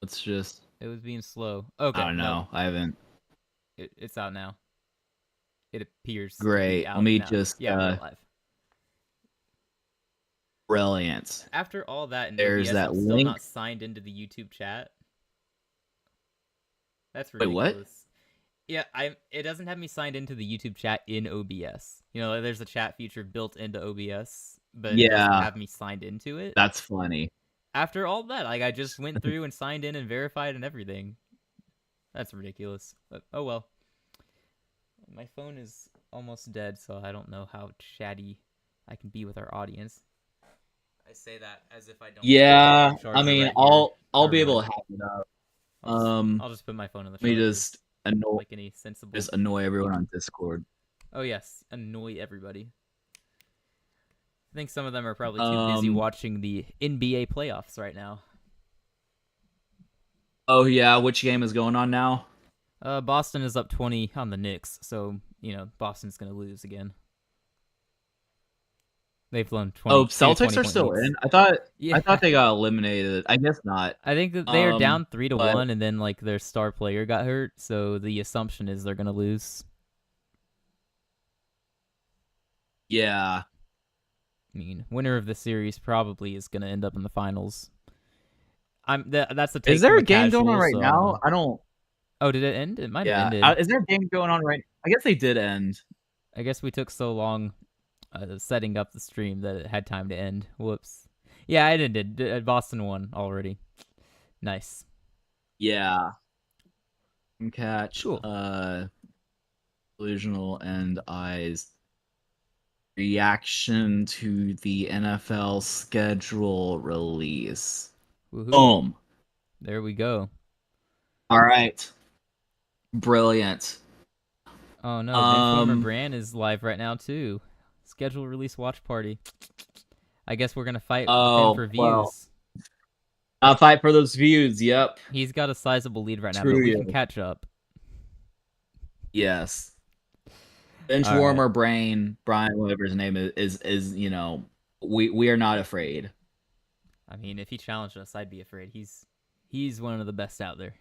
Let's just. It was being slow. I Okay, don't nope. know. I haven't. It's out now. It appears to be Great. Let out me now. just. Yeah, we are live. Brilliant. After all that in There's OBS, I'm that still link. not signed into the YouTube chat. That's Wait, what? ridiculous. Yeah, it doesn't have me signed into the YouTube chat in OBS. You know, there's a chat feature built into OBS, but it doesn't Yeah, have me signed into it. that's funny. After all that, like I just went through and signed in and verified and everything. That's ridiculous. But oh well. My phone is almost dead, so I don't know how chatty I can be with our audience. I say that as if I don't have my Yeah, phone I charger mean, right here. I'll Never be able mind. to hack it up. I'll just Um, I'll just put my phone on the Let me charger, annoy like any sensible. just annoy everyone on Discord. Oh yes, annoy everybody. I think some of them are probably too busy Um, watching the NBA playoffs right now. oh yeah, which game is going on now? Boston is up 20 on the Knicks, so you know Boston's gonna lose again. They've blown Oh, 20 two Celtics 20 are point still leads. in. Yeah, I thought they got eliminated. I guess not. I think that they are down three to But one, and then like their star player got hurt, so the assumption is they're gonna lose. yeah, I mean, winner of the series probably is gonna end up in the finals. That's the is take there from a a game going on casual, right so I don't now? know. I don't. Oh, did it end? It might have Yeah, ended. is there a game going on right? I guess they did end. I guess we took so long setting up the stream that it had time to end. Whoops. Yeah, it ended. Boston won already. Nice. Yeah, catch. Cool. Delusional and eyes. Reaction to the NFL schedule release. Woohoo. Boom. There we go. All right. Brilliant. Oh no, Benchwarmer Um. Brand is live right now too. Schedule release watch party. I guess we're gonna fight with him Oh for well. views. I'll fight for those views. Yep. He's got a sizable lead right now, but True we can you. catch up. Yes. Bench All right. warmer brain, Brian, whatever his name is we are not afraid. I mean, if he challenged us, I'd be afraid. He's one of the best out there.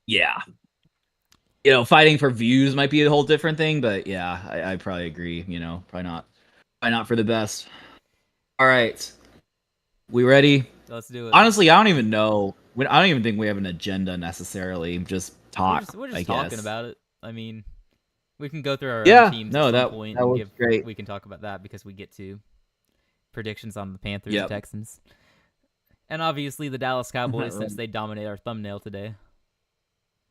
Yeah. Fighting for views might be a whole different thing, but yeah, I probably agree. Probably not for the best. All right, we ready? Let's do it. Honestly, I don't even know. I don't even think we have an agenda necessarily. Just talk, We're I just talking guess. about it. I mean, we can go through our own Yeah, teams at no, some that point that and was give. great. We can talk about that because we get to predictions on the Panthers and Yep. Texans, and obviously the Dallas Cowboys since they dominate our thumbnail today.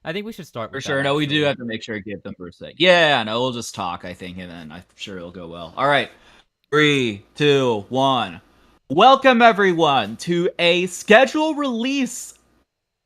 I think we should start For with that sure. No, we do actually. have to make sure to give them for a sec. Yeah, no, we'll just talk, I think, and then I'm sure it'll go well. All right. 3, 2, 1. Welcome, everyone, to a schedule release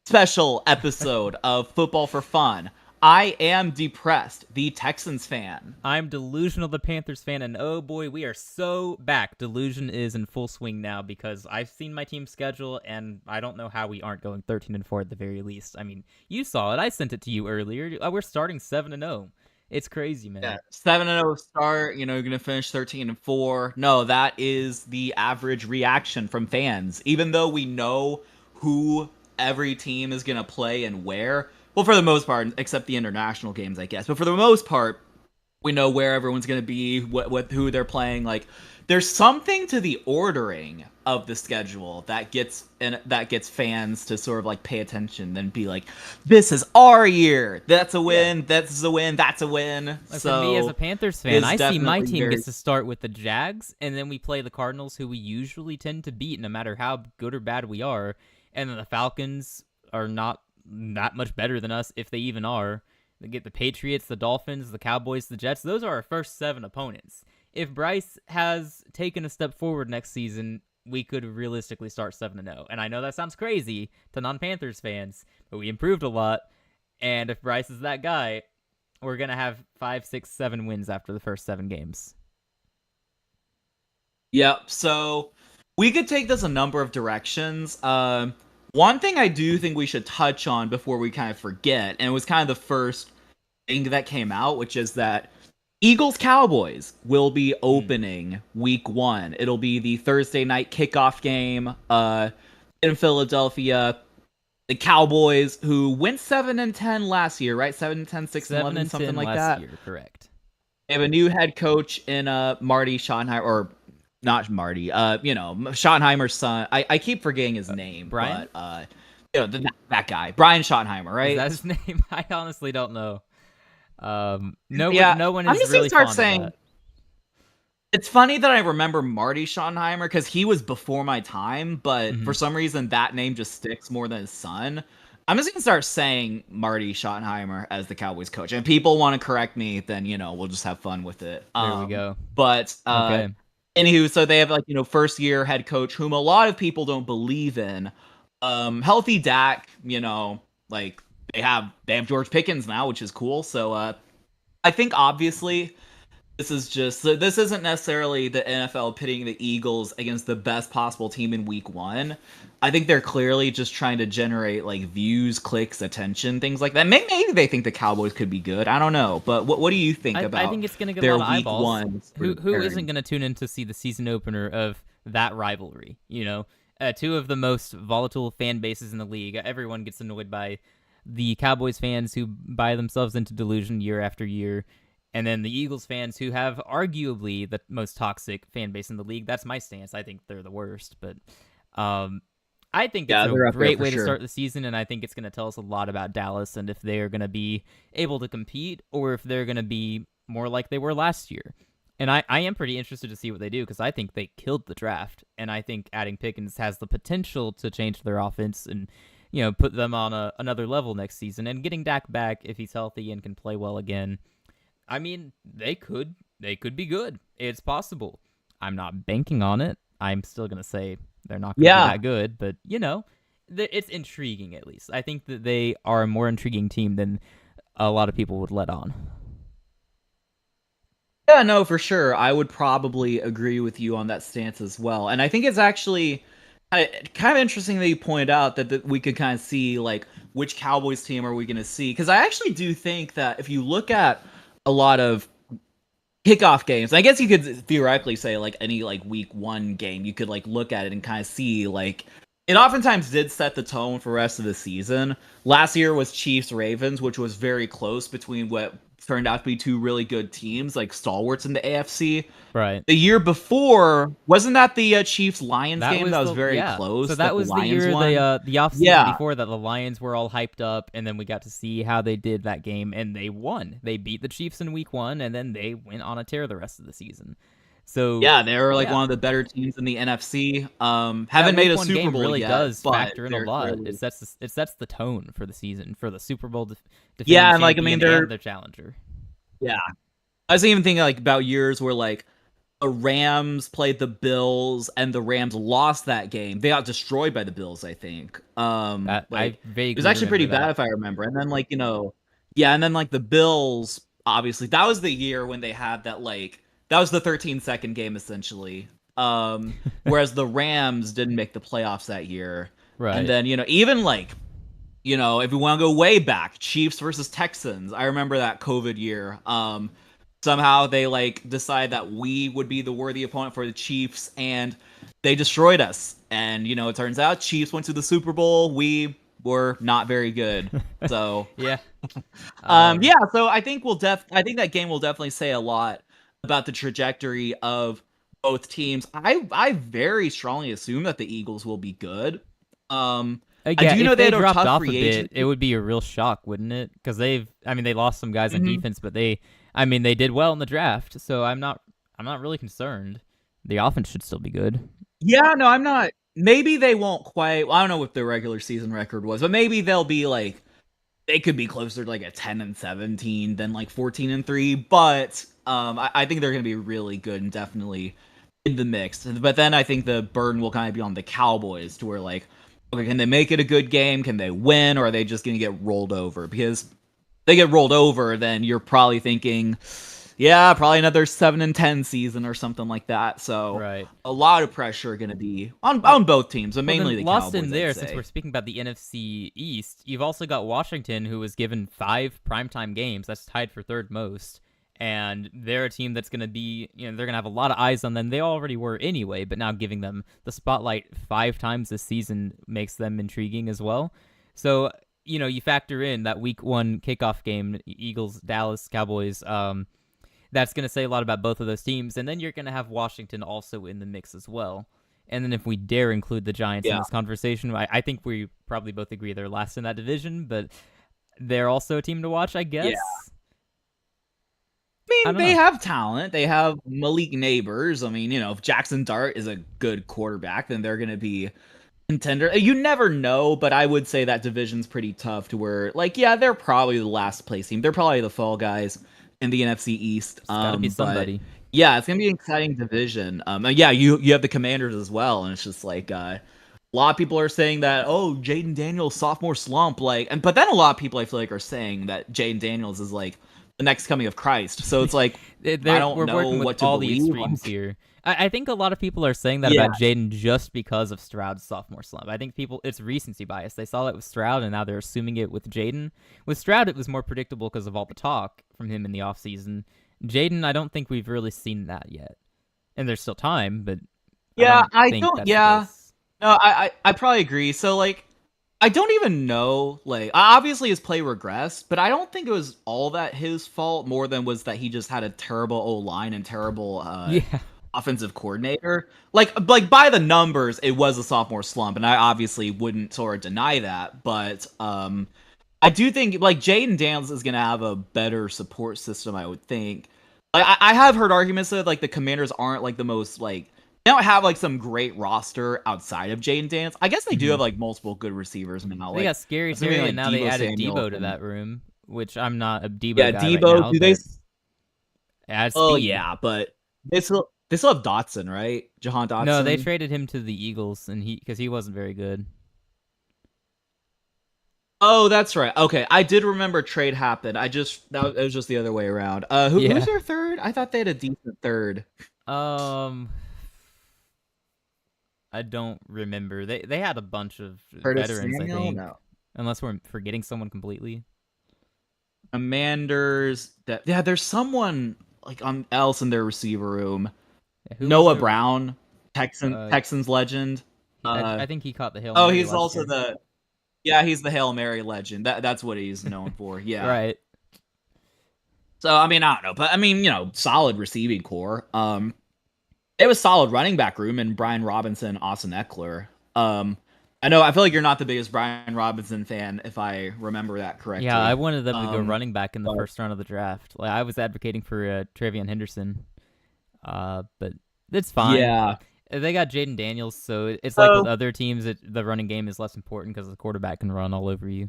special episode of Football for Fun. I am Depressed, the Texans fan. I'm Delusional, the Panthers fan, and oh boy, we are so back. Delusion is in full swing now because I've seen my team's schedule, and I don't know how we aren't going 13-4 at the very least. I mean, you saw it. I sent it to you earlier. We're starting 7-0. It's crazy, Yeah, man. 7-0 start. You're gonna finish 13-4. No, that is the average reaction from fans. Even though we know who every team is gonna play and where. Well, for the most part, except the international games, I guess. But for the most part, we know where everyone's going to be, what who they're playing. Like, there's something to the ordering of the schedule that gets fans to sort of like pay attention and be like, this is our year. That's a Yeah. win. That's a win. That's a win. Like for me as a So Panthers it fan, is I see my definitely team very gets to start with the Jags, and then we play the Cardinals, who we usually tend to beat, no matter how good or bad we are. And then the Falcons are not that much better than us, if they even are. They get the Patriots, the Dolphins, the Cowboys, the Jets. Those are our first 7 opponents. If Bryce has taken a step forward next season, we could realistically start 7-0. And I know that sounds crazy to non-Panthers fans, but we improved a lot. And if Bryce is that guy, we're gonna have 5, 6, 7 wins after the first 7 games. Yep. So we could take this a number of directions. One thing I do think we should touch on before we kind of forget, and it was kind of the first thing that came out, which is that Eagles Cowboys will be opening week 1. It'll be the Thursday night kickoff game. in Philadelphia. The Cowboys, who went 7-10 last year, right? 7-10, 6-11, something 7-10 like last that. year, correct. They have a new head coach in Marty Schottenheimer, or not Marty, Schottenheimer's son. I keep forgetting his name, Brian? but that guy, Brian Schottenheimer, Is right? that his name? I honestly don't know. Yeah, No one I'm is just gonna really start fond of saying that. it's funny that I remember Marty Schottenheimer because he was before my time, but Hmm. for some reason that name just sticks more than his son. I'm just gonna start saying Marty Schottenheimer as the Cowboys coach, and people want to correct me, then we'll just have fun with it. There we go. But Okay. anywho, so they have like first year head coach whom a lot of people don't believe in. Healthy Dak, like they have George Pickens now, which is cool. So I think obviously this isn't necessarily the NFL pitting the Eagles against the best possible team in week 1. I think they're clearly just trying to generate like views, clicks, attention, things like that. Maybe they think the Cowboys could be good. I don't know, but what do you think I about think it's gonna get a their lot of week eyeballs. 1 sort of Who isn't pairing? gonna tune in to see the season opener of that rivalry? Two of the most volatile fan bases in the league. Everyone gets annoyed by the Cowboys fans who buy themselves into delusion year after year, and then the Eagles fans who have arguably the most toxic fan base in the league. That's my stance. I think they're the worst, but um, I think it's Yeah, a they're up there great for way to sure. start the season, and I think it's going to tell us a lot about Dallas and if they're going to be able to compete or if they're going to be more like they were last year. And I am pretty interested to see what they do because I think they killed the draft, and I think adding Pickens has the potential to change their offense and put them on another level next season. And getting Dak back if he's healthy and can play well again, I mean they could be good. It's possible. I'm not banking on it. I'm still gonna say they're not going to be Yeah. that good, but it's intriguing at least. I think that they are a more intriguing team than a lot of people would let on. Yeah, no, for sure. I would probably agree with you on that stance as well. And I think it's actually kind of interesting that you pointed out that we could kind of see like which Cowboys team are we going to see? Because I actually do think that if you look at a lot of kickoff games, I guess you could theoretically say like any like week 1 game, you could like look at it and kind of see like it oftentimes did set the tone for the rest of the season. Last year was Chiefs Ravens, which was very close between what turned out to be two really good teams, like stalwarts in the AFC. Right. The year before, wasn't that the Chiefs Lions That game was that was the very yeah. So close that that the was the Lions year won? the off season Yeah. before that the Lions were all hyped up, and then we got to see how they did that game, and they won. They beat the Chiefs in week 1, and then they went on a tear the rest of the season. So Yeah, they were like yeah, one of the better teams in the NFC. that Haven't made week a 1 Super game Bowl really yet, does but factor in a they're lot. clearly It sets the tone for the season for the Super Bowl defending yeah, and like I mean champion and they're their challenger. yeah. I was even thinking like about years where like the Rams played the Bills and the Rams lost that game. They got destroyed by the Bills, I think. That Like I it was vaguely actually pretty remember bad that. if I remember. And then like, yeah, and then like the Bills, obviously, that was the year when they had that like that was the 13-second game essentially. Whereas the Rams didn't make the playoffs that year. And Right. then, even like if we want to go way back, Chiefs versus Texans. I remember that COVID year. Somehow they like decide that we would be the worthy opponent for the Chiefs, and they destroyed us. And it turns out Chiefs went to the Super Bowl. We were not very good. So Yeah. Um. yeah. So I think that game will definitely say a lot about the trajectory of both teams. I very strongly assume that the Eagles will be good. I Yeah, do know if they they had a dropped tough off a free bit, it agency. would be a real shock, wouldn't it? Because they lost some guys on Mhm. defense, but they did well in the draft. So I'm not really concerned. The offense should still be good. Yeah, no, I'm not. Maybe they won't quite. Well, I don't know what their regular season record was, but maybe they'll be like they could be closer to like a 10-17 than like 14-3. But I think they're gonna be really good and definitely in the mix. But then I think the burden will kind of be on the Cowboys to where like, okay, can they make it a good game? Can they win, or are they just gonna get rolled over? Because if they get rolled over, then you're probably thinking, yeah, probably another 7-10 season or something like that. So Right. a lot of pressure going to be on Well, both teams, but well, then mainly the lost in Cowboys, I'd there, since we're say. speaking about the NFC East, you've also got Washington, who was given 5 primetime games. That's tied for third most. And they're a team that's going to be, they're going to have a lot of eyes on them. They already were anyway, but now giving them the spotlight 5 times this season makes them intriguing as well. So, you factor in that week 1 kickoff game, Eagles, Dallas, Cowboys. That's going to say a lot about both of those teams. And then you're going to have Washington also in the mix as well. And then if we dare include the Giants in Yeah. this conversation, I think we probably both agree they're last in that division, but they're also a team to watch, I Yeah. guess. I I mean, don't they know. have talent. They have Malik Neighbors. I mean, if Jackson Dart is a good quarterback, then they're going to be contender. You never know, but I would say that division's pretty tough to where, like, yeah, they're probably the last place team. They're probably the fall guys in the NFC East. It's got to be But somebody. yeah, it's gonna be an exciting division. And yeah, you have the Commanders as well, and it's just like a lot of people are saying that, oh, Jaden Daniels sophomore slump, but then a lot of people I feel like are saying that Jaden Daniels is like the next coming of Christ. So it's like I don't We're know working with what to all the believe. extremes here. I think a lot of people are saying that Yeah, about Jaden just because of Stroud's sophomore slump. I think it's recency bias. They saw that with Stroud, and now they're assuming it with Jaden. With Stroud, it was more predictable because of all the talk from him in the offseason. Jaden, I don't think we've really seen that yet. And there's still time, but I yeah, don't I think don't. that's the Yeah, case. no, I probably agree. So like, I don't even know. Like, obviously his play regressed, but I don't think it was all that his fault. More than was that he just had a terrible O line and terrible Yeah. offensive coordinator. Like by the numbers, it was a sophomore slump, and I obviously wouldn't sort of deny that. But I do think like Jaden Daniels is gonna have a better support system. I would think. Like, I have heard arguments that like the Commanders aren't like the most like they don't have like some great roster outside of Jaden Daniels. I guess they do hmm have like multiple good receivers now. They Like got Scary assuming Terry, and like now they Debo added Samuel Debo to and that room, which I'm not a Debo yeah, guy right Debo. now, Do they? but it adds Oh speed. yeah, but they still have Dotson, right? Jahan No, they Dotson. traded him to the Eagles, and because he wasn't very good. Oh, that's right. Okay, I did remember trade happened. It was just the other way around. Who's Yeah. their third? I thought they had a decent third. Um, I don't remember. They had a bunch of Curtis veterans, I Samuel? think, No. unless we're forgetting someone completely. Commanders. Yeah, there's someone like on else in their receiver room. Yeah, who was Noah their? Brown, Uh, Texans legend. I think he caught the Hail Oh, Mary he's last also year. the yeah, he's the Hail Mary legend. That's what he's known for. Yeah. Right. So I mean, I don't know, but I mean, solid receiving core. It was solid running back room and Brian Robinson, Austin Eckler. I feel like you're not the biggest Brian Robinson fan, if I remember that Yeah, I correctly. wanted them to go running back in the But first round of the draft. Like I was advocating for Travion Henderson. But it's fine. yeah. They got Jaden Daniels, so it's like with So other teams, the running game is less important because the quarterback can run all over you.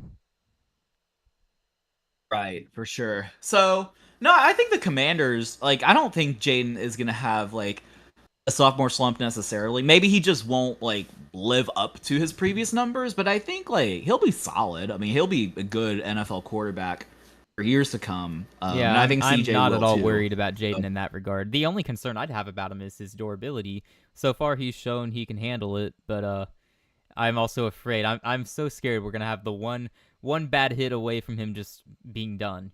right, for sure. So no, I think the Commanders, like, I don't think Jaden is gonna have like a sophomore slump necessarily. Maybe he just won't like live up to his previous numbers, but I think like he'll be solid. I mean, he'll be a good NFL quarterback for years to come. Yeah, And I think I'm CJ not at will all too. worried about So, Jaden in that regard. The only concern I'd have about him is his durability. So far, he's shown he can handle it, but I'm also afraid. I'm so scared we're gonna have the one bad hit away from him just being done.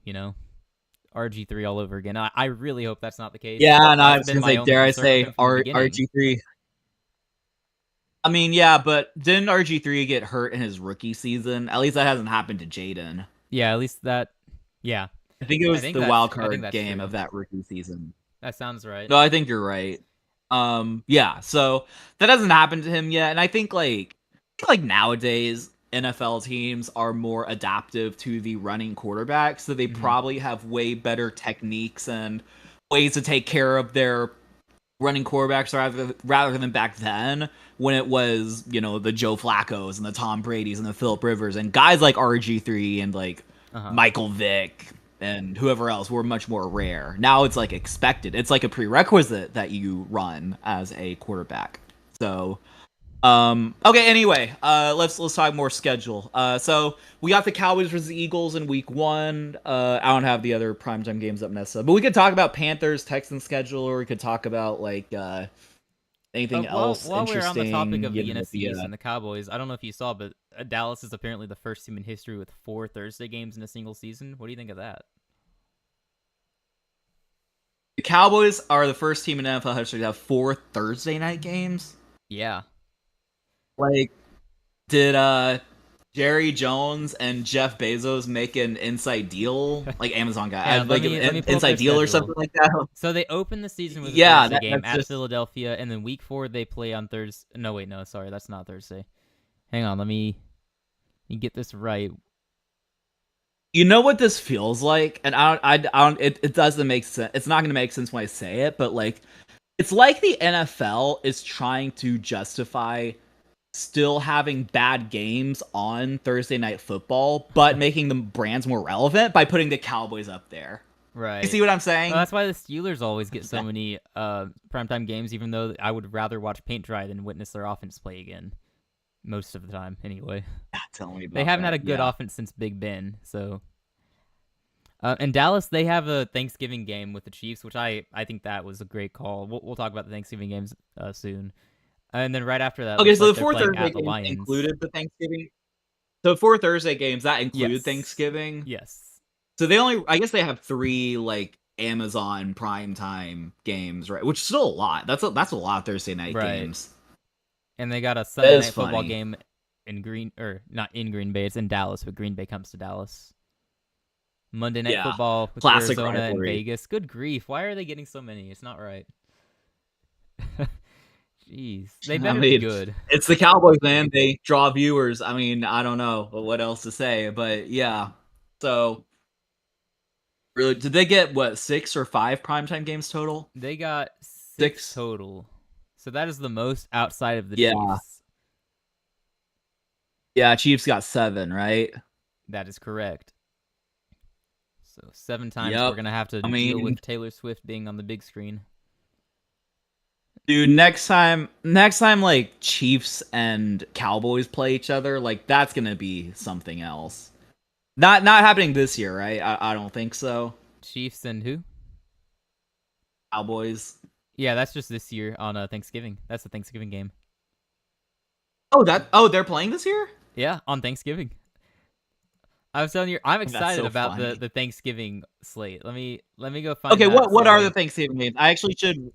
RG3 all over again. I really hope that's not the case. yeah, and I That's was been gonna my say, only dare I concern with say, him from the beginning. RG3. I mean, yeah, but didn't RG3 get hurt in his rookie season? At least that hasn't happened to Jaden. Yeah, at least that. Yeah, I think it was the wild I think card that's game true. of that rookie season. That sounds right. No, I think you're right. Yeah, so that hasn't happened to him yet, and I think nowadays NFL teams are more adaptive to the running quarterback, so they hmm probably have way better techniques and ways to take care of their running quarterbacks rather than back then when it was the Joe Flacco's and the Tom Brady's and the Philip Rivers and guys like RG3 and like Uh huh. Michael Vick and whoever else were much more rare. Now it's like expected. It's like a prerequisite that you run as a quarterback. So okay, anyway, let's talk more schedule. So we got the Cowboys versus the Eagles in week 1. I don't have the other primetime games up necessarily, but we could talk about Panthers Texans schedule, or we could talk about like anything else While we're on the topic interesting, of the with NFC the East and the Cowboys, I don't know if you saw, but Dallas is apparently the first team in history with 4 Thursday games in a single season. What do you think of that? The Cowboys are the first team in NFL history to have 4 Thursday night games. Yeah. Like, did Jerry Jones and Jeff Bezos make an inside deal? Like Amazon guy, Hang on, like let me an pull up their inside deal or something schedule. like that. So they open the season with a Yeah, Thursday game that's at just. Philadelphia, and then week 4 they play on Thursday. No, wait, no, sorry, that's not Thursday. Hang on, let me get this right. You know what this feels like, and I don't. It doesn't make sense. It's not going to make sense when I say it, but like, it's like the NFL is trying to justify still having bad games on Thursday Night Football, but making the brands more relevant by putting the Cowboys up there. You Right. see what I'm Well, saying? that's why the Steelers always get so many primetime games, even though I would rather watch paint dry than witness their offense play again. Most of the time, anyway. Tell me They about haven't had that. a good Yeah. offense since Big Ben, so. In Dallas, they have a Thanksgiving game with the Chiefs, which I think that was a great call. We'll talk about the Thanksgiving games soon. And then right after that, Okay, looks so like the they're four playing Thursday at the games Lions. included the Thanksgiving. So 4 Thursday games that included Yes. Thanksgiving. Yes. So they only, I guess, they have 3 like Amazon Prime Time games, right? Which is still a lot. That's a lot of Thursday night Right. games. And they got a That Sunday is night football funny. game in not in Green Bay. It's in Dallas, but Green Bay comes to Dallas. Monday night Yeah, football with classic Arizona and rivalry. Vegas. Good grief. Why are they getting so many? It's not right. Jeez. They I better be mean, good. it's the Cowboys, man. They draw viewers. I mean, I don't know what else to say, but yeah. So, really, did they get what 6 or 5 primetime games total? They got 6 6. total. So that is the most outside of the Yeah, Chiefs. yeah. Chiefs got 7, right? That is correct. So 7 times we're Yep. going to have to I deal mean, with Taylor Swift being on the big screen. dude, next time, like Chiefs and Cowboys play each other, like that's gonna be something else. Not happening this year, right? I don't think so. Chiefs and who? Cowboys. Yeah, that's just this year on Thanksgiving. That's the Thanksgiving game. They're playing this year. Yeah, on Thanksgiving. I was telling you, I'm That's excited so about funny. the Thanksgiving slate. Let me go find Okay, that what are the so Thanksgiving games? I actually should.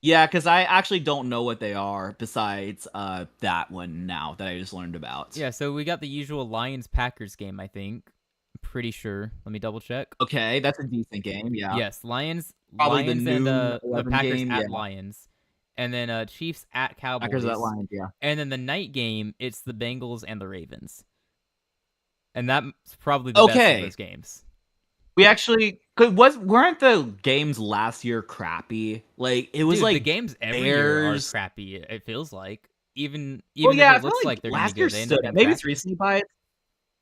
Yeah, because I actually don't know what they are besides that one now that I just learned about. yeah, so we got the usual Lions Packers game, I think. I'm pretty sure. Let me double check. Okay, that's a decent game. Yeah, Yes, probably the Lions and noon the 11 Packers game. Yeah, at Lions. And then Chiefs at Packers at Cowboys. Lions. Yeah. And then the night game, it's the Bengals and the Ravens. And that's probably the best of Okay, those games. we actually could weren't the games last year crappy? Like it was Dude, the like games every year are Bears. crappy, it feels like. Well, Even if yeah, I it feel looks like like they're going to be last year good, they end up stood out. being Maybe it's crappy. recently biased.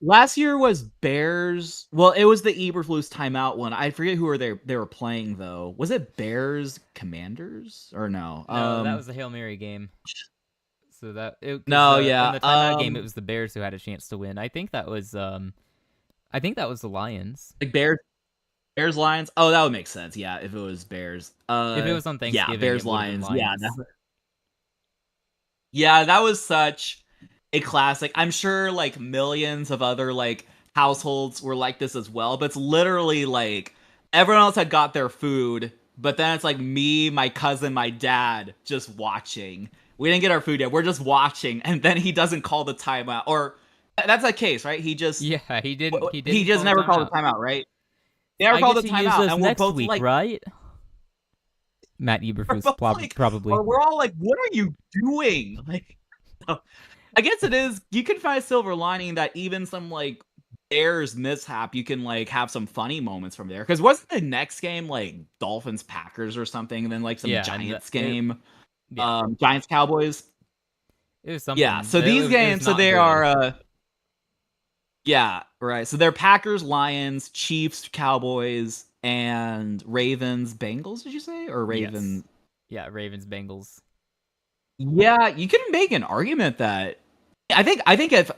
Last year was Bears. Well, it was the Eberflus timeout one. I forget who were they were playing though. Was it Bears Commanders or no? No, that was the Hail Mary game. So that because No, in yeah. the timeout game it was the Bears who had a chance to win. I think that was the Lions. Like Bears Lions. Oh, that would make sense. Yeah, if it was Bears. If it was on Yeah, Thanksgiving, Bears it would have been Lions. Yeah, Lions. yeah, that was such a classic. I'm sure like millions of other like households were like this as well, but it's literally like everyone else had got their food, but then it's like me, my cousin, my dad just watching. We didn't get our food yet. We're just watching, and then he doesn't call the timeout. Or that's the case, right? Yeah, he He didn't just call the never called timeout. the timeout, right? He never I called get the to use timeout, those and we're next both week, like right? Matt we're Eberflus both like probably. or we're all like, what are you doing? Like I guess it is. You can find a silver lining that even some like Bears mishap, you can like have some funny moments from there. Because wasn't the next game like Dolphins Packers or something, and then like some Yeah, and Giants game, yeah, Giants Cowboys. it was Yeah. something. So these It was games, so not they good. are. Yeah, right. So they're Packers, Lions, Chiefs, Cowboys, and Ravens, Bengals. Did you say or Yes. Raven? Yeah, Ravens Bengals. Yeah, you can make an argument that I think if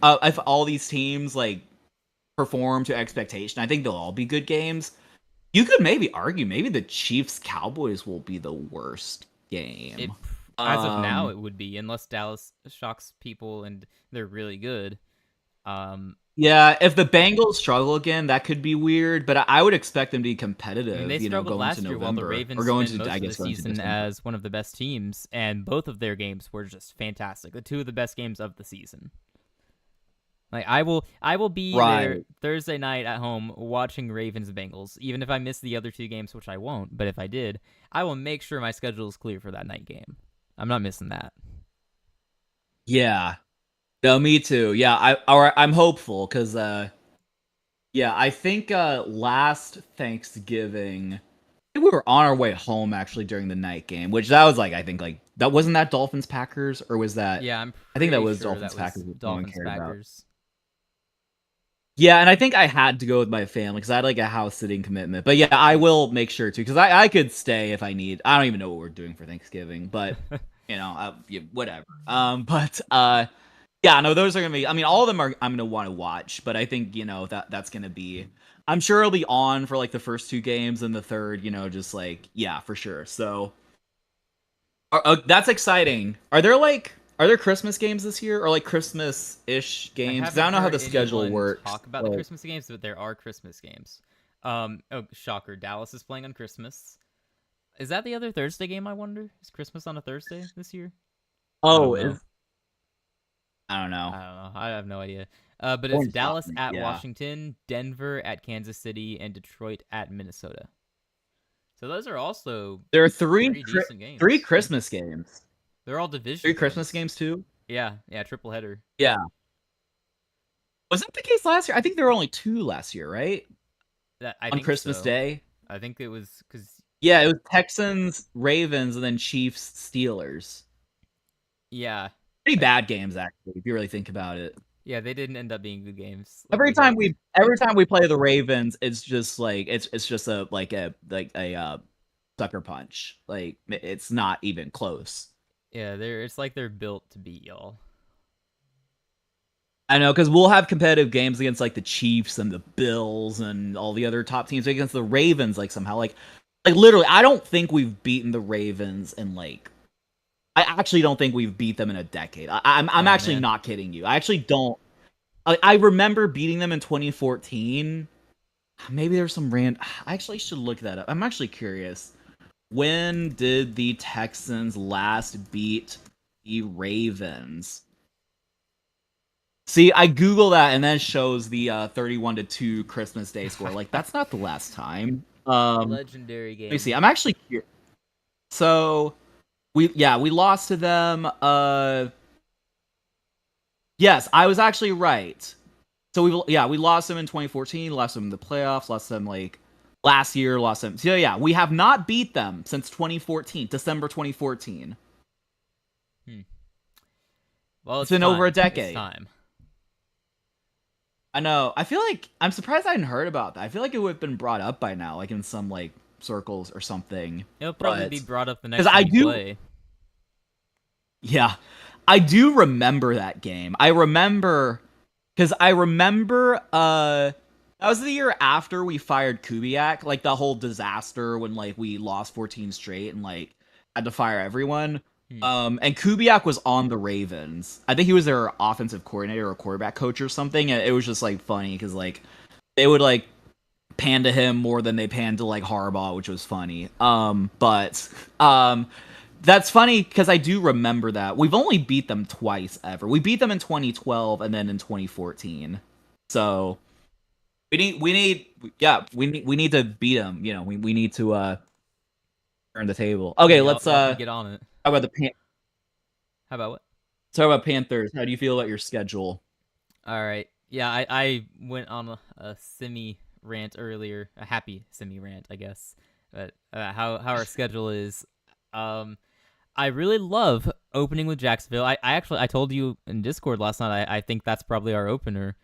all these teams like perform to expectation, I think they'll all be good games. You could maybe argue maybe the Chiefs Cowboys will be the worst It game. as of now Um it would be unless Dallas shocks people and they're really good. Yeah, if the Bengals struggle again, that could be weird, but I would expect them to be I mean, they competitive, struggled going to last year while the November or Ravens going spent to, I most of the guess, going to season December. as one of the best teams, and both of their games were just fantastic. The two of the best games of the season. Like I will be there Right. Thursday night at home watching Ravens Bengals, even if I miss the other two games, which I won't. But if I did, I will make sure my schedule is clear for that night game. I'm not missing that. Yeah. No, me too. Yeah, I'm hopeful because yeah, I think last Thanksgiving I think we were on our way home actually during the night game, which that was like I think like that wasn't that Dolphins Packers or was that Yeah, I'm I think that pretty was sure Dolphins that Packers was which no one Dolphins cared about. Packers. Yeah, and I think I had to go with my family because I had like a house sitting commitment. But yeah, I will make sure to because I could stay if I need. I don't even know what we're doing for Thanksgiving, but yeah, whatever. But yeah, no, those are gonna be. I mean, all of them are. I'm gonna want to watch, but I think that's gonna be. I'm sure it'll be on for like the first two games and the third. Just like yeah, for sure. So that's exciting. Are there Christmas games this year or like Christmas ish I games? Because I haven't don't know how heard the schedule anyone works. talk about the Like, Christmas games, but there are Christmas games. Oh, shocker! Dallas is playing on Christmas. Is that the other Thursday game? I wonder. Is Christmas on a Thursday this year? I oh, don't know. I don't know. I don't know. I have no idea. But Or it's in Dallas Scotland, at yeah. Washington, Denver at Kansas City, and Detroit at Minnesota. So those are also There are pretty decent three games. Christmas games. They're all Three division Christmas games. games too. Yeah, yeah, triple header. Yeah. Was that the case last year? I think there were only two last year, right? I On think Christmas so. Day. I think it was because Yeah, it was Texans, Ravens, and then Chiefs, Steelers. yeah, Pretty uh, bad games actually, if you really think about it. yeah, they didn't end up being good games like we hoped. Every time we play the Ravens, it's just like it's just a sucker punch. Like it's not even close. Yeah, they're it's like they're built to beat y'all. I know because we'll have competitive games against like the Chiefs and the Bills and all the other top teams against the Ravens. Like somehow, like literally, I don't think we've beaten the Ravens in like. I actually don't think we've beat them in a decade. I'm Oh actually man, not kidding you. I actually don't. I remember beating them in 2014. Maybe there's some rand. I actually should look that up. I'm actually curious. When did the Texans last beat the Ravens? See, I Google that and then it shows the 31-2 Christmas Day score. Like that's not the last time. legendary Let me game. see. I'm actually curious. So we lost to them. Yes, I was actually right. So we lost them in 2014, lost them in the playoffs, lost them like last year, lost them. So yeah, we have not beat them since 2014, December 2014. Hmm. Well, It's it's been over a time. It's decade. time. I know. I feel like I'm surprised I hadn't heard about that. I feel like it would have been brought up by now, like in some like circles or something. It'll probably be But brought up the because next time I we do, play. yeah, I do remember that game. I remember because I remember that was the year after we fired Kubiak, like the whole disaster when like we lost 14 straight and like had to fire everyone. Hmm. And Kubiak was on the Ravens. I think he was their offensive coordinator or quarterback coach or something. And it was just like funny because like they would like pan to him more than they pan to like Harbaugh, which was funny. But that's funny because I do remember that we've only beat them twice ever. We beat them in 2012 and then in 2014. So we need to beat them. We need to turn the table. Okay, Yeah, let's y'all can get on it. talk about the How about what? talk about Panthers. How do you feel about your schedule? All right. Yeah, I went on a semi rant earlier, a happy semi rant, I guess. But how our schedule is. Um, I really love opening with Jacksonville. I actually I told you in Discord last night. I think that's probably our opener.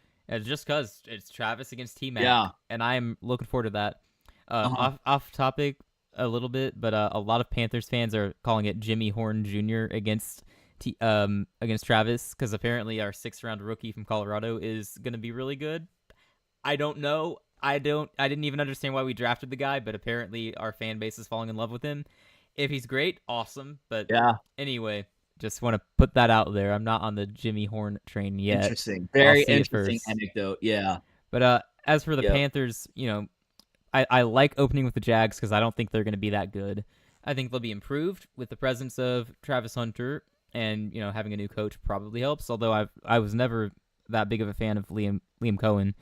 Just cause it's Travis against T Mac, Yeah. and I'm looking forward to that. Uh-huh. Off topic a little bit, but a lot of Panthers fans are calling it Jimmy Horn Jr. Against Travis because apparently our 6th round rookie from Colorado is gonna be really good. I don't know. I didn't even understand why we drafted the guy, but apparently our fan base is falling in love with him. If he's great, awesome. But Yeah. anyway, Just want to put that out there. I'm not on the Jimmy Horn train yet. Interesting. I'll Very see it interesting first. anecdote. Yeah. But as for the Yep. Panthers, I like opening with the Jags because I don't think they're going to be that good. I think they'll be improved with the presence of Travis Hunter, and having a new coach probably helps. Although I was never that big of a fan of Liam Cohen.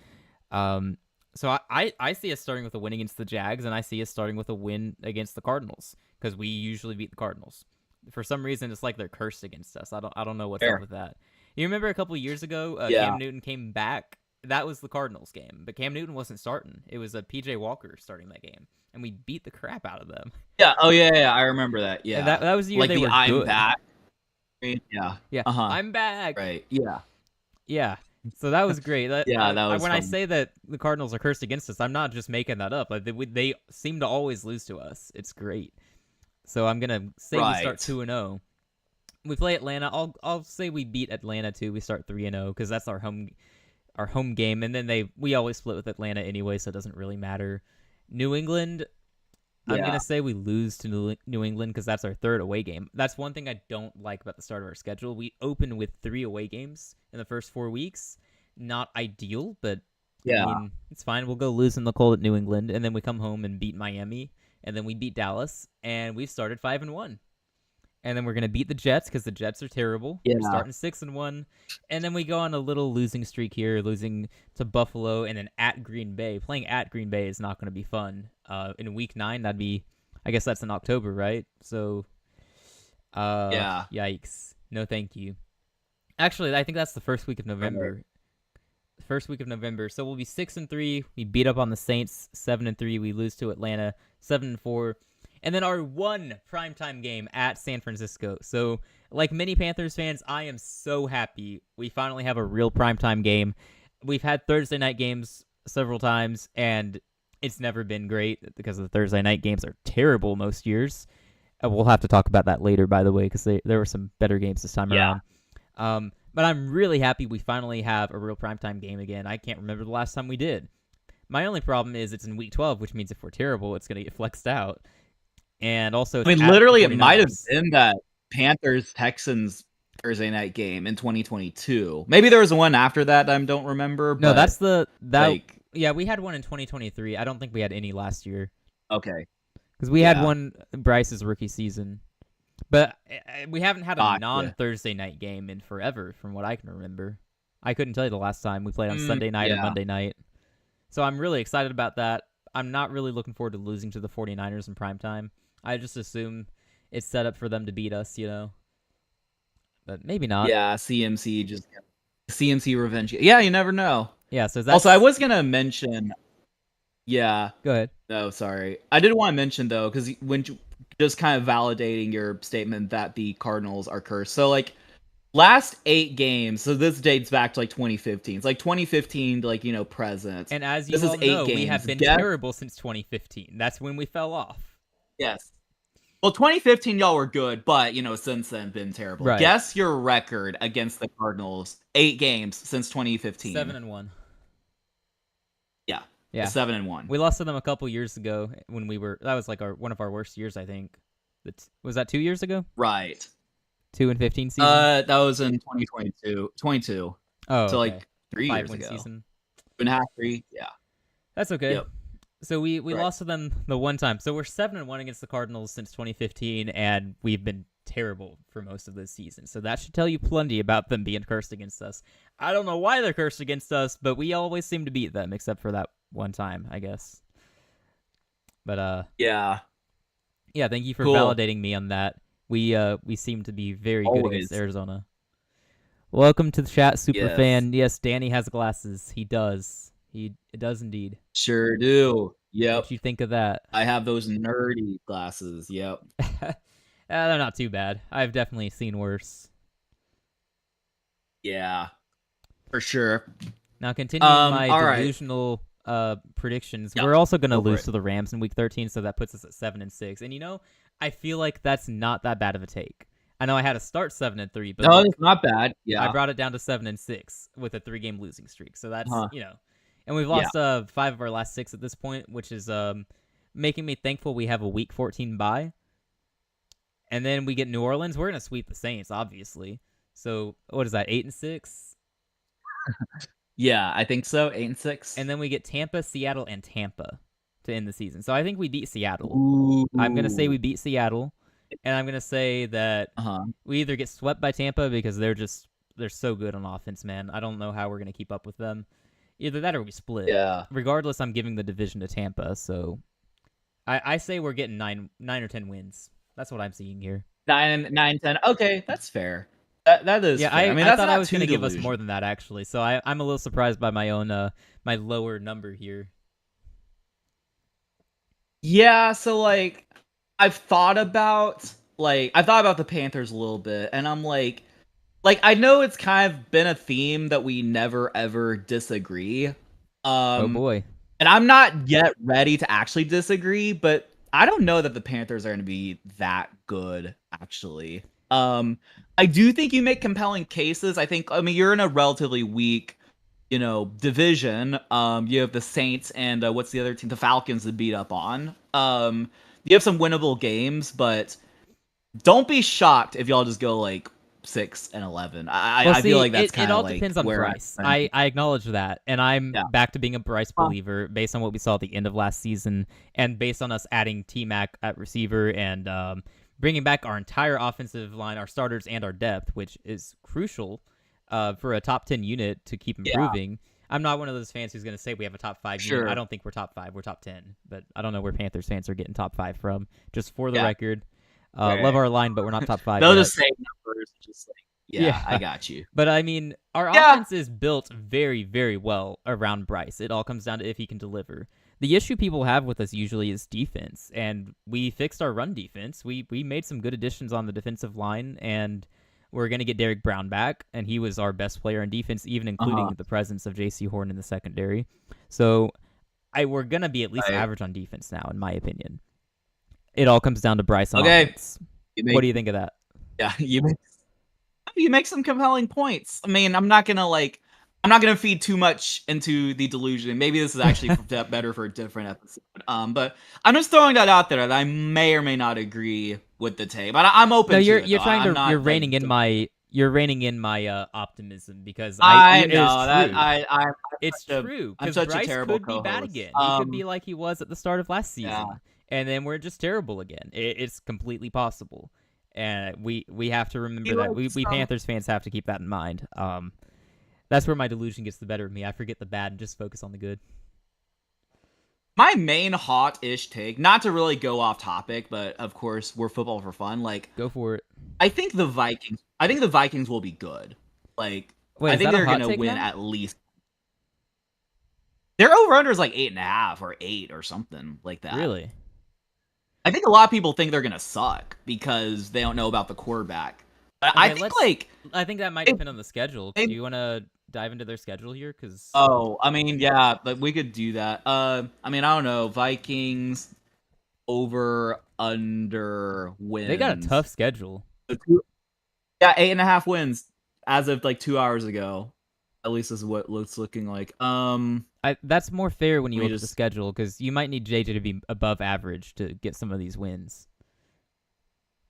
So I see us starting with a win against the Jags, and I see us starting with a win against the Cardinals because we usually beat the Cardinals. For some reason, it's like they're cursed against us. I don't know what's up Fair. with that. You remember a couple of years ago, Yeah. Cam Newton came back. That was the Cardinals game, but Cam Newton wasn't starting. It was a PJ Walker starting that game, and we beat the crap out of them. Yeah. Oh yeah. Yeah. I remember that. And Yeah. that was the year Like they the were I'm good. back. Yeah. Yeah, Uh-huh. I'm back. Right. Yeah. Yeah. So that was great. Yeah, that was When I fun. say that the Cardinals are cursed against us, I'm not just making that up. Like they seem to always lose to us. It's great. So I'm gonna say we start Right. 2-0. We play Atlanta. I'll say we beat Atlanta too. We start 3-0 because that's our home game, and then we always split with Atlanta anyway, so it doesn't really matter. New England, I'm Yeah. going to say we lose to New England because that's our third away game. That's one thing I don't like about the start of our schedule. We open with 3 away games in the first 4 weeks. Not ideal, but Yeah. I mean, it's fine. We'll go lose in the cold at New England, and then we come home and beat Miami, and then we beat Dallas, and we've started 5-1. And then we're going to beat the Jets because the Jets are terrible. Yeah. We're starting 6-1. And then we go on a little losing streak here, losing to Buffalo and then at Green Bay. Playing at Green Bay is not going to be fun. In week 9, I guess that's in October, right? So, Yeah. yikes. No, thank you. Actually, I think that's the first week of November. Right. First week of November. So we'll be 6-3. We beat up on the Saints. 7-3. We lose to Atlanta. 7-4. And then our one primetime game at San Francisco. So, like many Panthers fans, I am so happy we finally have a real primetime game. We've had Thursday night games several times, and it's never been great because the Thursday night games are terrible most years. We'll have to talk about that later, by the way, because there were some better games this time around. But I'm really happy we finally have a real primetime game again. I can't remember the last time we did. My only problem is it's in week 12, which means if we're terrible, it's going to get flexed out. And also, I mean, it's at the literally, it might have 49ers. been that Panthers-Texans Thursday night game in 2022. Maybe there was one after that I don't remember. No, But that's like, yeah, we had one in 2023. I don't think we had any last year okay, because we had Yeah. one Bryce's rookie season. But we haven't had a Gotcha. non-Thursday night game in forever, from what I can remember. I couldn't tell you the last time we played on Sunday night or yeah. Monday night. So I'm really excited about that. I'm not really looking forward to losing to the 49ers in primetime. I just assume it's set up for them to beat us, But maybe not. Yeah, CMC revenge. Yeah, you never know. Yeah, so that's... Also, I was gonna mention. Yeah. Go ahead. No, sorry. I did want to mention though, because when just kind of validating your statement that the Cardinals are cursed. So like last 8 games. So this dates back to like 2015. It's like 2015 to like present. And as you This is all 8 know, we games. have been Guess- terrible since 2015. That's when we fell off. Yes. Well, 2015 y'all were good, but since then been terrible. Right. Guess your record against the Cardinals. 8 games since 2015. 7-1. Yeah. Yeah. 7-1. We lost to them a couple years ago when that was like one of our worst years, I think. Was that 2 years ago? Right. 2-15 season? That was in 2022. 22. Oh, So okay. like 3 years 5-win ago. season. 2.5, 3. Yeah. That's okay. Yep. So we Right. lost to them the one time. So we're 7-1 against the Cardinals since 2015, and we've been terrible for most of this season. So that should tell you plenty about them being cursed against us. I don't know why they're cursed against us, but we always seem to beat them, except for that one time, I guess. But Yeah. yeah, thank you for Cool. validating me on that. We seem to be very good Always. against Arizona. Welcome to the chat, super Yes. fan. Yes, Danny has glasses. He does. He does indeed. Sure do. Yep. What you think of that? I have those nerdy glasses. Yep. They're not too bad. I've definitely seen worse. Yeah. For sure. Now, continuing my all right. delusional predictions, Yep. we're also going to Go for lose it. to the Rams in Week 13, so that puts us at 7-6. And I feel like that's not that bad of a take. I know I had to start 7-3, but No, look, it's not bad. Yeah. I brought it down to 7-6 with a 3-game losing streak. So that's Huh. and we've lost 5 of our last 6 at this point, which is making me thankful we have a Week 14 bye. And then we get New Orleans. We're gonna sweep the Saints, obviously. So what is that? 8-6. Yeah, I think so. 8-6. And then we get Tampa, Seattle, and Tampa to end the season. So I think we beat Seattle. I'm gonna say Ooh. we beat Seattle, and I'm gonna say that Uh-huh. we either get swept by Tampa because they're so good on offense, man. I don't know how we're gonna keep up with them. Either that or we split. Yeah. Regardless, I'm giving the division to Tampa. So I say we're getting nine or 10 wins. That's what I'm seeing here. 9, 10. Okay, that's fair. That is Yeah, fair. I mean, I that's thought I not was too gonna give us delusional. more than that actually. So I'm a little surprised by my own my lower number here. Yeah, so like I've thought about the Panthers a little bit, and I'm like I know it's kind of been a theme that we never ever disagree. Oh Um boy. and I'm not yet ready to actually disagree, but I don't know that the Panthers are going to be that good actually. I do think you make compelling cases. I mean you're in a relatively weak, division. You have the Saints and what's the other team? The Falcons to beat up on. You have some winnable games, but don't be shocked if y'all just go like 6-11. Well, I feel see, like that's it kind of all like depends on where Bryce. I acknowledge that, and I'm yeah. back to being a Bryce Huh. believer based on what we saw at the end of last season, and based on us adding T Mac at receiver and bringing back our entire offensive line, our starters, and our depth, which is crucial for a top 10 unit to keep Yeah, improving. I'm not one of those fans who's going to say we have a top 5 unit. I sure. don't think we're top 5. We're top 10, but I don't know where Panthers fans are getting top 5 from. Just for the Yeah. record, love Right. our line, but we're not top 5 They'll yet. just say numbers, just like, yeah, I Yeah. got you. But I mean, our Yeah, offense is built very, very well around Bryce. It all comes down to if he can deliver. The issue people have with us usually is defense, and we fixed our run defense. We made some good additions on the defensive line, and we're going to get Derek Brown back, and he was our best player in defense, even including uh-huh. the presence of J.C. Horn in the secondary. So we're going to be at least Right. average on defense now, in my opinion. It all comes down to Bryce on Okay. offense. You What make do you think of that? yeah, you make some compelling points. I mean, I'm not gonna feed too much into the delusion. Maybe this is actually better for a different episode. But I'm just throwing that out there that I may or may not agree with the take. But I'm No, open to it you're though. trying I'm to not like you're reining in my optimism because I it is know that true. I'm It's such a true I'm because such a Bryce terrible could be bad co-host. again. He could be like he was at the start of last Yeah. season, and then we're just terrible again. It's completely possible, and we have to remember He that. likes We Panthers fans have to keep that in mind. That's where my delusion gets the better of me. I forget the bad and just focus on the good. my main hot-ish take, not to really go off topic, but of course we're football for fun. Like Go for it. I think the Vikings will be good. Like Wait, I is think that a they're hot gonna take win now? at least. Their over under is like 8.5 or 8 or something like that. Really? I think a lot of people think they're gonna suck because they don't know about the quarterback. But I Okay, think let's. like I think that might it, depend on the schedule. Do they, you want to dive into their schedule here? Because oh, I mean, yeah, but we could do that. I mean, I don't know. Vikings over under they got a wins. tough schedule. Yeah, 8.5 wins as of like 2 hours ago. At least this is what it's looking like. That's more fair when you Let me look at the just schedule because you might need JJ to be above average to get some of these wins.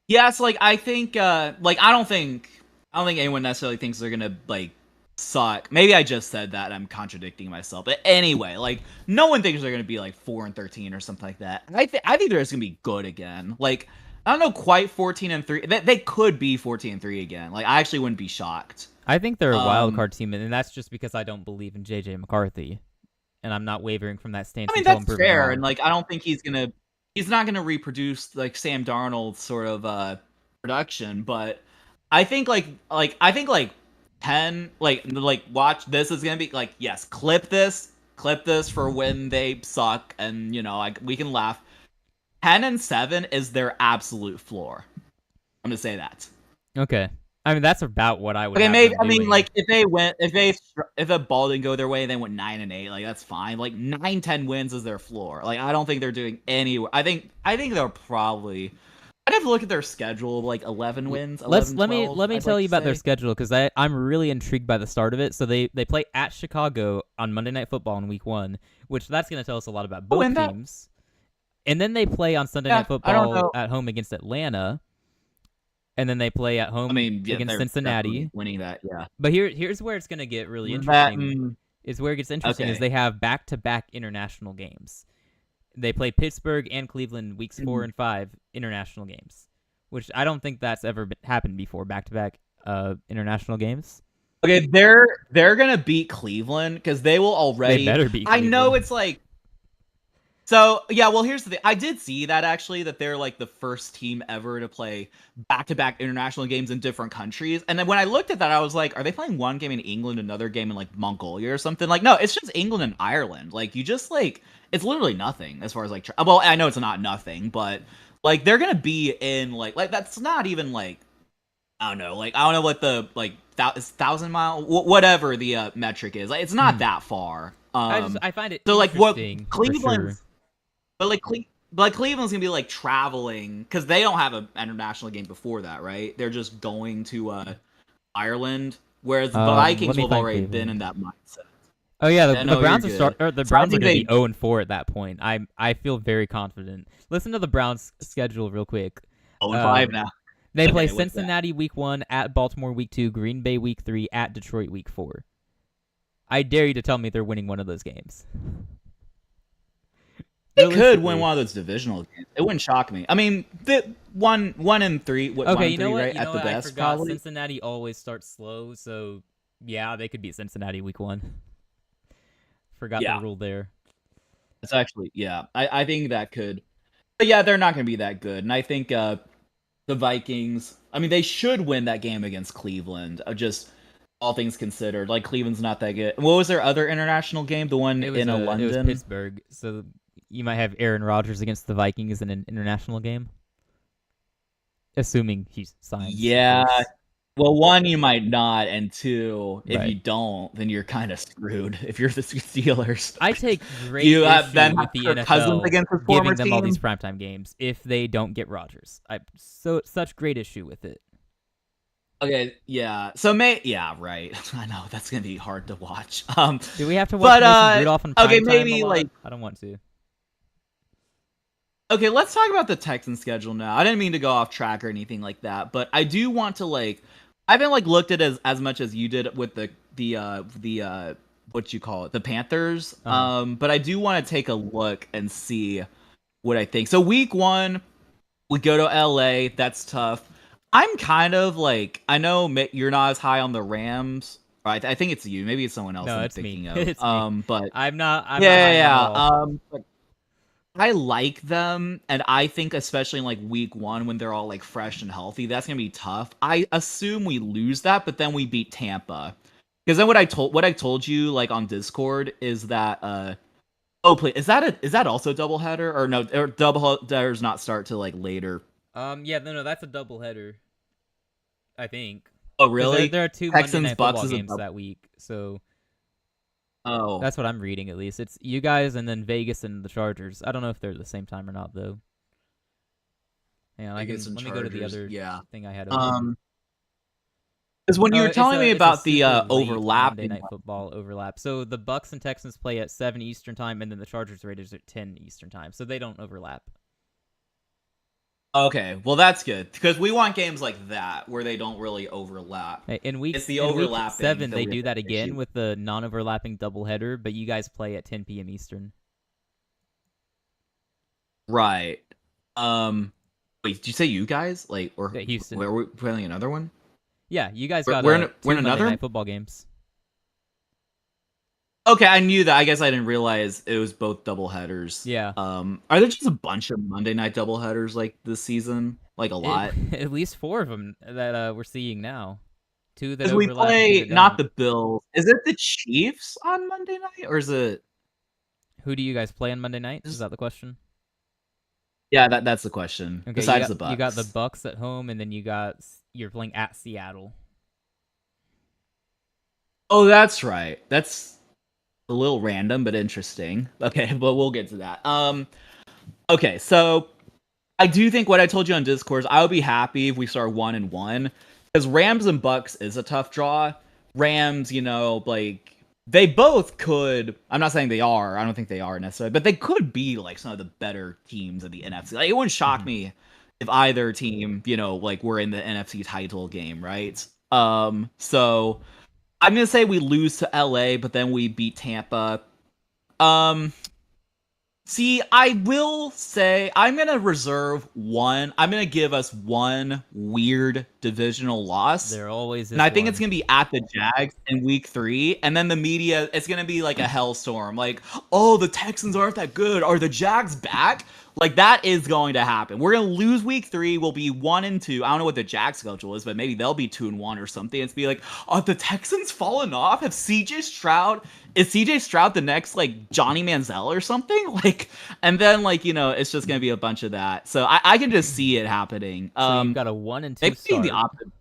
yeah, it's like like I don't think anyone necessarily thinks they're gonna like suck. Maybe I just said that I'm contradicting myself. But anyway, like no one thinks they're gonna be like 4-13 or something like that. I think they're just gonna be good again. Like I don't know quite 14-3. They could be 14-3 again. Like I actually wouldn't be shocked. I think they're a wild Um card team, and that's just because I don't believe in JJ McCarthy, and I'm not wavering from that stance I mean until I'm that's proven fair, and wrong. like I don't think he's not gonna reproduce like Sam Darnold's sort of production, but I think like 10 like watch this is gonna be like yes clip this for when they suck and like we can laugh. 10-7 is their absolute floor. I'm gonna say that. Okay, I mean that's about what I would Okay, have maybe them I mean doing. like if a ball didn't go their way, they went 9-8. Like that's fine. Like 9-10 wins is their floor. Like I don't think they're doing any. I think they're probably. I'd have to look at their schedule. Like 11 wins, Let's 11, let me 12. let me I'd tell like you to about their say. schedule because I'm really intrigued by the start of it. So they play at Chicago on Monday Night Football in Week 1, which that's going to tell us a lot about Oh, both and that. teams. And then they play on Sunday Yeah, Night I don't Football know. at home against Atlanta. and then they play at I home mean, yeah, against they're definitely Cincinnati. winning that. Yeah. But here's where it's gonna get really That interesting. Is where it gets interesting is okay. they have back-to-back international games. They play Pittsburgh and Cleveland weeks 4 and 5 international games, which I don't think that's ever happened before. Back-to-back international games. Okay, they're gonna beat Cleveland because they will They already. better beat I know Cleveland. it's like so. Yeah, well, here's the thing. I did see that actually that they're like the first team ever to play back-to-back international games in different countries. And then when I looked at that, I was like, are they playing one game in England, another game in like Mongolia or something? Like, no, it's just England and Ireland. Like, you just like it's literally nothing as far as like. Well, I know it's not nothing, but like they're gonna be in like that's not even like I don't know, like I don't know what the like 1,000 mile whatever the metric is. Like it's not that far. I find it So like what interesting for sure. Cleveland's, but like Cleveland's gonna be like traveling because they don't have an international game before that, right? They're just going to Ireland, whereas the Let Vikings me will have find already been Cleveland. in that mindset. Oh yeah, Yeah, the no, you're Browns good. the So I Browns are think going to be they 0-4 at that point. I feel very confident. Listen to the Browns schedule real quick. 0-5 now. They play Okay, what's that? Cincinnati week 1, at Baltimore week 2, Green Bay week 3, at Detroit week 4. I dare you to tell me they're winning one of those games. They could win Realistically. one of those divisional games. It wouldn't shock me. I mean, the 1-3, what Okay, 1-3, right? You At know the what? I best, forgot probably. Cincinnati always starts slow, so yeah, they could beat Cincinnati week 1. Forgot the Yeah, rule there. it's actually yeah. I think that could, but yeah, they're not going to be that good. And I think the Vikings. I mean, they should win that game against Cleveland. Just all things considered, like Cleveland's not that good. What was their other international game? The one in It was London. Pittsburgh, so you might have Aaron Rodgers against the Vikings in an international game, assuming he signs, of Yeah. course. Well, one, you might not, and two, if Right. you don't, then you're kind of screwed. If you're the Steelers, I take great you issue then have with the Kirk Cousins NFL against his former giving them all these team. primetime games if they don't get Rodgers. I such great issue with it. Okay, yeah. So yeah, right. I know that's gonna be hard to watch. Do we have to watch But Mason Rudolph in okay, primetime a maybe lot? like I don't want to. okay, let's talk about the Texans schedule now. I didn't mean to go off track or anything like that, but I do want to like I haven't like looked at it as much as you did with the what you call it, the Panthers. But I do want to take a look and see what I think. So week 1, we go to LA. That's tough. I'm kind of like I know you're not as high on the Rams. Right? I think it's you. Maybe it's someone else No, I'm it's me. thinking of. It's me. But I'm not yeah, high yeah, on them at yeah. all. But I like them, and I think especially in like week 1 when they're all like fresh and healthy, that's gonna be tough. I assume we lose that, but then we beat Tampa. Because then what I told you like on Discord is that oh please is that also a doubleheader or no or doubleheaders not start till like later. Yeah, no, that's a doubleheader. I think Oh because really? there are two Monday Texans Night Bucks Football is a games double. that week, so Oh, that's what I'm reading at least. It's you guys and then Vegas and the Chargers. I don't know if they're at the same time or not though. Yeah, I Vegas can and let me go to the Chargers. other Yeah. thing I had open. Because when you were telling me It's a about the super late Monday overlapping, Night Football overlap. So the Bucks and Texans play at 7 Eastern time, and then the Chargers Raiders at 10 Eastern time. So they don't overlap. okay, well that's good because we want games like that where they don't really overlap. It's the In week overlapping 7, that they we have do that an issue again with the non-overlapping doubleheader, but you guys play at 10 p.m. Eastern. Right. Wait, did you say you guys like or At Houston. where we playing another one? Yeah, you guys We're got we're in two Monday another. Night Football games. Okay, I knew that. I guess I didn't realize it was both double headers. Yeah, Are there just a bunch of Monday night double headers like this season? Like a lot? at least 4 of them that we're seeing now. 2 that Because we overlap and 2 play that not don't. the Bills. Is it the Chiefs on Monday night or is it? Who do you guys play on Monday night? Is Just, that the question? yeah, that's the question. Okay, Besides the you got the Bucks. Bucks at home, and then you're playing at Seattle. Oh, that's right. That's a little random but interesting. Okay, but we'll get to that. Okay, so I do think what I told you on Discord is I would be happy if we start 1-1 because Rams and Bucks is a tough draw. Rams, like they both could. I'm not saying they are. I don't think they are necessarily, but they could be like some of the better teams of the NFC. Like it wouldn't shock me if either team, like we're in the NFC title game, right? So I'm gonna say we lose to LA, but then we beat Tampa. Um, See, I will say I'm gonna reserve one. I'm gonna give us one weird divisional loss, There always and is I think it's one. gonna be at the Jags in Week 3. And then the media, it's gonna be like a hellstorm. Like, oh, the Texans aren't that good. Are the Jags back? Like that is going to happen. We're gonna lose Week 3. We'll be 1-2. I don't know what the Jags schedule is, but maybe they'll be 2-1 or something. It's be like, are the Texans fallen off? Have CJ Stroud is CJ Stroud the next like Johnny Manziel or something? Like, and then like it's just gonna be a bunch of that. So I can just see it happening. So you've got a 1-2 Maybe being the start. opposite.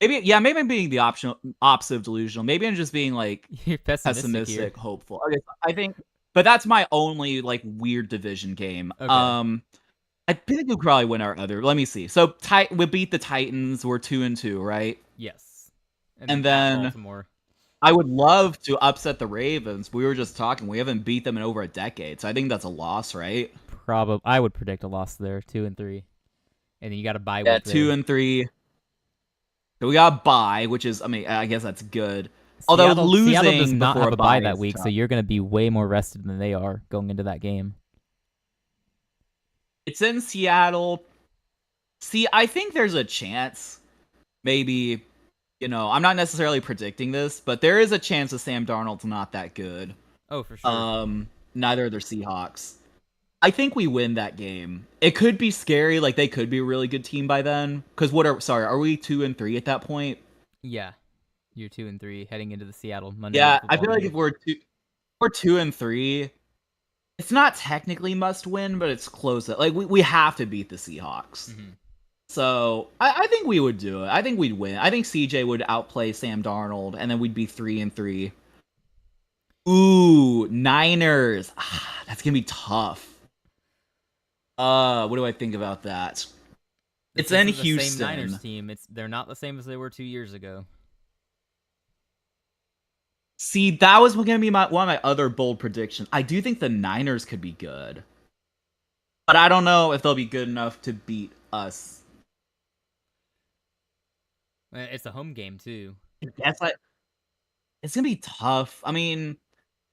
Maybe I'm being the opposite of delusional. Maybe I'm just being like You're pessimistic here. pessimistic, hopeful. Okay, so I think, but that's my only like weird division game. Okay. I think we'll probably win our other. Let me see. So we beat the Titans. We're 2-2, right? Yes. And And then at then Baltimore. I would love to upset the Ravens. We were just talking. We haven't beat them in over a decade, so I think that's a loss, right? Probably, I would predict a loss there, 2-3, and then you got a bye Yeah, week two there. and three. So we got a bye, which is, I mean, I guess that's good. Although Seattle does losing not before have a a bye bye that is week, so tough. you're going to be way more rested than they are going into that game. It's in Seattle. See, I think there's a chance, maybe, I'm not necessarily predicting this, but there is a chance that Sam Darnold's not that good. Oh, for sure. Neither are the Seahawks. I think we win that game. It could be scary, like they could be a really good team by then. Because are we 2-3 at that point? Yeah, you're 2-3 heading into the Seattle Monday Night Yeah, I Football feel like game. if we're 2-3, it's not technically must win, but it's close. Like we have to beat the Seahawks. Mm-hmm. So I think we would do it. I think we'd win. I think CJ would outplay Sam Darnold, and then we'd be 3-3. Ooh, Niners. That's gonna be tough. What do I think about that? It's in The Houston. same Niners team. They're not the same as they were 2 years ago. See, that was gonna be one of my other bold predictions. I do think the Niners could be good, but I don't know if they'll be good enough to beat us. It's a home game too. That's like it's gonna be tough. I mean,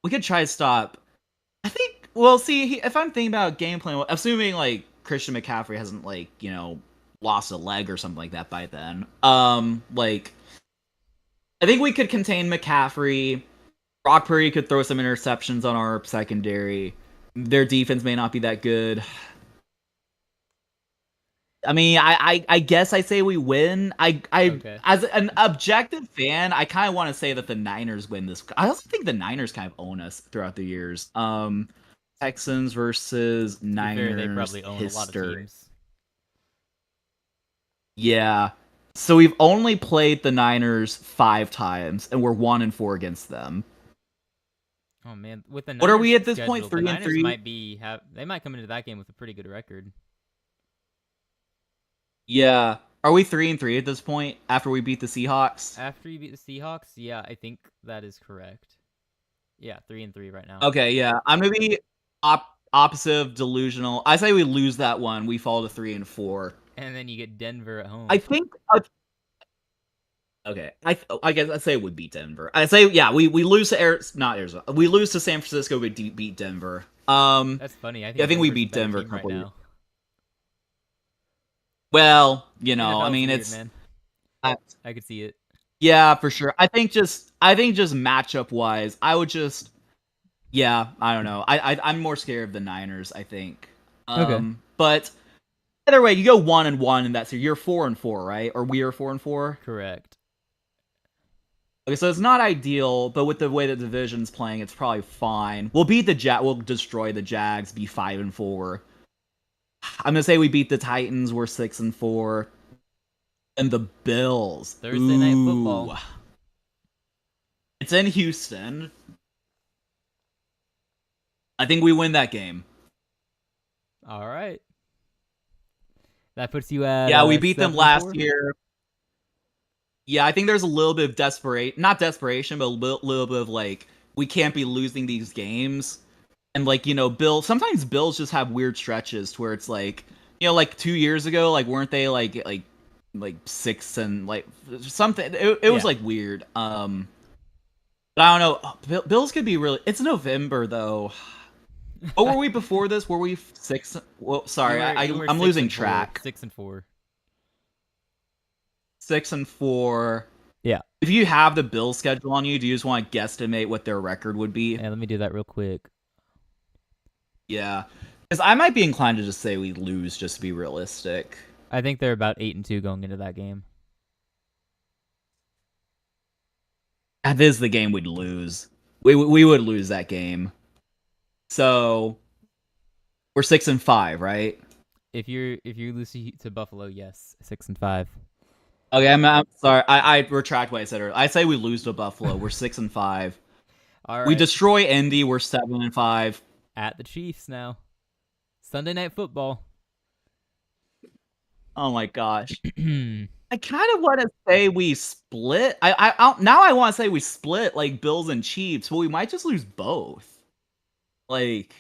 we could try to stop. I think. Well, see, if I'm thinking about game plan, assuming like Christian McCaffrey hasn't like lost a leg or something like that by then. Like I think we could contain McCaffrey. Brock Purdy could throw some interceptions on our secondary. Their defense may not be that good. I mean, I guess I say we win. Okay. As an objective fan, I kind of want to say that the Niners win this. I also think the Niners kind of own us throughout the years. Texans versus Niners They probably own history. a lot of teams. Yeah. So we've only played the Niners 5 times, and we're 1-4 against them. Oh man, with the Niners What are we at this schedule, point? 3-3. The Niners might be they might come into that game with a pretty good record. Yeah. Are we 3-3 at this point after we beat the Seahawks? After you beat the Seahawks, yeah, I think that is correct. Yeah, 3-3 right now. Okay, yeah. I'm gonna be opposite of delusional. I say we lose that one. We fall to 3-4. And then you get Denver at home. I think. Okay, I guess I say it would beat Denver. I say we lose to not Arizona. We lose to San Francisco. We beat Denver. That's funny. I think we beat Denver a right couple now. Well, I NFL's mean, weird, it's man. I could see it. Yeah, for sure. I think just matchup wise, I would just I don't know. I'm more scared of the Niners, I think. Okay. But either way, you go 1-1 in that series. You're 4-4, right? Or we are 4-4? Correct. Okay, so it's not ideal, but with the way the division's playing, it's probably fine. We'll destroy the Jags, be 5-4. I'm gonna say we beat the Titans, we're 6-4. And the Bills. Thursday night football. It's in Houston. I think we win that game. All right. That puts you at we beat them 7-4? last year. Yeah, I think there's a little bit of not desperation, but a little bit of like we can't be losing these games. And like, sometimes Bills just have weird stretches to where it's like, like 2 years ago, like weren't they like 6 and like something? It was Yeah. like weird. But I don't know. Bills could be really. It's November though. Oh, were we before this? Were we 6? Well, You sorry, were you were I'm six losing and four, track. 6 and 4. 6-4. Yeah. If you have the Bills schedule on you, do you just want to guesstimate what their record would be? And let me do that real quick. Yeah, because I might be inclined to just say we lose, just to be realistic. I think they're about 8-2 going into that game. That is the game we'd lose. We would lose that game. So we're 6-5, right? If you lose to Buffalo, yes, 6-5. Okay, I'm sorry. I retract what I said earlier. I say we lose to Buffalo. We're 6-5. All We right. destroy Indy. We're 7-5. At the Chiefs now. Sunday Night Football. Oh my gosh. I kind of want to say we split. Now I want to say we split like Bills and Chiefs, but we might just lose both. Like,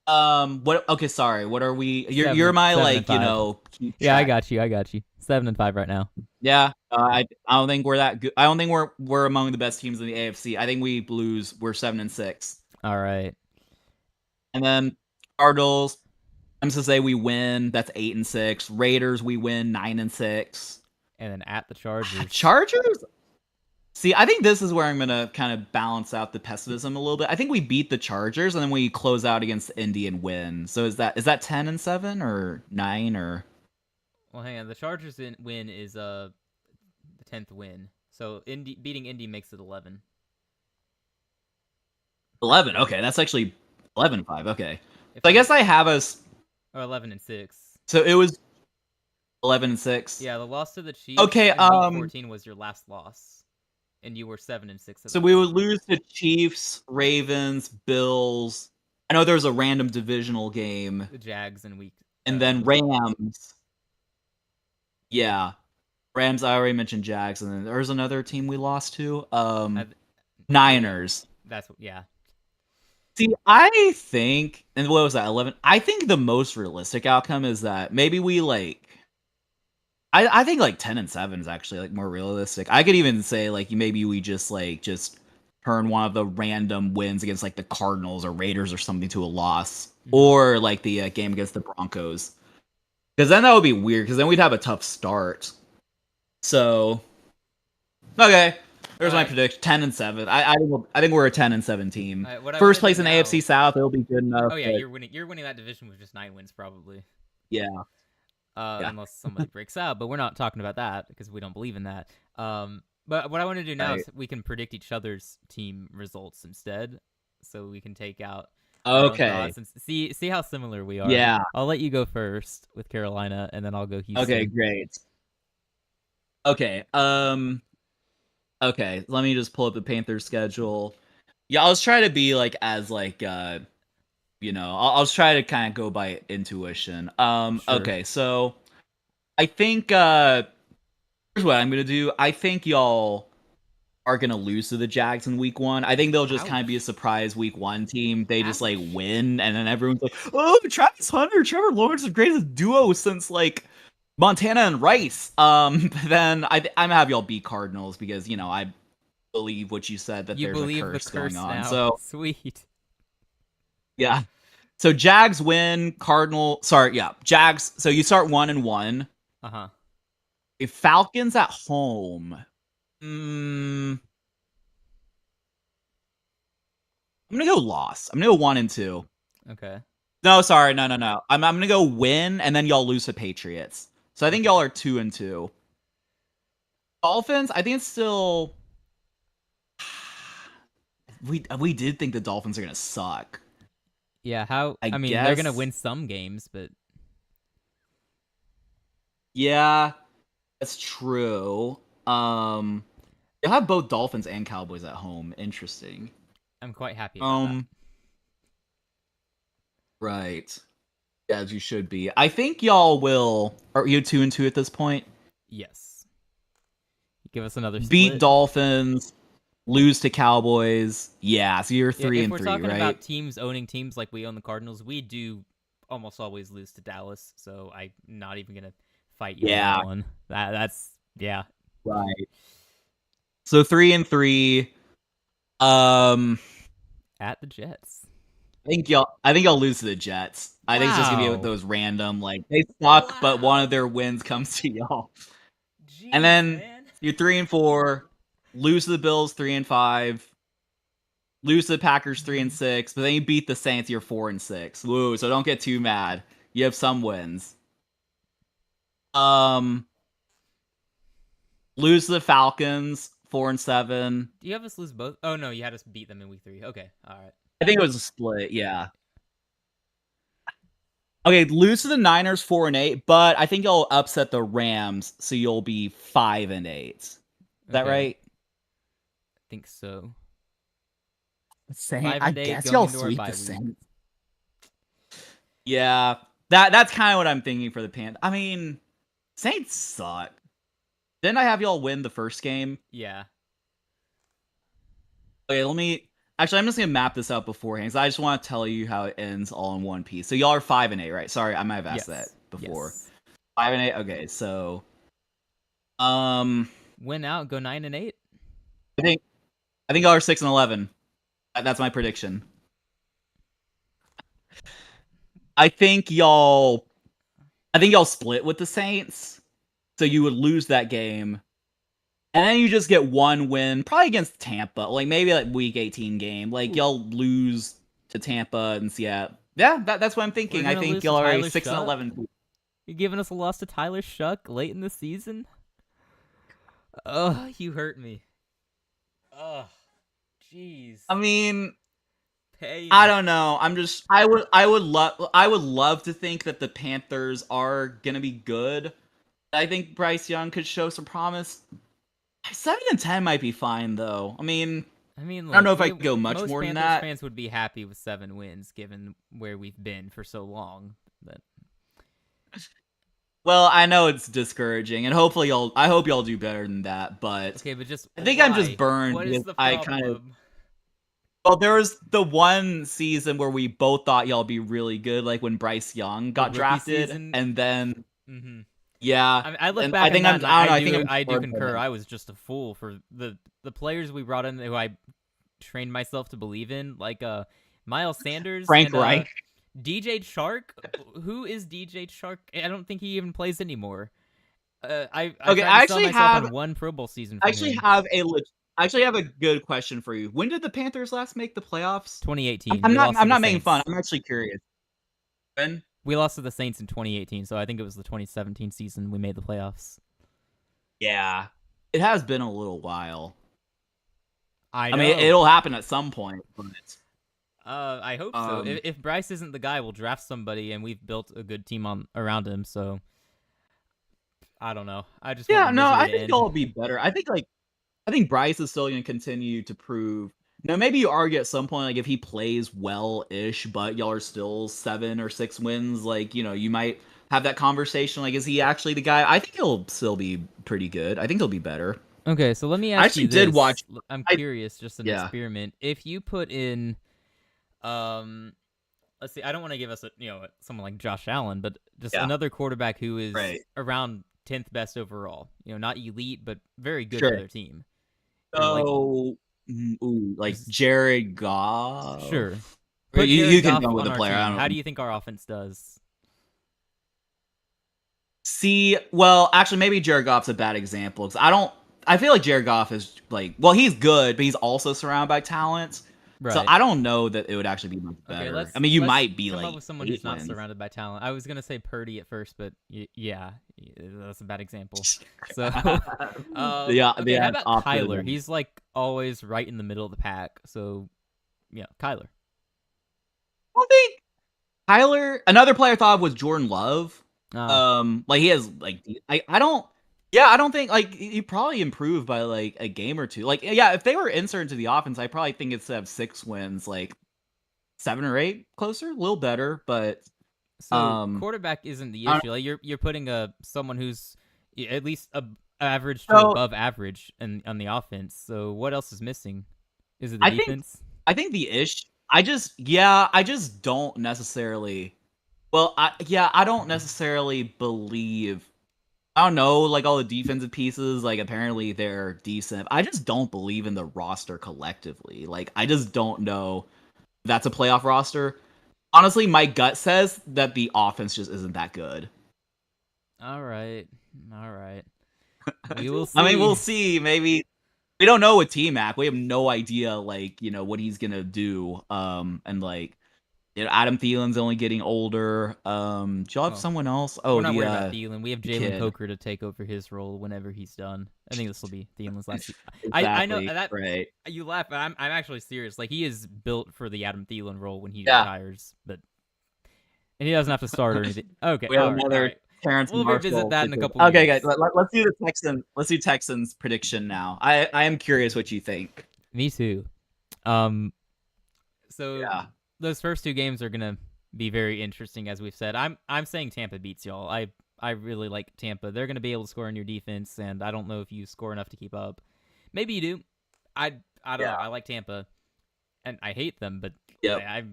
what? Okay, sorry. What are we? You're my Seven and like, five. keep Yeah, I track. got you. 7-5 right now. Yeah, I don't think we're that good. I don't think we're among the best teams in the AFC. I think we lose. We're 7-6, All right. and then Cardinals. I'm to say we win. That's 8-6. Raiders we win 9-6. And then at the Chargers. Chargers. See, I think this is where I'm gonna kind of balance out the pessimism a little bit. I think we beat the Chargers and then we close out against Indy and win. So is that 10-7 or 9 or Well, hang on. The Chargers win is the 10th win. So beating Indy makes it 11. 11? Okay, that's actually 11-5. Okay, If so I I'm- guess I have us. or 11-6. So it was 11-6. Yeah, the loss to the Chiefs Okay. in Week 14 was your last loss, and you were 7-6. So we would lose to Chiefs, Ravens, Bills. I know there's a random divisional game, The Jags in Week. and then Rams. Yeah, Rams. I already mentioned Jags, and then there's another team we lost to. Niners. Yeah. See, I think, and what was that? 11. I think the most realistic outcome is that maybe we like. I think like 10-7 is actually like more realistic. I could even say like maybe we just turn one of the random wins against like the Cardinals or Raiders or something to a loss, or like the game against the Broncos, because then that would be weird. Because then we'd have a tough start. So, okay, there's my prediction: 10-7. I think we're a 10-7 team. First place in AFC South. It'll be good enough. Oh yeah, you're winning. You're winning that division with just 9 wins, probably. Yeah. Unless somebody breaks out, but we're not talking about that because we don't believe in that. But what I want to do now is we can predict each other's team results instead, so we can take out Okay. and see how similar we are. Yeah. I'll let you go first with Carolina, and then I'll go Houston. Okay, great. Okay. Okay, let me just pull up the Panthers schedule. Yeah, I'll just try to be like as like I'll just try to kind of go by intuition. Sure. Okay, so I think here's what I'm gonna do. I think y'all are gonna lose to the Jags in week 1. I think they'll just kind of be a surprise week 1 team. They just like win, and then everyone's like, "Oh, Travis Hunter, Trevor Lawrence, the greatest duo since like Montana and Rice." Then I'm gonna have y'all beat Cardinals because I believe what you said that there's a curse going on. Now. So sweet. Yeah. So Jags win, Jags. So you start 1-1. Uh-huh. If Falcons at home, I'm gonna go loss. I'm gonna go 1-2. Okay. No, sorry, no. I'm gonna go win, and then y'all lose to Patriots. So I think y'all are 2-2. Dolphins, I think it's still. We did think the Dolphins are gonna suck. Yeah, I mean, they're gonna win some games, but yeah, that's true. You'll have both Dolphins and Cowboys at home. Interesting. I'm quite happy about that. Right. Yeah, as you should be. I think y'all will. Are you 2-2 at this point? Yes. Give us another split. Beat Dolphins, lose to Cowboys. Yeah, so you're 3-3, right? If we're talking about teams owning teams like we own the Cardinals, we do almost always lose to Dallas, so I'm not even gonna fight you on that Yeah, one. That's yeah. right. So 3-3. Um, At the Jets. I think y'all lose to the Jets. I think it's just gonna be with Wow. those random like they suck, but one of Wow. their wins comes to y'all. And Jeez, then man. you're 3-4, lose to the Bills 3-5, lose to the Packers 3-6, but then you beat the Saints, you're 4-6. Woo! So don't get too mad. You have some wins. Um, lose to the Falcons 4-7. Do you have us lose both? Oh no, you had us beat them in week 3. Okay, all right. I think it was a split. Yeah. Okay, lose to the Niners 4-8, but I think you'll upset the Rams, so you'll be 5-8. Is that Okay, right? I think so. Saint, Five I and eight guess going y'all into our sweep the bye week. Saints. Yeah, that's kind of what I'm thinking for the Panthers. I mean, Saints suck. Didn't I have y'all win the first game? Yeah. Okay, let me. Actually, I'm just gonna map this out beforehand, because I just want to tell you how it ends all in one piece. So y'all are 5-8, right? Sorry, I might have asked that Yes. before. Yes. 5-8. Okay, so um, Win out, go 9-8. I think y'all are 6-11. That's my prediction. I think y'all. I think y'all split with the Saints, so you would lose that game, and then you just get one win, probably against Tampa, like maybe like week 18 game. Like Ooh. y'all lose to Tampa and Seattle. Yeah, that's what I'm We're thinking. I gonna think lose to y'all are a Tyler six and Shuck. 11. You're giving us a loss to Tyler Shuck late in the season. Oh, you hurt me. Oh, jeez. I mean, I Pain. don't know. I would love to think that the Panthers are gonna be good. I think Bryce Young could show some promise. 7-10 might be fine though. I mean, I mean, I don't look, know if I could go much most more than Panthers that. fans would be happy with 7 wins given where we've been for so long. But Well, I know it's discouraging, and hopefully y'all. I hope y'all do better than that. But okay, but just I think I'm just why? burned What is because the I kind of. problem? Well, there was the one season where we both thought y'all be really good, like when Bryce Young The got rookie drafted, season. and then Mm-hmm. yeah, I look and back I on think that I'm. and I don't I know. I think do I'm I do burned by concur. that. I was just a fool for the players we brought in who I trained myself to believe in, like Miles Sanders Frank and Reich. DJ Shark. Who is DJ Shark? I don't think he even plays anymore. I Okay, tried to sell myself on one Pro Bowl season I from actually him. have a I actually have a good question for you. When did the Panthers last make the playoffs? I'm, 2018, I'm we not. lost to I'm the not making fun. Saints. I'm actually curious. When? We lost to the Saints in 2018, so I think it was the 2017 season we made the playoffs. Yeah, it has been a little while. I I mean, know. it'll happen at some point, but I hope so. um, If Bryce isn't the guy, we'll draft somebody, and we've built a good team on around him. So I don't know. I just want the yeah, no, misery I to think end. y'all will be better. I think Bryce is still going to continue to prove. Maybe you argue at some point, like if he plays well-ish, but y'all are still 7 or 6 wins, like you might have that conversation. Like, is he actually the guy? I think he'll still be pretty good. I think he'll be better. Okay, so let me I ask you actually did watch. this. I'm I curious, just an Yeah, experiment. If you put in, um, let's see, I don't want to give us someone like Josh Allen, but just yeah, another quarterback who right, is around 10th best overall. Not elite, but very good for sure. their team. Like So, like just Jared Goff. sure. Or Put you Jared can Goff go with on a our player. I team. How do don't you think our offense does? see. Well, actually, maybe Jared Goff's a bad example because I don't. I feel like Jared Goff is like, well, he's good, but he's also surrounded by talent. So Right. I don't know that it would actually be much Okay, better. I let's mean, you let's might be come up like with someone who's 8 not wins. surrounded by talent. I was gonna say Purdy at first, but yeah, that's a bad example. So, okay, how Yeah, about off to the Kyler? gun. He's like always right in the middle of the pack. So, yeah, Kyler. I think Tyler. Another player I thought of was Jordan Love. Ah, Like he has like I don't. Yeah, I don't think like he probably improved by like a game or two. Like yeah, if they were inserted into the offense, I probably think instead of 6 wins, like 7 or 8 closer, a little better. But so um, quarterback isn't the I issue. Like you're putting someone who's at least average to so above average on the offense. So what else is missing? Is it the I think defense? I think the ish. I just don't necessarily. Well, I don't necessarily believe. I don't know, like all the defensive pieces, like apparently they're decent. I just don't believe in the roster collectively. Like I just don't know if that's a playoff roster. Honestly, my gut says that the offense just isn't that good. All right, all right. We will I mean, see. we'll see. Maybe we don't know with T Mac. We have no idea, like what he's gonna do. And like Adam Thielen's only getting older. Do y'all have Well, someone else? we're Oh, not the worried about Thielen. We have Jalen kid. Coker to take over his role whenever he's done. I think this will be Thielen's last season. I know Exactly. that Right. you laugh, but I'm actually serious. Like he is built for the Adam Thielen role when he Yeah. retires, but and he doesn't have to start or anything. Okay, We have all right, all another right. Terrence We'll revisit Marshall that in a situation. couple Okay, guys, years. let's do the Texans. Let's do Texans prediction now. I am curious what you think. Me too. Um, so Yeah. those first two games are gonna be very interesting, as we've said. I'm saying Tampa beats y'all. I really like Tampa. They're gonna be able to score in your defense, and I don't know if you score enough to keep up. Maybe you do. I don't know. Yeah. I like Tampa, and I hate them, but Yep.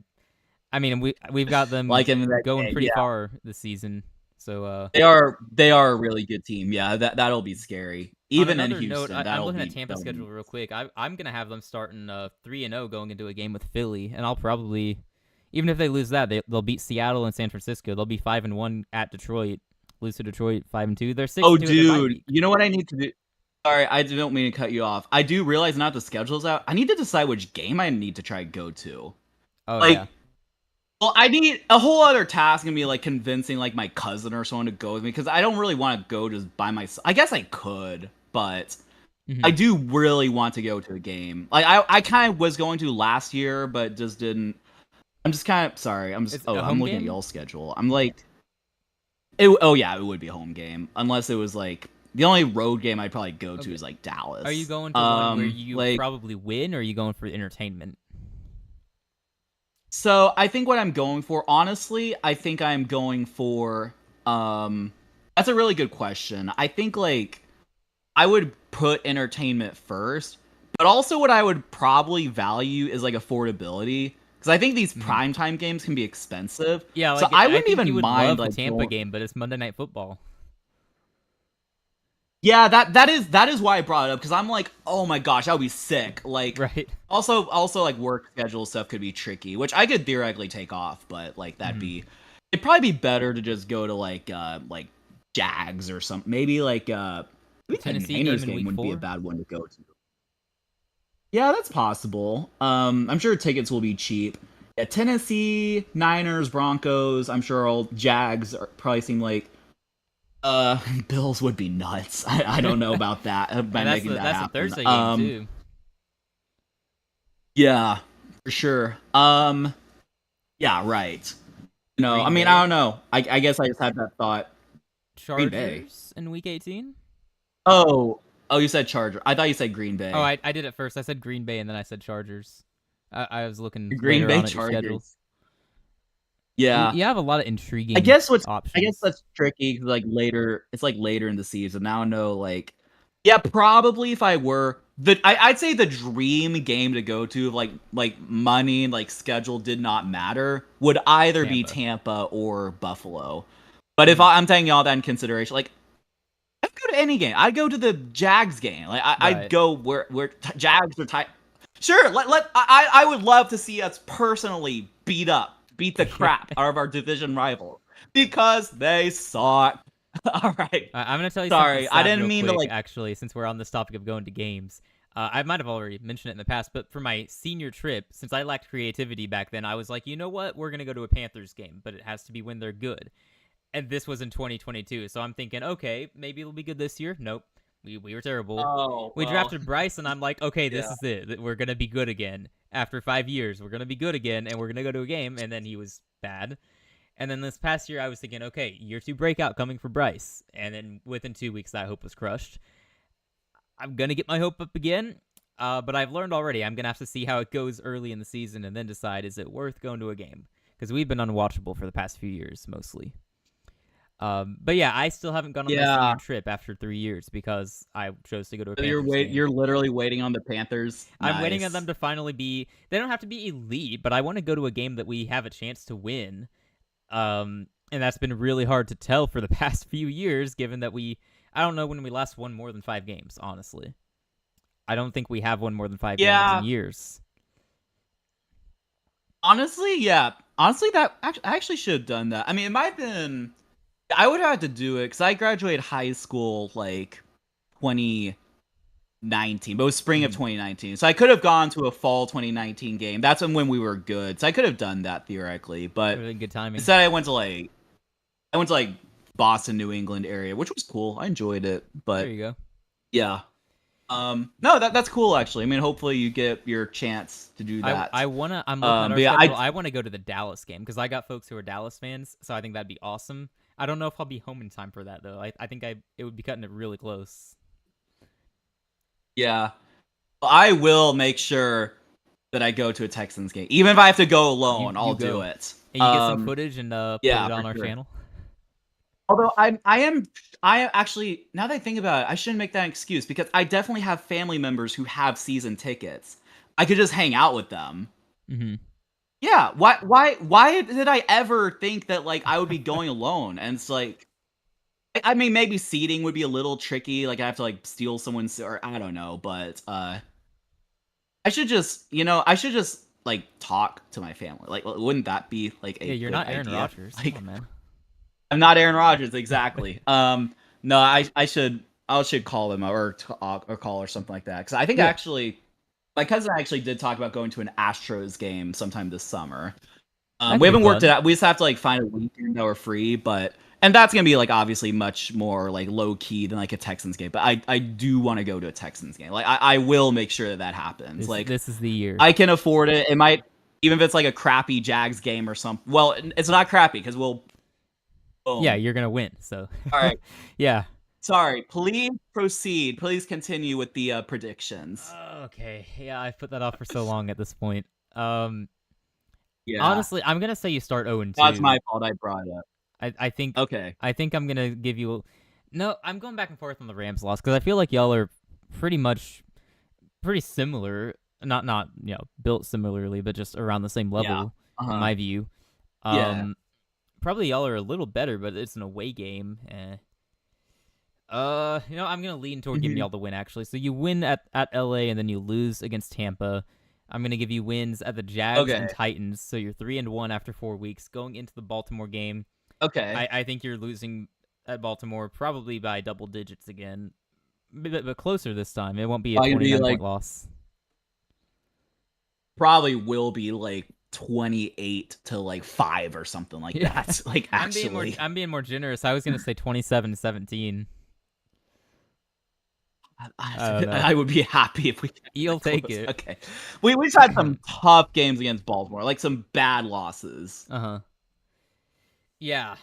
I mean we've got them Like him in that going game. pretty Yeah. far this season. So They are a really good team. Yeah, that'll be scary. on Even in another note, Houston, I'm that'll looking at be Tampa's that'll schedule be real quick. I'm gonna have them starting 3-0 going into a game with Philly, and I'll probably, even if they lose that, they'll beat Seattle and San Francisco. They'll be 5-1 at Detroit. Lose to Detroit 5-2. They're six Oh, and two at their bye dude, week. you know what I need to do? Sorry, I don't mean to cut you off. I do realize now that the schedule's out, I need to decide which game I need to try to go to. Oh yeah. Like, well, I need a whole other task and be like convincing like my cousin or someone to go with me because I don't really want to go just by myself. I guess I could, but I Mm-hmm. do really want to go to a game. Like I kind of was going to last year, but just didn't. I'm just kind of sorry. I'm just It's oh a I'm home looking at game. y'all's schedule. I'm like oh yeah, it would be a home game unless it was like the only road game I'd probably go to Okay. is like Are you Dallas. going to one where you Like probably win, or are you going for entertainment? so I think what I'm going for, honestly, I think I'm going for that's a really good question. I think like I would put entertainment first, but also what I would probably value is like affordability because I think these Mm-hmm. primetime games can be expensive. Yeah, So like I I wouldn't think even you would mind love the like Tampa going. game, but it's Monday Night Football. Yeah, that is why I brought it up because I'm like, oh my gosh, that would be sick. Like, Right. also like work schedule stuff could be tricky, which I could theoretically take off, but like Mm-hmm. it'd probably be better to just go to like Jags or something. Maybe like The maybe the Tennessee game Niners in game Week wouldn't be a 4. bad one to go to. Yeah, that's possible. I'm sure tickets will be cheap. Yeah, Tennessee, Niners, Broncos. I'm sure all Jags probably seem like Bills would be nuts. I don't know about that by And that's making the that that's the happen. Thursday game too. Yeah, for sure. Yeah, right. I Green mean, I Bay, don't know. I guess I just had that thought. Green Bay. Chargers in Week 18. Oh, you said Charger. I thought you said Green Oh, Bay. I did it first. I said Green Bay and then I said Chargers. I was looking Green later Bay on at your schedule. Chargers. Yeah. You have a lot of I intriguing guess what's I guess options. that's tricky 'cause, like later it's like later in the season. Now I know like yeah, probably if I were I'd say the dream game to go to if like money and like schedule did not matter would either be Tampa. Tampa or Buffalo. But if Mhm. I'm taking all that in consideration, like I'd go to any game. I'd go to the Jags game. Like I'd Right. go where Jags are tight. Sure, I would love to see us personally beat the Yeah. crap out of our division rivals because they suck. All right, I'm gonna tell you something sorry, I sad didn't real mean to quick. like. Actually, since we're on this topic of going to games, I might have already mentioned it in the past, but for my senior trip, since I lacked creativity back then, I was like, you know what? We're gonna go to a Panthers game, but it has to be when they're good. And this was in 2022, so I'm thinking, okay, maybe it'll be good this year. Nope, we were terrible. Oh We well, drafted Bryce, and I'm like, okay, this yeah. is it. We're gonna be good again. After 5 years, we're gonna be good again, and we're gonna go to a game. And then he was bad. And then this past year, I was thinking, okay, year two breakout coming for Bryce. And then within 2 weeks, that hope was crushed. I'm gonna get my hope up again. But I've learned already. I'm gonna have to see how it goes early in the season, and then decide is it worth going to a game because we've been unwatchable for the past few years mostly. But yeah, I still haven't gone on my senior Yeah, trip after 3 years because I chose to go to a so Panthers game. you're literally waiting on the Panthers. I'm waiting on them Nice. to finally be. They don't have to be elite, but I want to go to a game that we have a chance to win. And that's been really hard to tell for the past few years, given that I don't know when we last won more than 5 games, honestly. I don't think we have won more than 5 games in Yeah, years. honestly, yeah. Honestly, I actually should have done that. I mean, it might have been. I would have to do it because I graduated high school like 2019, but it was spring of 2019. So I could have gone to a fall 2019 game. That's when we were good. So I could have done that theoretically, but Really good timing. instead I went to like Boston, New England area, which was cool. I enjoyed it, There but you go. yeah. No, that's cool actually. I mean, hopefully you get your chance to do that. I'm looking at our But yeah, schedule. I wanna go to the Dallas game because I got folks who are Dallas fans, so I think that'd be awesome. I don't know if I'll be home in time for that though. I think it would be cutting it really close. yeah, I will make sure that I go to a Texans game, even if I have to go alone. You I'll do go it. and you get some footage and put Yeah, it on for our sure. channel. Although I am actually, now that I think about it, I shouldn't make that an excuse because I definitely have family members who have season tickets. I could just hang out with them. Mm-hmm. Yeah, why did I ever think that like I would be going alone? And it's like, I mean, maybe seating would be a little tricky. Like I have to like steal someone's, or I don't know, but I should just like talk to my family. Like, wouldn't that be like a Yeah, you're good not Aaron idea? Rodgers. Come Like, on, man. I'm not Aaron Rodgers, exactly. No, I should call them or talk or call or something like that because I think Yeah, actually my cousin actually did talk about going to an Astros game sometime this summer. that We could be haven't worked it fun. out. We just have to like find a weekend that we're free, but and that's gonna be like obviously much more like low key than like a Texans game. But I do want to go to a Texans game. Like I will make sure that that happens. Like This is the year. I can afford it. It might even if it's like a crappy Jags game or something. Well, it's not crappy because we'll Yeah, boom. you're gonna win. So, All right. yeah. Sorry. Please proceed. Please continue with the predictions. Okay. Yeah, I put that off for so long at this point. Um, Yeah, Honestly, I'm gonna say you start 0 and that's 2. my fault. I brought it up. I think Okay. I'm gonna give you. No, I'm going back and forth on the Rams loss because I feel like y'all are pretty much pretty similar. Not built similarly, but just around the same Yeah. level Uh in huh. my view. Yeah. Um, Probably y'all are a little better, but it's an away game. I'm gonna lean toward giving Hmm. y'all the win actually. So you win at LA and then you lose against Tampa. I'm gonna give you wins at the Jags Okay. and Titans. So you're 3-1 after 4 weeks. Going into the Baltimore game, Okay. I think you're losing at Baltimore probably by double digits again, but closer this time. It won't be a Probably gonna be 29 like point loss. probably will be like 28 to like 5 or something like Yeah, that. Like actually. I'm being more generous. I was gonna say 27-17. I don't know. I would be happy if we got You'll that take close. it. Okay. We just had some tough games against Baltimore, like some bad losses. Uh-huh. Yeah,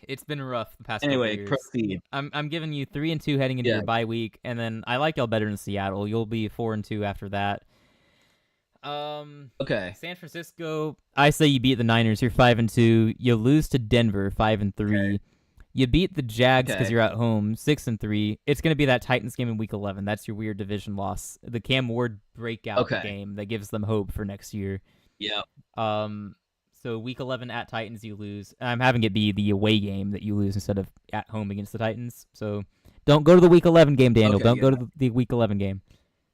it's been rough the past couple Anyway, years. proceed. I'm giving you 3-2 heading into Yeah. your bye week, and then I like y'all better in Seattle. You'll be 4-2 after that. Okay. San Francisco, I say you beat the Niners. You're 5-2. You lose to Denver, 5-3. Okay. You beat the Jags because Okay. you're at home, 6-3. It's gonna be that Titans game in Week 11. That's your weird division loss, the Cam Ward breakout Okay. game that gives them hope for next year. Yeah. Um, so Week 11 at Titans, you lose. I'm having it be the away game that you lose instead of at home against the Titans. So don't go to the Week 11 game, Daniel. Okay. Don't go Yeah. to the Week 11 game.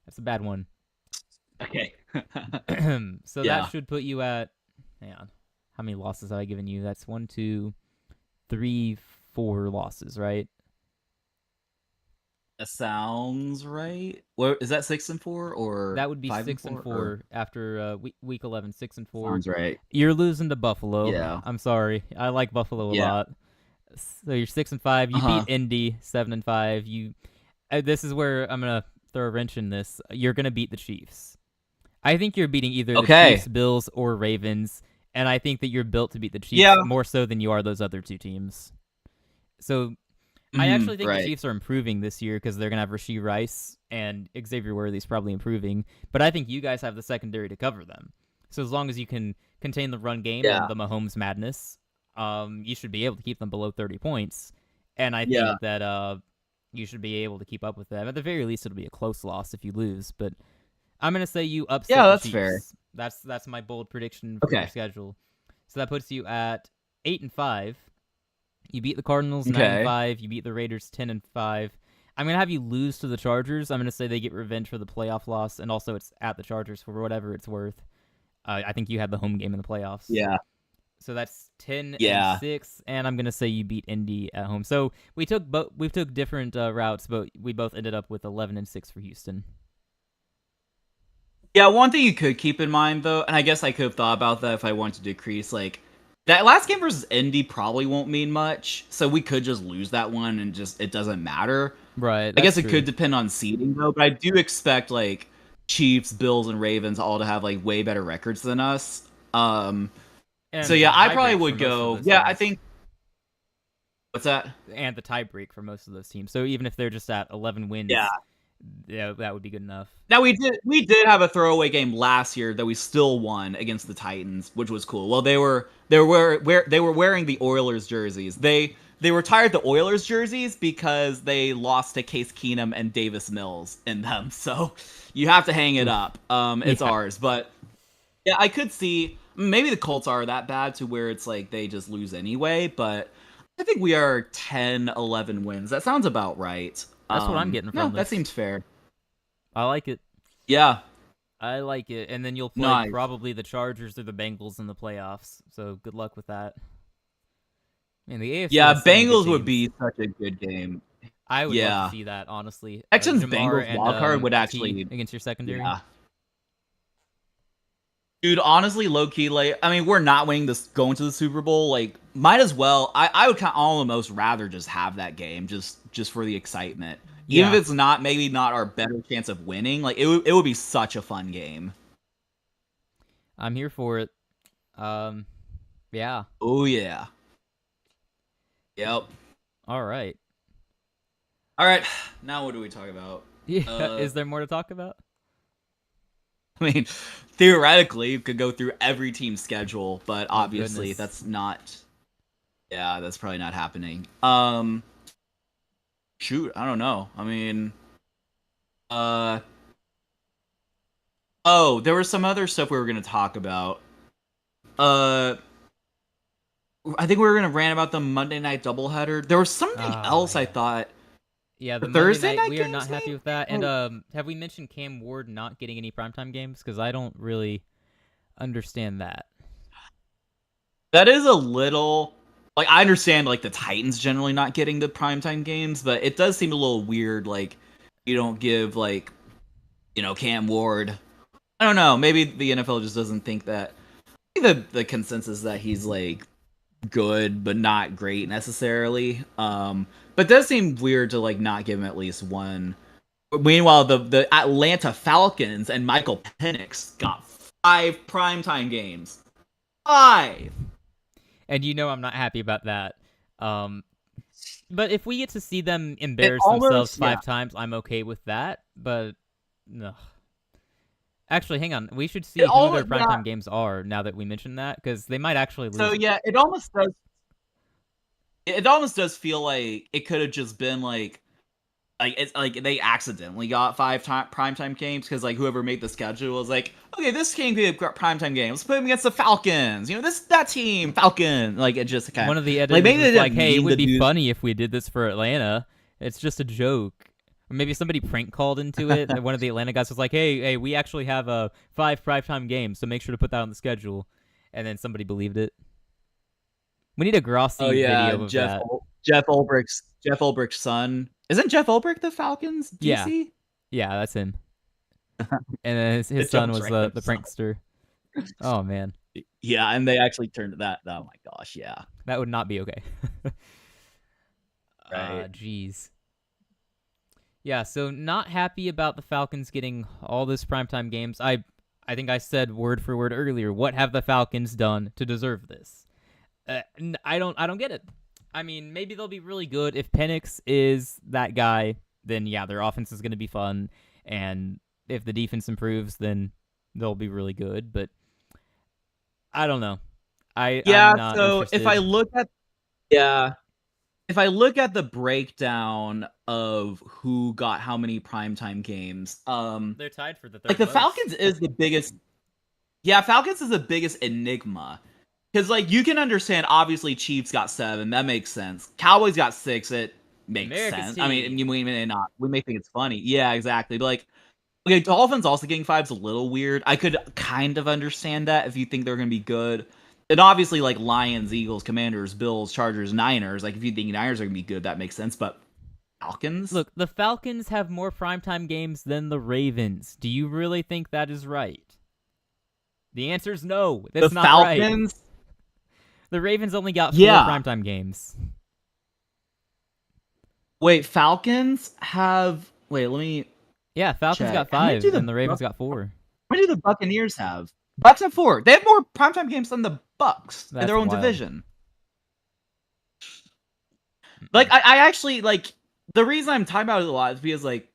That's a bad one. Okay. So Yeah. that should put you at. Hang on. How many losses have I given you? That's 1, 2, 3, 4 losses, right? That sounds right. What is that 6-4 or That would be 5-4? 6-4 after week 11. 6-4. Sounds right. You're losing to Buffalo. Yeah. I'm sorry. I like Buffalo a Yeah. lot. So you're 6-5. You Uh-huh. beat Indy 7-5. This is where I'm gonna throw a wrench in this. You're gonna beat the Chiefs. I think you're beating either the Okay. Chiefs, Bills, or Ravens, and I think that you're built to beat the Chiefs Yeah. more so than you are those other two teams. So I actually think the Right. Chiefs are improving this year because they're gonna have Rasheed Rice and Xavier Worthy's probably improving. But I think you guys have the secondary to cover them. So as long as you can contain the run game Yeah. and the Mahomes madness, you should be able to keep them below 30 points. And I Yeah. think that you should be able to keep up with them. At the very least, it'll be a close loss if you lose. But I'm gonna say you upset Yeah, the that's Chiefs. fair. That's my bold prediction for your Okay. schedule. So that puts you at 8-5. You beat the Cardinals nine and Okay. five. You beat the Raiders 10-5. I'm gonna have you lose to the Chargers. I'm gonna say they get revenge for the playoff loss, and also it's at the Chargers for whatever it's worth. I think you had the home game in the playoffs. Yeah. So that's 10 and Yeah. 6, and I'm gonna say you beat Indy at home. So we took different routes, but we both ended up with 11 and 6 for Houston. Yeah, one thing you could keep in mind though, and I guess I could have thought about that if I wanted to decrease, like that last game versus Indy probably won't mean much, so we could just lose that one and just it doesn't matter. Right, I that's guess it true. could depend on seeding though, but I do expect like Chiefs, Bills, and Ravens all to have like way better records than us. So And yeah, the I probably tiebreak for would most of go. those Yeah, I teams. think. What's that? And the tiebreak for most of those teams. So even if they're just at 11 Yeah. wins, yeah, that would be good enough. Now we did have a throwaway game last year that we still won against the Titans, which was cool. Well, they were wearing the Oilers jerseys. They retired the Oilers jerseys because they lost to Case Keenum and Davis Mills in them. So you have to hang it Oof. up. It's Yeah. ours, but yeah, I could see maybe the Colts are that bad to where it's like they just lose anyway, but I think we are 10, 11 wins. That sounds about right. That's what I'm getting No, from that this. seems fair. I like it. Yeah, I like it. And then you'll play nice. probably the Chargers or the Bengals in the playoffs. So good luck with that. Man, the AFC Yeah, has so many good Bengals would teams. be such a good game. I would love to Yeah. see that, honestly. Texans Jamar Bengals and wildcard would T actually, against your secondary. yeah. Dude, honestly, low key, like, I mean, we're not winning this, going to the Super Bowl. Like, might as well. I would kind of almost rather just have that game, just for the excitement. Even Yeah, if it's not, maybe not our better chance of winning. Like, it would be such a fun game. I'm here for it. Um, yeah. Oh yeah. Yep. All right. All right. Now what do we talk about? Yeah. Uh, Is there more to talk about? I mean, theoretically, you could go through every team's schedule, but Oh obviously goodness. that's not. Yeah, that's probably not happening. Shoot, I don't know. I mean, uh, oh, there was some other stuff we were gonna talk about. Uh, I think we were gonna rant about the Monday night doubleheader. There was something Oh else I yeah. thought. Yeah, The the Monday Thursday night night we are not games, happy maybe. with that. And Oh, have we mentioned Cam Ward not getting any primetime games? Because I don't really understand that. that is a little like I understand like the Titans generally not getting the primetime games, but it does seem a little weird. Like you don't give like Cam Ward. I don't know. Maybe the NFL just doesn't think that. The consensus that he's like good but not great necessarily. But it does seem weird to like not give him at least one. Meanwhile, the Atlanta Falcons and Michael Penix got 5 primetime games. 5. And I'm not happy about that. Um, but if we get to see them It embarrass themselves almost yeah. 5 times, I'm okay with that. But no. Actually, hang on. We should It see who their almost yeah. primetime games are now that we mentioned that, because they might actually So lose it. yeah, it almost does. It almost does feel like it could have just been like it's like they accidentally got 5 primetime games because like whoever made the schedule was like, okay, this game could be a primetime game. Let's put him against the Falcons. That team Falcon. Like it just kind One of of the like editors maybe they was like, didn't "Hey, it mean would to be do. funny if we did this for Atlanta. It's just a joke." Or maybe somebody prank called into it. And one of the Atlanta guys was like, "Hey, we actually have 5 primetime games, so make sure to put that on the schedule." And then somebody believed it. We need a Oh Grossi yeah, video of that. Jeff Ulbricht's son. Isn't Jeff Ulbricht the Falcons Yeah, DC? yeah, that's him. And then his It son jumps was right up. the prankster. Oh man, Yeah, and they actually turned that. Oh my gosh, yeah. that would not be okay. Right. Jeez. Yeah, so not happy about the Falcons getting all this primetime games. I think I said word for word earlier, what have the Falcons done to deserve this? I don't get it. I mean, maybe they'll be really good if Penix is that guy. Then yeah, their offense is going to be fun, and if the defense improves, then they'll be really good. But I don't know. I'm Yeah, not so interested. if I look at the breakdown of who got how many primetime games, They're tied for the like third the most. Falcons is the biggest. Yeah, Falcons is the biggest enigma Because like you can understand, obviously Chiefs got 7, that makes sense. Cowboys got 6, it makes America's sense. I mean, team. we may think it's funny, yeah, exactly. But like, okay, Dolphins also getting 5's a little weird. I could kind of understand that if you think they're going to be good. And obviously, like Lions, Eagles, Commanders, Bills, Chargers, Niners. Like if you think Niners are going to be good, that makes sense. But Falcons, Look, the Falcons have more primetime games than the Ravens. Do you really think that is right? The answer is no. the That's not right. Falcons, The Ravens only got 4 yeah. primetime games. Wait, Falcons have. Wait, let me Yeah, Falcons check. got How many 5 do and the the Ravens got 4. What do the Buccaneers have? Bucks have 4. They have more primetime games than the Bucks in That's their own wild. division. Like, I actually like the reason I'm talking about it a lot is because like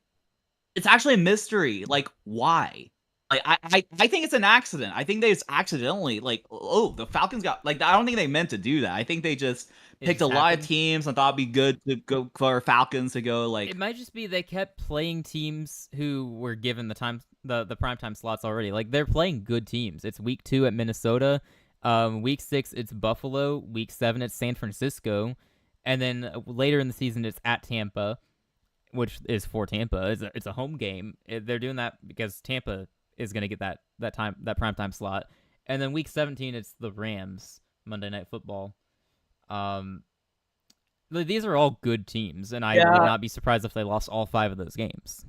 it's actually a mystery. Like, why? Like, I think it's an accident. I think they just accidentally like, oh, the Falcons got like. I don't think they meant to do that. I think they just It picked just a lot of happened. teams and thought it'd be good to go for Falcons to go It like. might just be they kept playing teams who were given the primetime slots already. Like they're playing good teams. It's week 2 at Minnesota. Week 6 it's Buffalo. Week 7 it's San Francisco, and then later in the season it's at Tampa, which is for Tampa. It's a home game. They're doing that because Tampa is going to get that primetime slot, and then week 17 it's the Rams Monday Night Football. Um, these are all good teams, and I would Yeah. not be surprised if they lost all 5 of those games.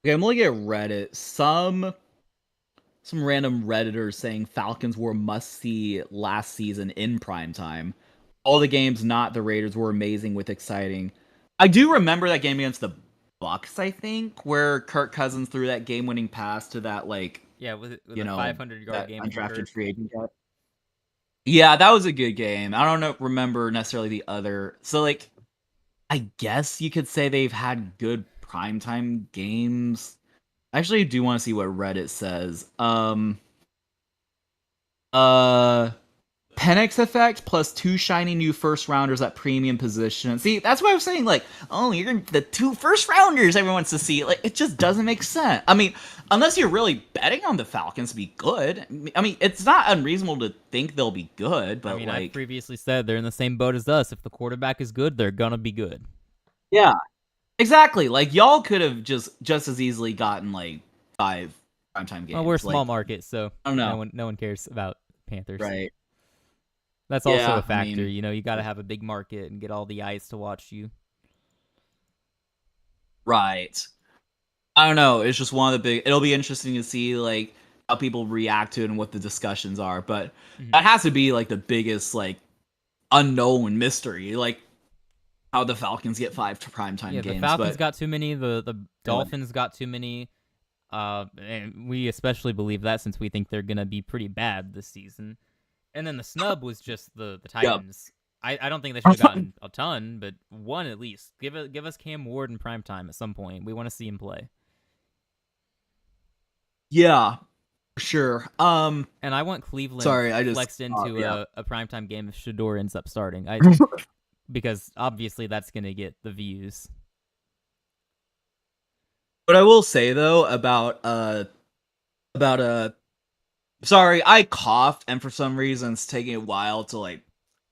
Okay, I'm looking at Reddit. Some random Redditors saying Falcons were must see last season in prime time. All the games, not the Raiders, were amazing with exciting. I do remember that game against the Bucks, I think, where Kirk Cousins threw that game-winning pass to that like Yeah, with you a know 500-yard that game from undrafted Kirk. free agent guy. Yeah, that was a good game. I don't know, remember necessarily the other. So like, I guess you could say they've had good primetime games. I actually do want to see what Reddit says. Uh Penix effect plus 2 shiny new first rounders at premium position. See, that's what I was saying. Like, oh, you're gonna the 2 first rounders everyone wants to see. Like, it just doesn't make sense. I mean, unless you're really betting on the Falcons to be good. I mean, it's not unreasonable to think they'll be good, I but mean, I've like, previously said they're in the same boat as us. If the quarterback is good, they're gonna be good. yeah, exactly. Like, y'all could have just as easily gotten like 5 primetime Well, we're a games. small Like, market, so I don't know. no one cares about Panthers. Right. That's also a Yeah, I factor. mean, You got to have a big market and get all the eyes to watch you. right. I don't know. It's just one of the big. It'll be interesting to see like how people react to it and what the discussions are. But Mhm. that has to be like the biggest like unknown mystery, like how the Falcons get 5 to primetime Yeah, the games. Falcons But got too many. The anyway, Dolphins got too many. And we especially believe that since we think they're gonna be pretty bad this season. And then the snub was just the yep. Titans. I don't think they should have gotten a ton, but one at least. Give us Cam Ward in prime time at some point. We want to see him play. Yeah, for sure. And I want Cleveland Sorry, I just flexed into yeah. a primetime game if Shador ends up starting. Because obviously that's gonna get the views. But I will say though about sorry, I coughed and for some reason it's taking a while to like.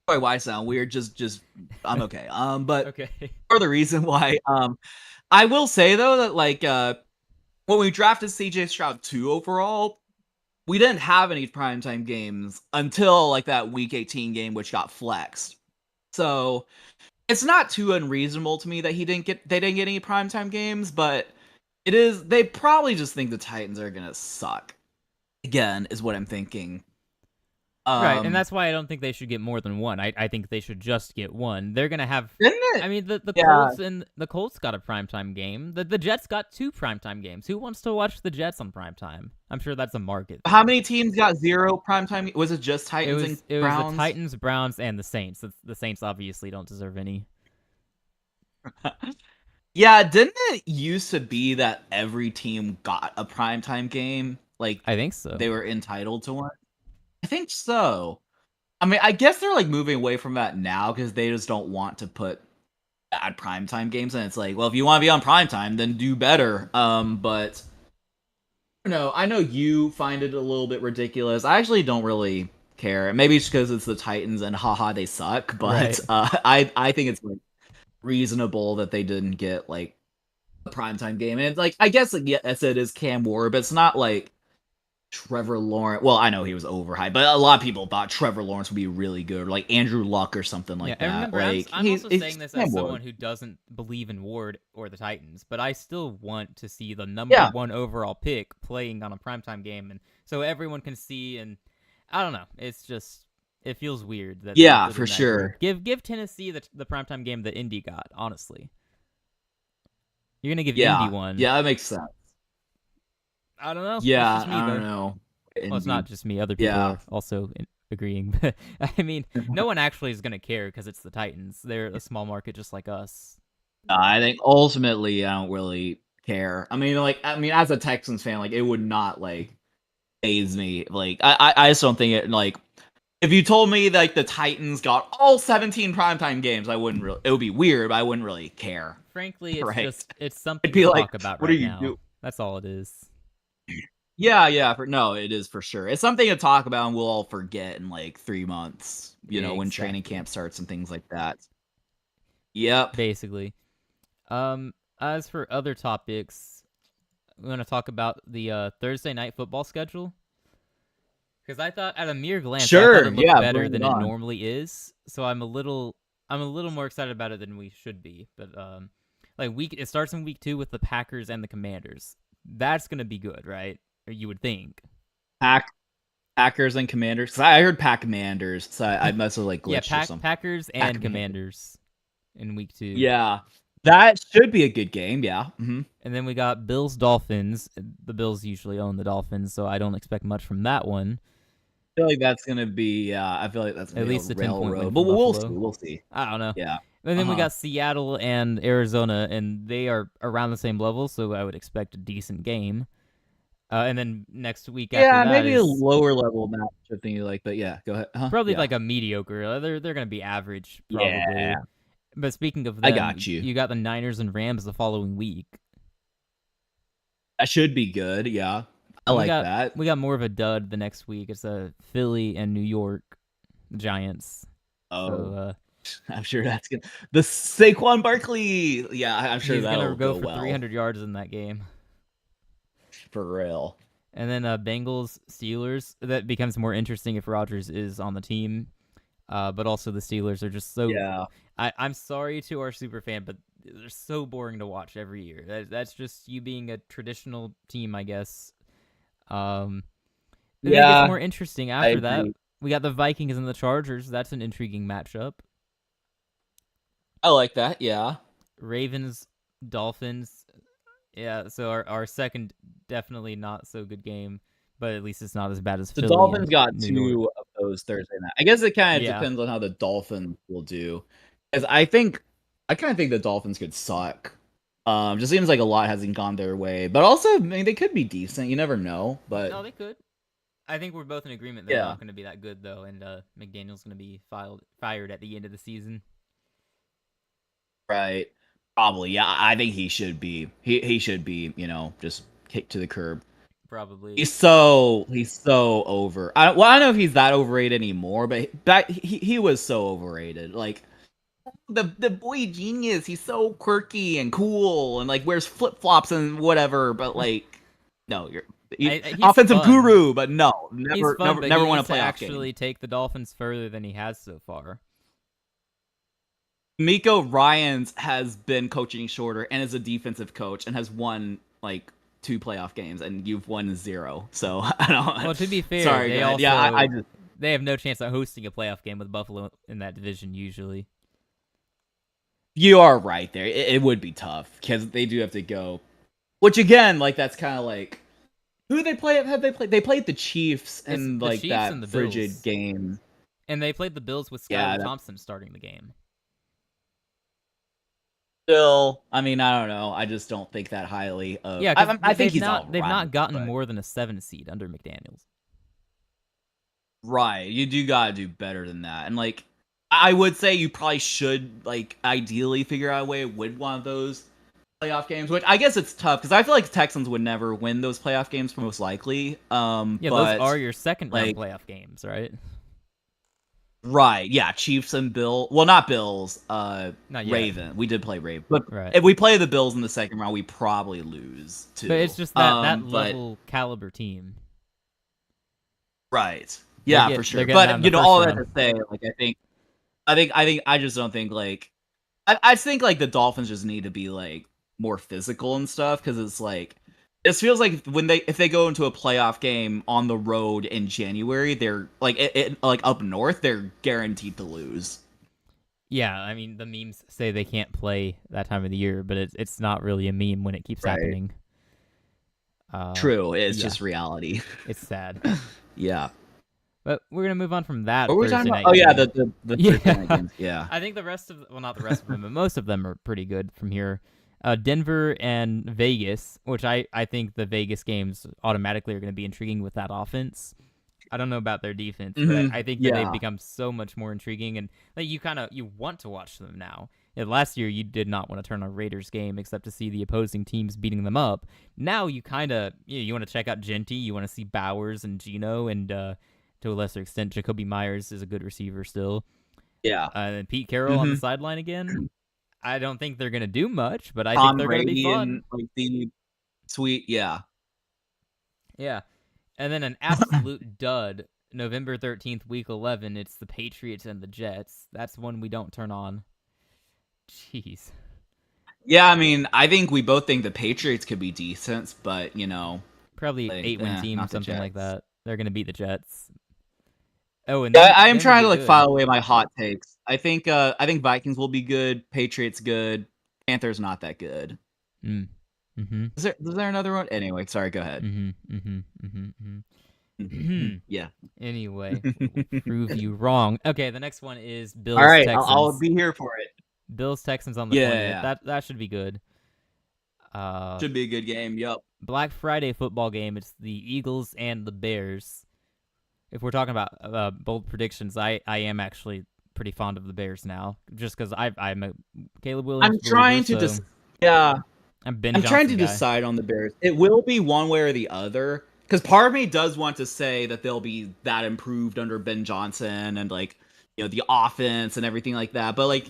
Sorry, why I sound weird? Just I'm okay. But Okay. for the reason why I will say though that like when we drafted CJ Stroud 2 overall, we didn't have any primetime games until like that week 18 game which got flexed. So it's not too unreasonable to me that they didn't get any primetime games, but it is they probably just think the Titans are gonna suck. Again, is what I'm thinking. Right, and Um that's why I don't think they should get more than one. I think they should just get one. They're gonna have. Didn't it? I mean, the Yeah. Colts and the Colts got a primetime game. The Jets got 2 primetime games. Who wants to watch the Jets on primetime? I'm sure that's a market How thing. many teams got 0 primetime? Was it just Titans and It was the Browns? Titans, Browns, and the Saints. The Saints obviously don't deserve any. Yeah, didn't it used to be that every team got a primetime game? Like I think so. they were entitled to one? I think so. I mean, I guess they're like moving away from that now because they just don't want to put bad primetime games and it's like, well, if you want to be on primetime, then do better. But No, I know you find it a little bit ridiculous. I actually don't really care. Maybe it's because it's the Titans and haha they suck, but Right. I think it's like reasonable that they didn't get like a primetime game. And it's like I guess like yes it is Cam Ward, but it's not like Trevor Lawrence. Well, I know he was overhyped, but a lot of people thought Trevor Lawrence would be really good, or like Andrew Luck or something Yeah, like and that. remember, Like I'm also saying he's this as Cam Ward. someone who doesn't believe in Ward or the Titans, but I still want to see the number Yeah, one overall pick playing on a primetime game, and so everyone can see. And I don't know, it's just it feels weird that they yeah, put for in that group. sure. Give Tennessee the primetime game that Indy got. Honestly, you're gonna give Indy Yeah, one. yeah, that makes sense. I don't know. That's Yeah, just me I don't though. know. Well, it's not Indeed. just me. Other people Yeah. are also agreeing. But I mean, no one actually is gonna care because it's the Titans. They're a small market just like us. I think ultimately I don't really care. I mean, as a Texans fan, like it would not like phase me. Like I just don't think it like if you told me like the Titans got all 17 primetime games, I wouldn't really. It would be weird, but I wouldn't really care. Frankly, it's Right? just it's I'd something to be like, talk about what are right you now. doing? That's all it is. Yeah, yeah. For no, it is for sure. It's something to talk about, and we'll all forget in like 3 months. When training Exactly. camp starts and things like that. Yep. Basically. As for other topics, we want to talk about the Thursday night football schedule. Because I thought, at a mere glance, I thought Sure. it looked Yeah. better Bring it than it on. normally is. So I'm a little more excited about it than we should be. But like it starts in week 2 with the Packers and the Commanders. That's gonna be good, right? Or you would think. Pack Packers and Commanders. 'Cause I heard Pack Commanders, so I must have like Yeah, glitched or something. Packers Pack and Commanders. Commanders in week 2. Yeah, that should be a good game. Yeah. And then we got Bills Dolphins. The Bills usually own the Dolphins, so I don't expect much from that one. I feel like that's gonna be. Yeah, I feel like that's gonna At be a least a 10-point win railroad, but for we'll see. Buffalo. We'll see. I don't know. Yeah. And Uh then we huh. got Seattle and Arizona, and they are around the same level, so I would expect a decent game. And then next week after Yeah, that maybe a is lower level matchup than you like, but yeah, go ahead. probably Yeah. like a mediocre. They're gonna be average Yeah, probably. But speaking of I them, got you. you got the Niners and Rams the following week, That should be good. Yeah, I and like that. we got more of a dud the next week. It's Philly and New York Giants. So Oh, I'm sure that's gonna the Saquon Barkley. Yeah, I'm sure he's gonna that'll go go for well 300 yards in that game. for real. And then Bengals Steelers, that becomes more interesting if Rodgers is on the team. But also the Steelers are just so. Yeah, I'm sorry to our super fan, but they're so boring to watch every year. That's just you being a traditional team, I guess. Um, and then it gets yeah, more interesting I after that. agree. We got the Vikings and the Chargers. That's an intriguing matchup. I like that. Yeah. Ravens, Dolphins. Yeah, so our second definitely not so good game, but at least it's not as bad as The Philly Dolphins and got New York. 2 of those Thursday night. I guess it kinda Yeah, depends on how the Dolphins will do. 'Cause I kinda think the Dolphins could suck. Just seems like a lot hasn't gone their way, but also, I mean, they could be decent, you never know, but no, they could. I think we're both in agreement they're yeah. not going to be that good though, and McDaniel's going to be fired at the end of the season. Right. Probably, yeah, I think he should be. He should be, just kicked to the curb. Probably. He's so over. I don't know if he's that overrated anymore, but back he was so overrated. Like the boy genius. He's so quirky and cool and like wears flip flops and whatever. But like, no, He's offensive fun. guru. But no, He's never, fun, never, but he never won a needs to playoff game. actually take the Dolphins further than he has so far. Miko Ryans has been coaching shorter and is a defensive coach and has won like 2 playoff games and you've won 0. So I Well, don't. to be fair, Sorry, they go ahead. Yeah, I also just they have no chance of hosting a playoff game with Buffalo in that division usually. you are right there. It would be tough because they do have to go. Which again, like that's kind of like who do they play? Have they played? They played the Chiefs It's in the like Chiefs that and the frigid Bills, game. and they played the Bills with Yeah, Skylar that's Thompson starting the game. still. I mean, I don't know. I just don't think that highly of. Yeah, because I think he's all they've right, not gotten but more than a 7 seed under McDaniel's. right, you do gotta do better than that. And like, I would say you probably should like ideally figure out a way to win one of those. playoff games, which I guess it's tough because I feel like the Texans would never win those playoff games most likely. Yeah, those are But your second round like playoff games, right? right, yeah, Chiefs and Bill. Well, not Bills. Not yet. Raven. We did play Raven, but Right. if we play the Bills in the second round, we probably lose But it's too. just that But level caliber team. right, yeah, for They're sure. getting that in But the first all that round. to say, like I just don't think like I think like the Dolphins just need to be like more physical and stuff because it's like it feels like if they go into a playoff game on the road in January, they're like like up north, they're guaranteed to lose. Yeah, I mean the memes say they can't play that time of the year, but it's not really a meme when it keeps Right. happening. True. It's Yeah, just reality. it's sad. Yeah. But we're gonna move on from that What were we talking Thursday about? night Oh yeah, game. the Thursday night Yeah, games. Yeah. I think the rest of well, not the rest of them, but most of them are pretty good from here. Denver and Vegas, which I think the Vegas games automatically are going to be intriguing with that offense. I don't know about their defense, but I think that they've Yeah. become so much more intriguing, and like you want to watch them now. Yeah, last year you did not want to turn on a Raiders game except to see the opposing teams beating them up. Now you kind of you want to check out Genty, you want to see Bowers and Geno, and to a lesser extent Jacoby Myers is a good receiver still. Yeah. And Pete Carroll on the sideline again. I don't think they're gonna do much, but I think Tom they're gonna be Brady fun. and like the sweet. Yeah. Yeah. And then an absolute dud, November 13th, week 11, it's the Patriots and the Jets. That's one we don't turn on. Jeez. Yeah, I mean, I think we both think the Patriots could be decent, but Probably like, 8-win team, not the something like Jets. that. They're going to beat the Jets. Oh, and Yeah, I am then we trying to get like good. file away my hot takes. I think Vikings will be good, Patriots good, Panthers not that good. Mm. Mm-hmm. Is there another one? Anyway, sorry, go ahead. Mm-hmm. Mm-hmm. Mm-hmm. Mm-hmm. Yeah. Anyway, we'll prove you wrong. Okay, the next one is All Bills right, I'll Texans. be here for it. Bills Texans on the Yeah, 20th. yeah, That should be good. should be a good game. Yep. Black Friday football game. It's the Eagles and the Bears. If we're talking about bold predictions, I am actually pretty fond of the Bears now, just because I'm a Caleb Williams I'm believer. trying to So yeah, I'm Ben I'm trying Johnson to guy. decide on the Bears. It will be one way or the other. Because part of me does want to say that they'll be that improved under Ben Johnson and like the offense and everything like that. But like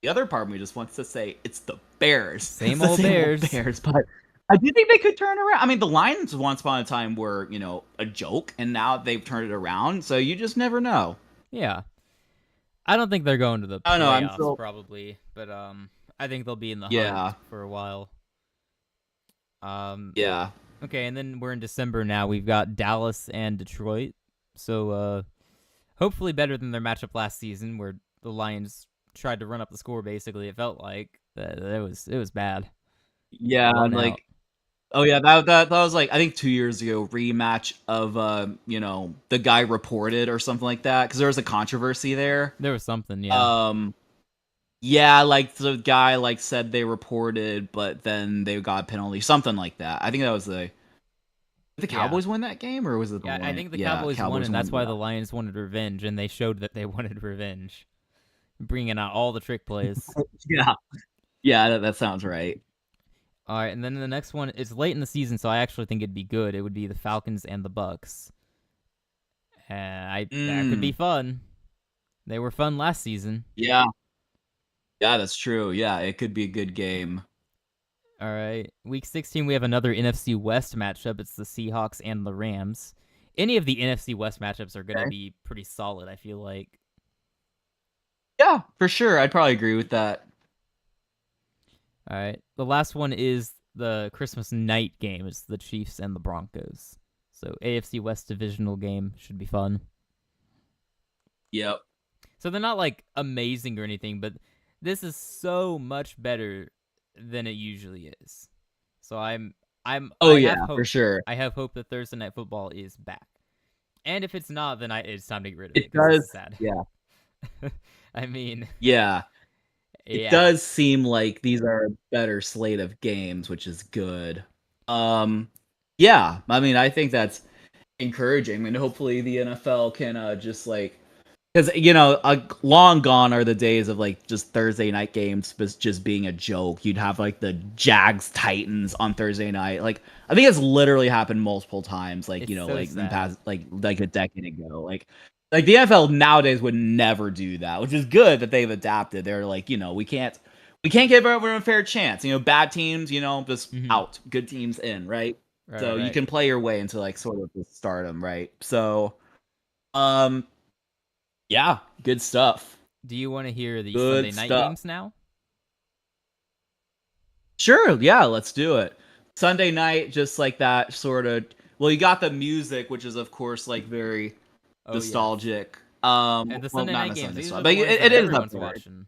the other part of me just wants to say it's the Bears. It's Same the old same old Bears. Bears. But I do think they could turn around. I mean, the Lions once upon a time were a joke, and now they've turned it around. So you just never know. Yeah, I don't think they're going to the I don't know. I'm playoffs still probably, but I think they'll be in the hunt yeah for a while. Um, yeah. okay, and then we're in December now. We've got Dallas and Detroit. So hopefully better than their matchup last season, where the Lions tried to run up the score. Basically, it felt like it was bad. Yeah, Blown out. like oh yeah, that was like I think 2 years ago rematch of the guy reported or something like that because there was a controversy there. There was something, yeah. Um, yeah, like the guy like said they reported, but then they got a penalty, something like that. I think that was the Yeah. Cowboys win that game or was it the Yeah, I Lions? think the Yeah, Cowboys won, Cowboys and that's won. why Yeah, the Lions wanted revenge, and they showed that they wanted revenge, bringing out all the trick plays. yeah, yeah. That sounds right. All right, and then the next one is late in the season, so I actually think it'd be good. It would be the Falcons and the Bucks. That could be Mm, fun. They were fun last season. yeah, yeah. That's true. Yeah, it could be a good game. All right, week 16 we have another NFC West matchup. It's the Seahawks and the Rams. Any of the NFC West matchups are going to Okay. be pretty solid, I feel like. Yeah, for sure. I'd probably agree with that. All right. The last one is the Christmas night game. It's the Chiefs and the Broncos. So AFC West divisional game should be fun. Yep. So they're not like amazing or anything, but this is so much better than it usually is. So Oh I have yeah, for hope. sure. I have hope that Thursday night football is back. And if it's not, then it's time to get rid of it It because this is does. sad. Yeah. I mean, Yeah. It yeah. does seem like these are a better slate of games, which is good. Um, yeah, I mean, I think that's encouraging, and hopefully the NFL can just like Because long gone are the days of like just Thursday night games just being a joke. You'd have like the Jags Titans on Thursday night. Like I think it's literally happened multiple times. Like It's so like in the sad. past, like a decade ago. Like the NFL nowadays would never do that, which is good that they've adapted. They're like, we can't give everyone a fair chance. Bad teams, just Hmm. out. Good teams in, right? Right, So right, you right. can play your way into like sort of the stardom, right? So, um, yeah, good stuff. Do you want to hear the Sunday Good night stuff. games now? Sure, yeah, let's do it. Sunday night, just like that sort of. Well, you got the music, which is of course like very Oh yes. nostalgic. And the Well, Sunday not night games, necessarily these nostalgic, are but the ones it that is up everyone's there. watching.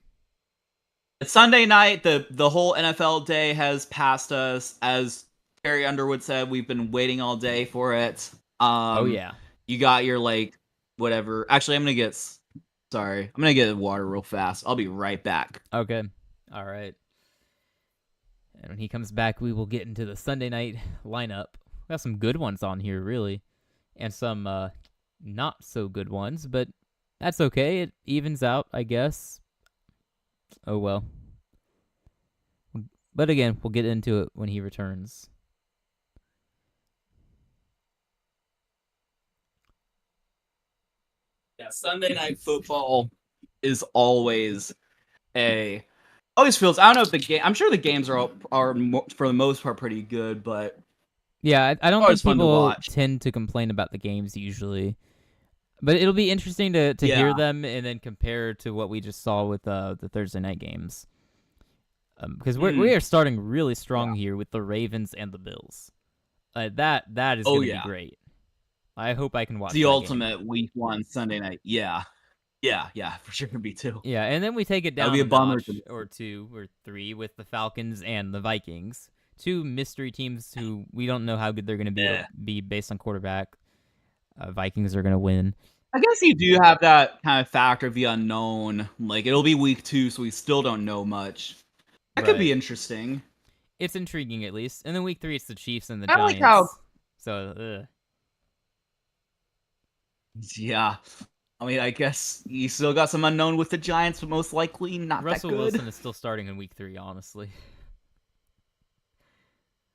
It's Sunday night. The whole NFL day has passed us. As Terry Underwood said, we've been waiting all day for it. Oh Um, yeah. you got your like whatever. Actually, sorry. I'm gonna get water real fast. I'll be right back. Okay. All right. And when he comes back, we will get into the Sunday night lineup. We got some good ones on here, really, and some not so good ones, but that's okay. It evens out, I guess. Oh well. But again, we'll get into it when he returns. Yeah, Sunday night football is always feels. I don't know if the game. I'm sure the games are for the most part pretty good, but Yeah, I don't always think fun to people watch. tend to complain about the games usually, but it'll be interesting to hear Yeah. them and then compare to what we just saw with the Thursday night games. Because we Mm, are starting really strong yeah. here with the Ravens and the Bills. That is Oh going to be yeah. great. I hope I can It's watch the that game. ultimate week 1 Sunday night. Yeah. Yeah. Yeah. For sure, me too. Yeah, and then we take it That would be down a a bummer to notch miss or it. two or three with the Falcons and the Vikings. Two mystery teams who we don't know how good they're going to Yeah. be based on quarterback. Vikings are going to win. I guess you do have that kind of factor of the unknown. Like it'll be week 2, so we still don't know much. That could be Right. interesting. It's intriguing at least. And then week 3 it's the Chiefs and the I like how. Giants. So, Yeah. I mean, I guess you still got some unknown with the Giants, but most likely not that Russell good. Wilson is still starting in week 3, honestly.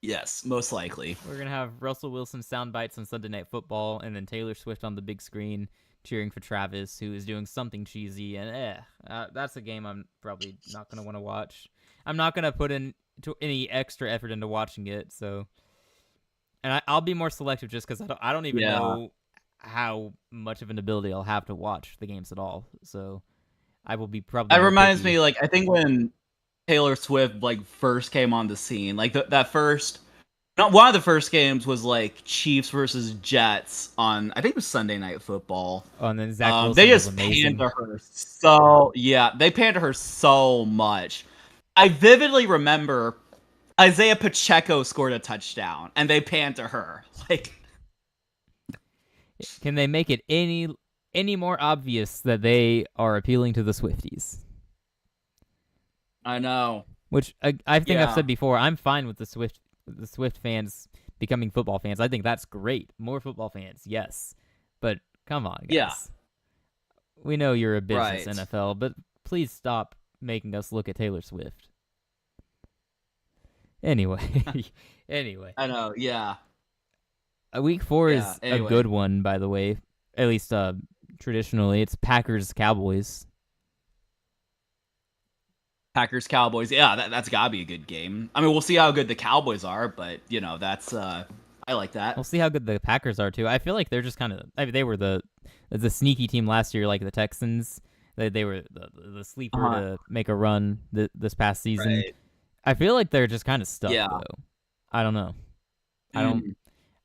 Yes, most likely. We're going to have Russell Wilson sound bites on Sunday Night Football and then Taylor Swift on the big screen cheering for Travis, who is doing something cheesy. And that's a game I'm probably not going to want to watch. I'm not going to put in any extra effort into watching it. So, and I'll be more selective just because I don't even Yeah. know how much of an ability I'll have to watch the games at all. So I will be probably That more reminds picky. me, like, I think when Taylor Swift like first came on the scene, like that first, not one of the first games was like Chiefs versus Jets on, I think it was Sunday Night Football. Oh, and then Zach They Wilson was just panned amazing. to her so yeah, they panned to her so much. I vividly remember Isaiah Pacheco scored a touchdown, and they panned to her. Like, Can they make it any more obvious that they are appealing to the Swifties? I know. Which I think I've Yeah. said before. I'm fine with the Swift fans becoming football fans. I think that's great. More football fans, yes. But come on, Yeah. guys. We know you're a business Right. NFL, but please stop making us look at Taylor Swift. Anyway, anyway, I know. Yeah. week 4 Yeah. is a Anyway, good one, by the way. At least traditionally, it's Packers Cowboys. Packers Cowboys. Yeah, that's gotta be a good game. I mean, we'll see how good the Cowboys are, but that's I like We'll that. see how good the Packers are too. I feel like they're just kind of. I mean, they were the sneaky team last year, like the Texans. They were the Uh sleeper huh. to make a run this past season. Right. I feel like they're just kind of stuck Yeah. though. I don't know. I don't. Mm.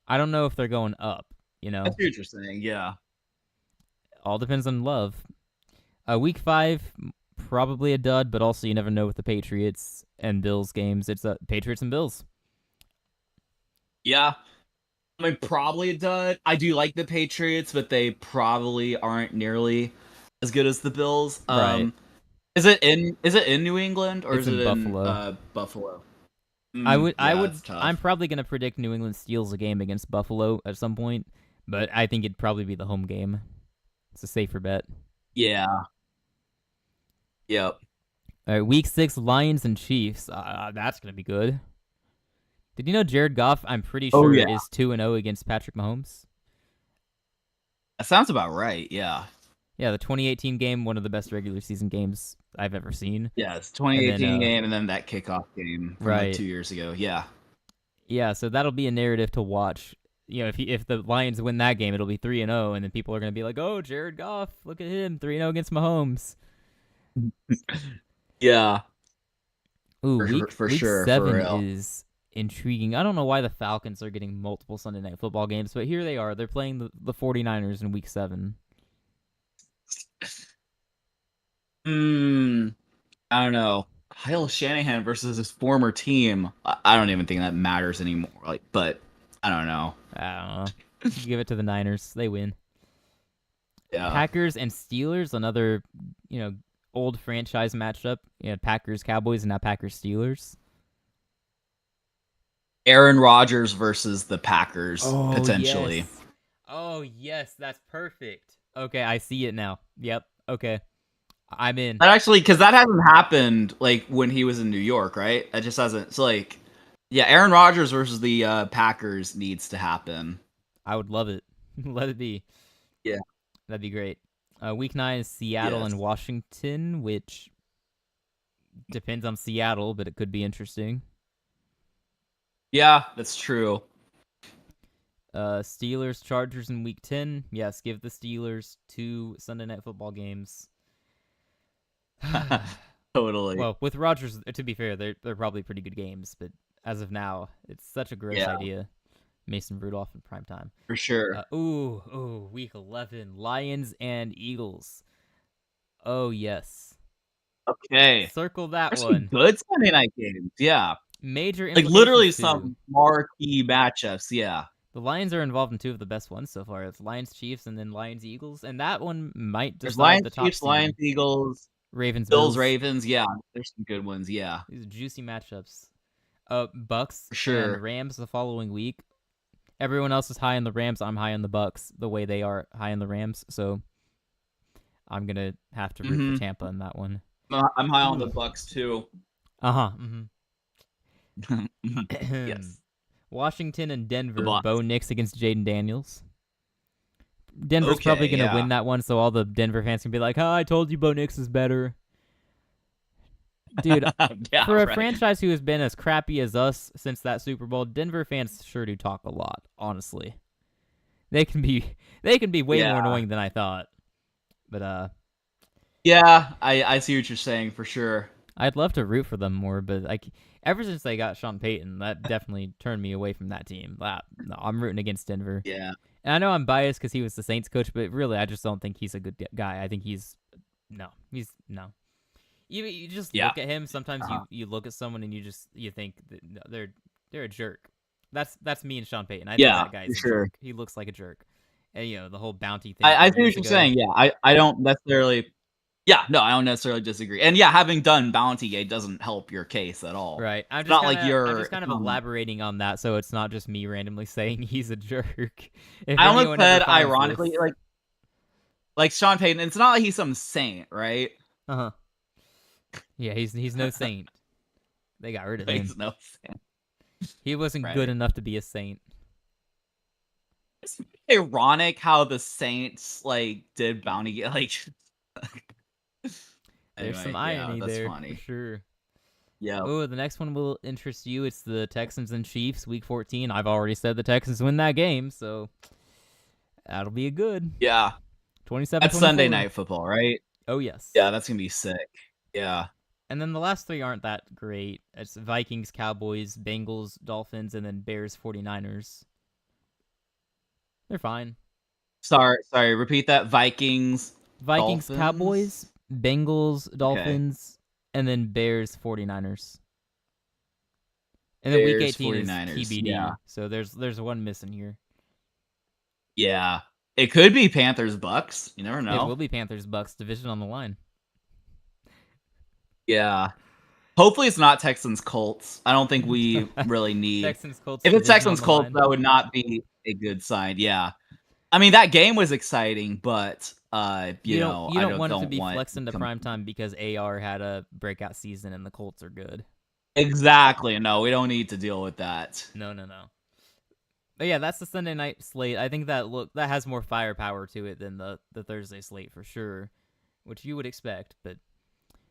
I don't know if they're going up. That's interesting. Yeah. All depends on Love. Week 5, probably a dud, but also you never know with the Patriots and Bills games. It's Patriots and Bills. Yeah. I mean, probably a dud. I do like the Patriots, but they probably aren't nearly as good as the Bills. Right. Is it in New England or It's is it in in Buffalo. Buffalo? I would I Yeah, would that's tough. I'm probably gonna predict New England steals a game against Buffalo at some point, but I think it'd probably be the home game. It's a safer bet. Yeah. Yep. All right, week 6, Lions and Chiefs. That's gonna be good. Did you know Jared Goff? I'm pretty Oh sure yeah. is 2-0 against Patrick Mahomes. That sounds about right. Yeah. Yeah, the 2018 game, one of the best regular season games I've ever seen. Yeah, it's And then, 2018 game and then that kickoff game from like right, 2 years ago. Yeah. yeah, so that'll be a narrative to watch. You know, if the Lions win that game, it'll be 3-0, and then people are gonna be like, "Oh, Jared Goff, look at him, 3-0 against Mahomes." Yeah. Ooh, For sure, week for week sure, for 7 real. is intriguing. I don't know why the Falcons are getting multiple Sunday night football games, but here they are. They're playing the 49ers in week 7. Hmm. I don't know. Kyle Shanahan versus his former team. I don't even think that matters anymore. Like, but I don't know. I don't know. Give it to the Niners. They win. Yeah. Packers and Steelers, another, you know, old franchise matchup. You know, Packers Cowboys and now Packers Steelers. Aaron Rodgers versus the Packers Oh potentially. yes. Oh yes, that's perfect. Okay, I see it now. Yep. Okay. I'm in. That actually, because that hasn't happened like when he was in New York, right? That just hasn't. So like, yeah, Aaron Rodgers versus the Packers needs to happen. I would love it. Let it be. Yeah. That'd be great. Week 9 is Seattle and Yes. Washington, which depends on Seattle, but it could be interesting. Yeah, that's true. Steelers, Chargers in week 10. Yes, give the Steelers 2 Sunday night football games. Totally. Well, with Rodgers, to be fair, they're probably pretty good games, but as of now, it's such a gross Yeah, idea. Mason Rudolph in prime time. for sure. Week 11, Lions and Eagles. Oh yes, Okay. circle that There's some one. good Sunday night games. Yeah. Major Like literally implications too. some marquee matchups. Yeah. The Lions are involved in 2 of the best ones so far. It's Lions Chiefs and then Lions Eagles, and that one might There's decide Lions, the top Chiefs, Lions, seed. Eagles, Ravens Bills, Bills. Ravens. Yeah. There's some good ones. Yeah. These are juicy matchups. Bucks For and sure. Rams the following week. Everyone else is high on the Rams. I'm high on the Bucks. The way they are high on the Rams, so I'm gonna have to root for Mm-hmm. Tampa in that one. I'm high on the Ooh. Bucks too. Uh-huh. Yes. Washington and The Denver. Bo Bucks. Nix against Jaden Daniels. Denver's probably Okay. gonna Yeah. win that one, so all the Denver fans can be like, "Oh, I told you, Bo Nix is better." Dude, Yeah. for a Right. franchise who has been as crappy as us since that Super Bowl, Denver fans sure do talk a lot. Honestly, they can be way more Yeah. annoying than I thought. But Yeah. I see what you're saying for sure. I'd love to root for them more. But like ever since they got Sean Payton, that definitely turned me away from that team. No, I'm rooting against Denver. Yeah. And I know I'm biased because he was the Saints coach, but really, I just don't think he's a good guy. I think he's no. You just Yeah. look at him. Sometimes Uh-huh. you look at someone and you think that no, they're a jerk. That's me and Sean Payton. I think Yeah. that For guy's a sure. jerk. He looks like a jerk. And the whole bounty thing I from see what years you're ago. saying. Yeah. I don't necessarily. Yeah. No, I don't necessarily disagree. And yeah, having done Bounty Gate doesn't help your case at all. Right. It's not like I'm you're. just kind of elaborating on that, so it's not just me randomly saying he's a jerk. If I almost anyone ever said finds ironically, this, like Sean Payton. It's not like he's some saint, right? uh-huh. Yeah, he's no saint. They got rid of him. Makes no sense. He wasn't good Right. enough to be a saint. It's ironic how the Saints like did Bounty like. There's some Anyway, yeah, irony that's there for funny. sure. Yeah. Oh, the next one will interest you. It's the Texans and Chiefs, Week 14. I've already said the Texans win that game, so that'll be a good Yeah. 27 That's Sunday 24. night football, right? Oh, yes. Yeah, that's gonna be sick. Yeah. And then the last 3 aren't that great. It's Vikings, Cowboys, Bengals, Dolphins, and then Bears, 49ers. They're fine. Sorry. Repeat that. Vikings, Vikings, Dolphins. Cowboys, Bengals, Okay. Dolphins, and then Bears, 49ers. And then Week Bears, 18 is 49ers. TBD. Yeah. So there's one missing here. Yeah. It could be Panthers Bucks. You never It know. will be Panthers, Bucks, division on the line. Yeah. Hopefully it's not Texans Colts. I don't think we really need. Texans, Colts, If it's division on Texans the Colts, line. that would not be a good sign. Yeah. I mean, that game was exciting, but You don't you I don't want it to don't be want flexed into some prime time because AR had a breakout season and the Colts are good. exactly. No, we don't need to deal with that. No, no, no. But yeah, that's the Sunday night slate. I think that has more firepower to it than the Thursday slate for sure, which you would expect. But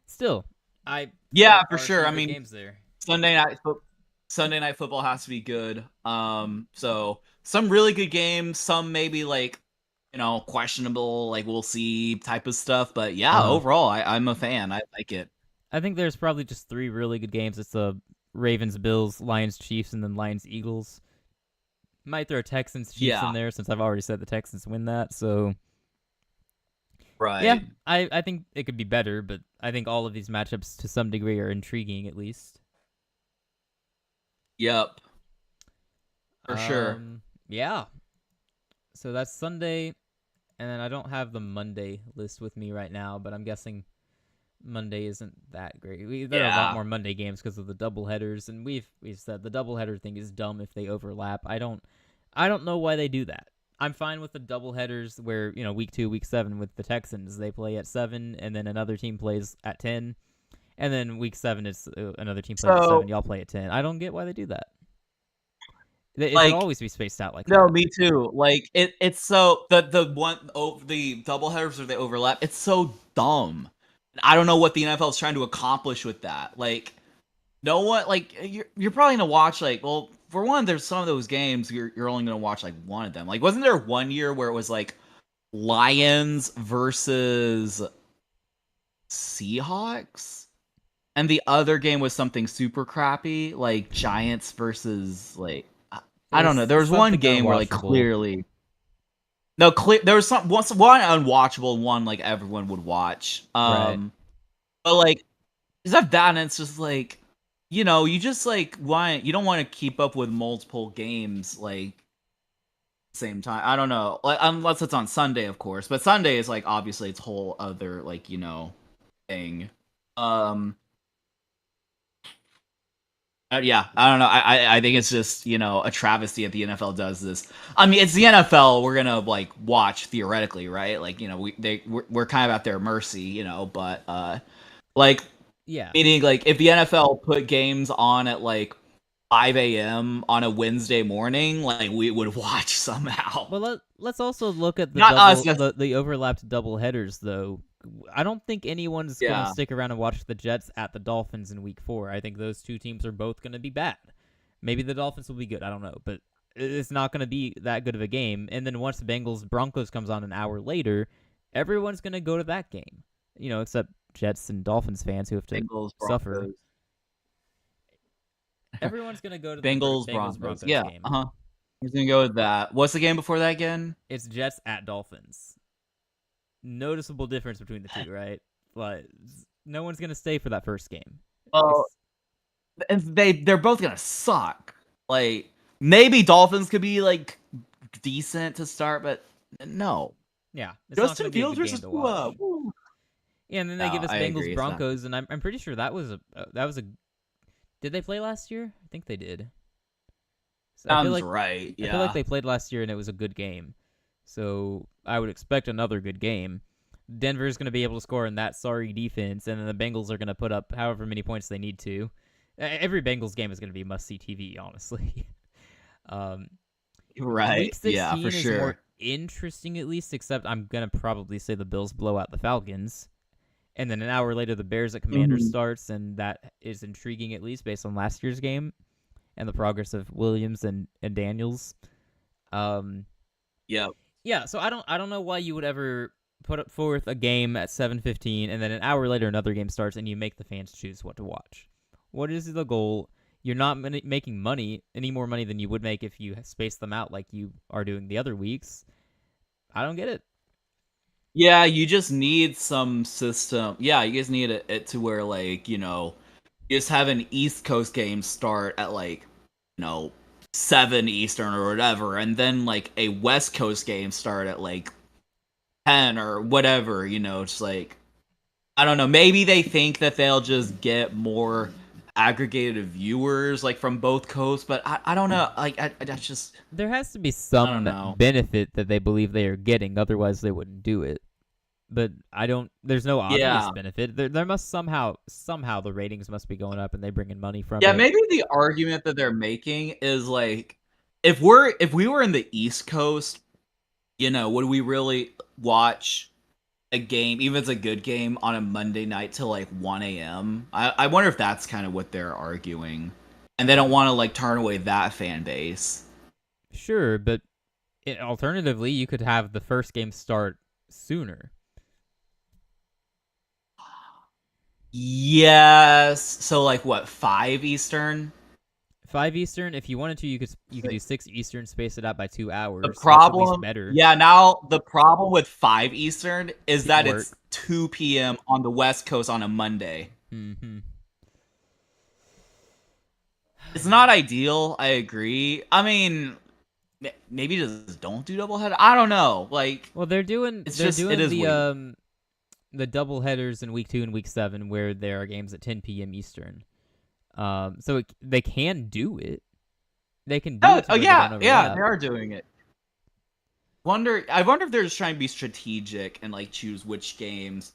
still, I Yeah, there for are sure. some I good mean, games there. Sunday night fo- Sunday night football has to be good. So some really good games, some maybe like questionable, like we'll see type of stuff. But yeah, Uh, overall, I'm a fan. I like it. I think there's probably just three really good games. It's the Ravens, Bills, Lions, Chiefs, and then Lions, Eagles. Might throw Texans, Chiefs in Yeah, there since I've already said the Texans win that. So yeah, right. I think it could be better, but I think all of these matchups to some degree are intriguing at least. Yep, for sure. Yeah. So that's Sunday, and then I don't have the Monday list with me right now, but I'm guessing Monday isn't that great. There are a lot Yeah. more Monday games because of the double headers, and we've said the double header thing is dumb if they overlap. I don't know why they do that. I'm fine with the double headers where week 2, week 7 with the Texans they play at 7, and then another team plays at 10, and then week 7 it's another team plays at 7. So Y'all play at 10. I don't get why they do that. It should like always be spaced out like no, that. me too. Like it's so the double headers where they overlap. It's so dumb. I don't know what the NFL is trying to accomplish with that. Like no one like you're probably gonna watch like well for one there's some of those games you're only gonna watch like one of them. Like wasn't there one year where it was like Lions versus Seahawks? And the other game was something super crappy, like Giants versus like It I don't know. was There was one something game where like unwatchable. clearly no clear there was one unwatchable, one like everyone would watch. Right. But like except that and it's just like you just like you don't want to keep up with multiple games like same time. I don't know. Like unless it's on Sunday, of course. But Sunday is like obviously it's whole other like, thing. Um yeah, I don't know. I think it's just a travesty that the NFL does this. I mean, it's the NFL. We're gonna like watch theoretically, right? Like we're kind of at their mercy, But like Yeah. meaning like if the NFL put games on at like 5 a.m. on a Wednesday morning, like we would watch somehow. But let's also look at the Not us. double the overlapped double headers though. I don't think anyone's gonna Yeah. stick around and watch the Jets at the Dolphins in Week 4. I think those two teams are both gonna be bad. Maybe the Dolphins will be good. I don't know, but it's not gonna be that good of a game. And then once the Bengals Broncos comes on an hour later, everyone's gonna go to that game. Except Jets and Dolphins fans who have to Bengals suffer. Broncos. Everyone's gonna go to the Bengals Bengals Broncos. Broncos Yeah. game. Uh huh. We're gonna go with that. What's the game before that again? It's Jets at Dolphins. Noticeable difference between the two, right? But no one's gonna stay for that first game. Well, and they're both gonna suck. Like maybe Dolphins could be like decent to start, but no. Yeah, it's not Justin gonna be a Fields good game versus to Tua. watch. Woo. Yeah, and then they No, give us I Bengals agree. It's not. Broncos, and I'm pretty sure that was a. Did they play last year? I think they did. So Sounds right. I feel like Yeah. they played last year and it was a good game. So I would expect another good game. Denver's going to be able to score in that sorry defense, and then the Bengals are going to put up however many points they need to. Every Bengals game is going to be must-see TV, honestly. um, Right. Week Yeah, for 16 is more sure. interesting, at least, except I'm going to probably say the Bills blow out the Falcons. And then an hour later, the Bears at Commanders Mhm. starts, and that is intriguing, at least, based on last year's game and the progress of Williams and Daniels. Um, Yep. yeah, so I don't know why you would ever put forth a game at 7:15 and then an hour later another game starts and you make the fans choose what to watch. What is the goal? You're not making money, any more money than you would make if you space them out like you are doing the other weeks. I don't get it. Yeah, you just need some system. Yeah, you just need it to where like, you just have an East Coast game start at like, 7 Eastern or whatever, and then like a West Coast game start at like 10 or whatever, just like I don't know, maybe they think that they'll just get more aggregated viewers like from both coasts, but I don't know. Like that's just There has to be I don't some know. benefit that they believe they are getting, otherwise they wouldn't do it. But I don't. There's no obvious Yeah. benefit. There must somehow the ratings must be going up, and they bring in money from Yeah, it. maybe the argument that they're making is like if we were in the East Coast, would we really watch a game, even if it's a good game, on a Monday night till like 1 a.m.? I wonder if that's kind of what they're arguing. And they don't want to like turn away that fan base. Sure, but alternatively, you could have the first game start sooner. Yes. So like what, 5 Eastern? 5 Eastern. If you wanted to, you could do 6 Eastern, space it out by The 2 hours. That's at least problem, better. yeah, now the problem with 5 Eastern is that it's Work. 2 p.m. on the West Coast on a Monday. Mm-hmm. It's not ideal, I agree. I mean, maybe just don't do doubleheader. I don't know. Like, Well, they're doing it's they're just it doing is weird. the double headers in week 2 and week 7 where there are games at 10 p.m. Eastern. So they can do it. They can do Oh, it to oh where they yeah, don't yeah, they overlap. are doing it. I wonder if they're just trying to be strategic and like choose which games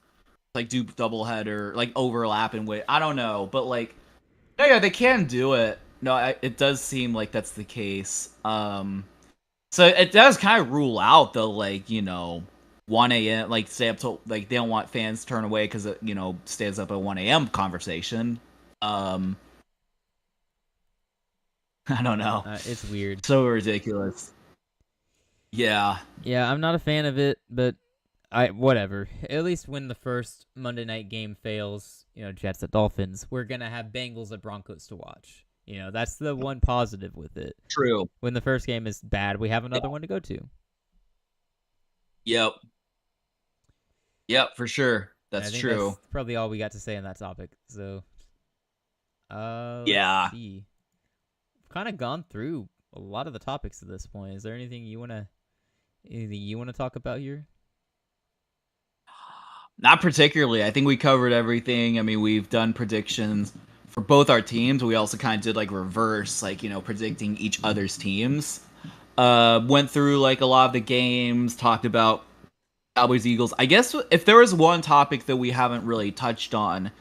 like do doubleheader, like overlap and wait. I don't know, but like, no, yeah, they can do it. No, it does seem like that's the case. So it does kind of rule out the like 1 a.m. like stay up till like they don't want fans to turn away because it stays up at 1 a.m. conversation. Um, I don't know. It's weird. So ridiculous. Yeah. Yeah, I'm not a fan of it, but I whatever. At least when the first Monday night game fails, Jets at Dolphins, we're gonna have Bengals at Broncos to watch. That's the one positive with it. True. When the first game is bad, we have another one to go to. Yep. Yep. For sure. And I That's think that's true. probably all we got to say on that topic. So, let's Yeah. see. We've kind of gone through a lot of the topics at this point. Is there anything you wanna talk about here? Not particularly. I think we covered everything. I mean, we've done predictions for both our teams. We also kind of did like reverse, like, predicting each other's teams. Went through like a lot of the games, talked about Cowboys Eagles. I guess if there was one topic that we haven't really touched on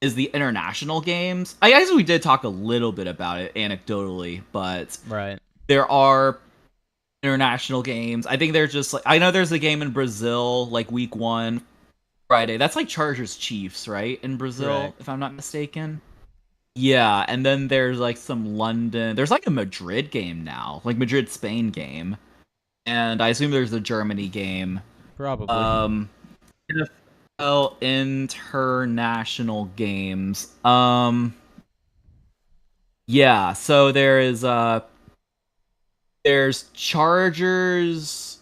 is the international games. I guess we did talk a little bit about it anecdotally, but Right. there are international games. I think there's just like I know there's a game in Brazil like week 1 Friday. That's like Chargers Chiefs, right? In Brazil, Correct. if I'm not mistaken. Yeah, and then there's like some London. There's like a Madrid game now, like Madrid Spain game. And I assume there's a Germany game. Probably. Um NFL international games. Yeah, so there's Chargers.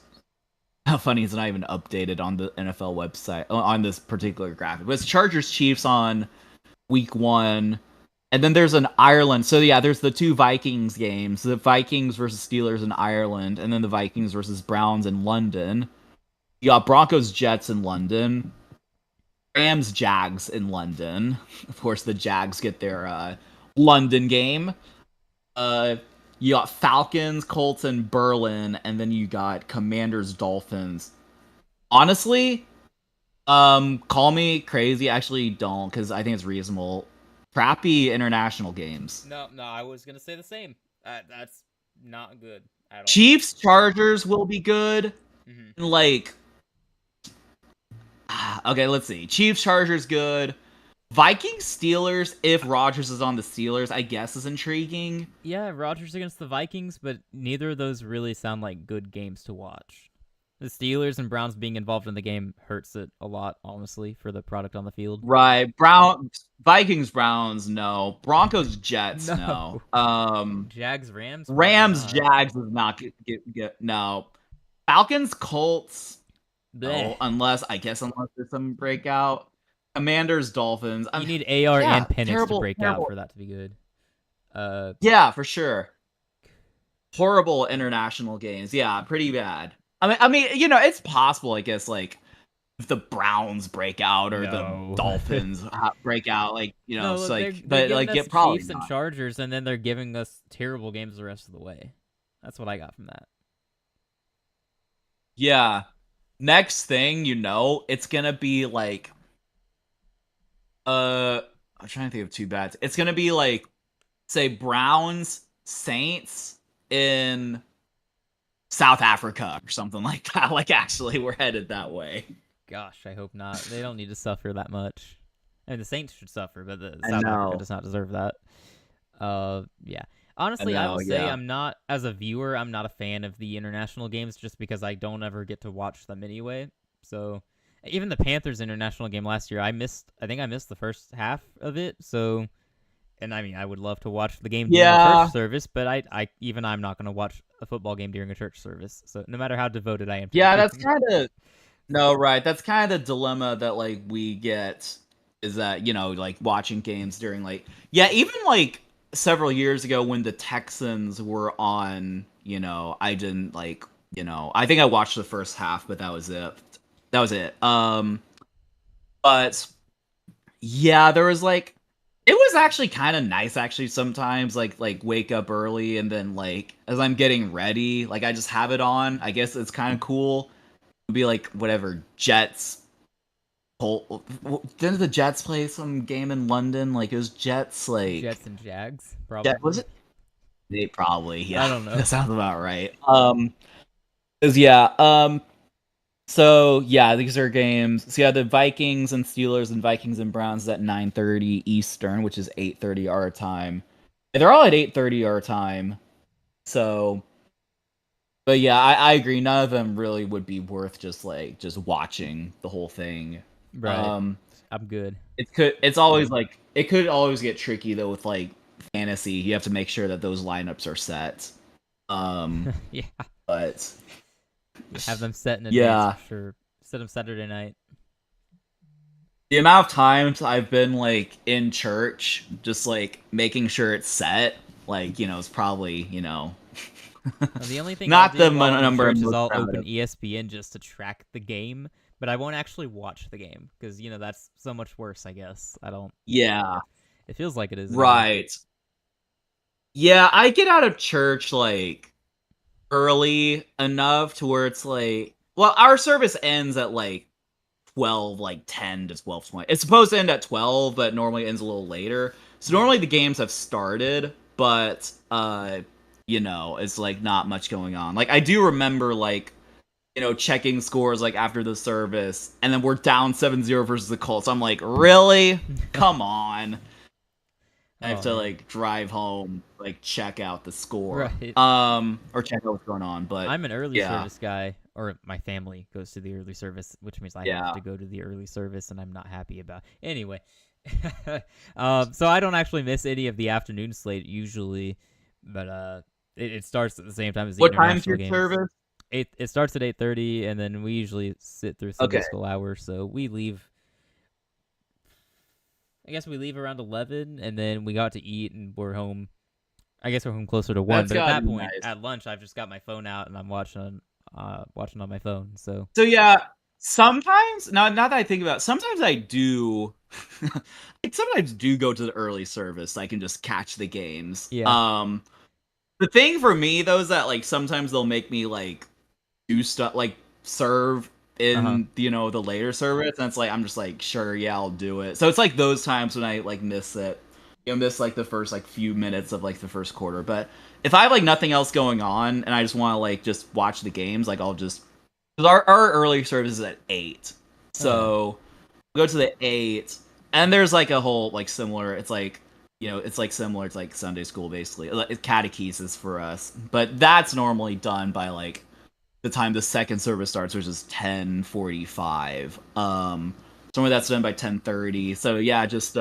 How funny is it not even updated on the NFL website on this particular graphic? But it's Chargers Chiefs on week 1. And then there's an Ireland. So yeah, there's the 2 Vikings games. The Vikings versus Steelers in Ireland, and then the Vikings versus Browns in London. You got Broncos Jets in London. Rams Jags in London. Of course, the Jags get their London game. Uh, you got Falcons, Colts, and Berlin, and then you got Commanders, Dolphins. Honestly, call me crazy. Actually, don't, because I think it's reasonable. Crappy international games. No, I was gonna say the same. That's not good at all. Chiefs, Chargers will be good. Mm-hmm. Like, okay, let's see. Chiefs, Chargers, good. Vikings, Steelers, if Rodgers is on the Steelers, I guess is intriguing. Yeah, Rodgers against the Vikings, but neither of those really sound like good games to watch. The Steelers and Browns being involved in the game hurts it a lot, honestly, for the product on the field. Right. Vikings, Browns, no. Broncos, Jets, no. Jags, Rams, probably Rams, not. Jags is not get no. Falcons, Colts, Bleh. no, unless there's some breakout. Commanders, Dolphins. You need AR Yeah, and Penix to terrible, break out terrible. for that to be good. Yeah, for sure. Horrible international games. Yeah, pretty bad. I mean, it's possible. I guess like if the Browns break out or the No. Dolphins break out, like, No, so look, like, they're but giving like, us get probably Chiefs and not. Chargers, and then they're giving us terrible games the rest of the way. That's what I got from that. Yeah. Next thing it's gonna be like, I'm trying to think of two bets. It's gonna be like, say, Browns Saints in South Africa or something like that. Like, actually, we're headed that way. Gosh, I hope not. They don't need to suffer that much. And the Saints should suffer, but the I South Africa know. does not deserve that. Yeah. I Honestly, I will know. say Yeah. I'm not, as a viewer, I'm not a fan of the international games just because I don't ever get to watch them anyway. So even the Panthers international game last year, I think I missed the first half of it. So, and I mean, I would love to watch the game during a church Yeah. service, but I'm not going to watch a football game during a church service. So no matter how devoted I am to the Yeah. That's game. kind of no, right. That's kind of the dilemma that like we get is that, like watching games during like, yeah, even like several years ago when the Texans were on, I didn't like, I think I watched the first half, but that was it. That was it. But yeah, there was like, it was actually kind of nice actually sometimes like wake up early and then like as I'm getting ready, like I just have it on. I guess it's kind of cool. It'd be like whatever Jets. Didn't the Jets play some game in London? Like it was Jets like Jets and Jags, Was probably. it? They probably, I yeah. don't That know. sounds about right. 'Cause, yeah, so yeah, these are games. So yeah, the Vikings and Steelers and Vikings and Browns is at 9:30 Eastern, which is 8:30 our time. And they're all at 8:30 our time. So, but yeah, I agree. None of them really would be worth just watching the whole thing. Right. Um, I'm good. it's always like it could always get tricky though with like fantasy. You have to make sure that those lineups are set. Um, Yeah. but Have them set in advance for yeah, sure. Set them Saturday night. the amount of times I've been like in church, just like making sure it's set, like is probably Now, the only thing I'll not the do while I'm in number I'm church is most I'll proud open of. ESPN just to track the game, but I won't actually watch the game because that's so much worse. I guess I don't. Yeah, It feels like it is anyway. right. Yeah, I get out of church like early enough to where it's like, well, our service ends at like 12, like 10 to 12:20. It's supposed to end at 12, but normally ends a little later. So Mhm. normally the games have started, but it's like not much going on. Like I do remember like, checking scores like after the service and then we're down 7-0 versus the Colts. I'm like, "Really? Come on." I have Oh to man. like drive home, like check out the score. Right. Or check out what's going on, but I'm an early yeah. service guy, or my family goes to the early service, which means I have Yeah. to go to the early service, and I'm not happy about. Anyway, so I don't actually miss any of the afternoon slate usually, but it starts at the same time as the What time's international your games. service? It starts at 8:30, and then we usually sit through Sunday Okay. school hours, so we leave. I guess we leave around 11, and then we got to eat, and we're home. I guess we're home closer to 1, That's but at gotta that be point, nice. at lunch, I've just got my phone out and I'm watching on my phone. So So yeah, sometimes now that I think about it, sometimes I do I sometimes do go to the early service so I can just catch the games. yeah. The thing for me though is that like sometimes they'll make me like do stuff like serve Uh huh. in the later service and it's like I'm just like sure, yeah, I'll do it. So it's like those times when I like miss it. Miss like the first like few minutes of like the first quarter. But if I have like nothing else going on and I just want to like just watch the games, like I'll just because our early service is at 8. Oh yeah. So go to the 8 and there's like a whole like similar it's like it's like similar to like Sunday school basically. It's catechesis for us. But that's normally done by like the time the second service starts, which is 10:45. Somewhere that's done by 10:30. So yeah, just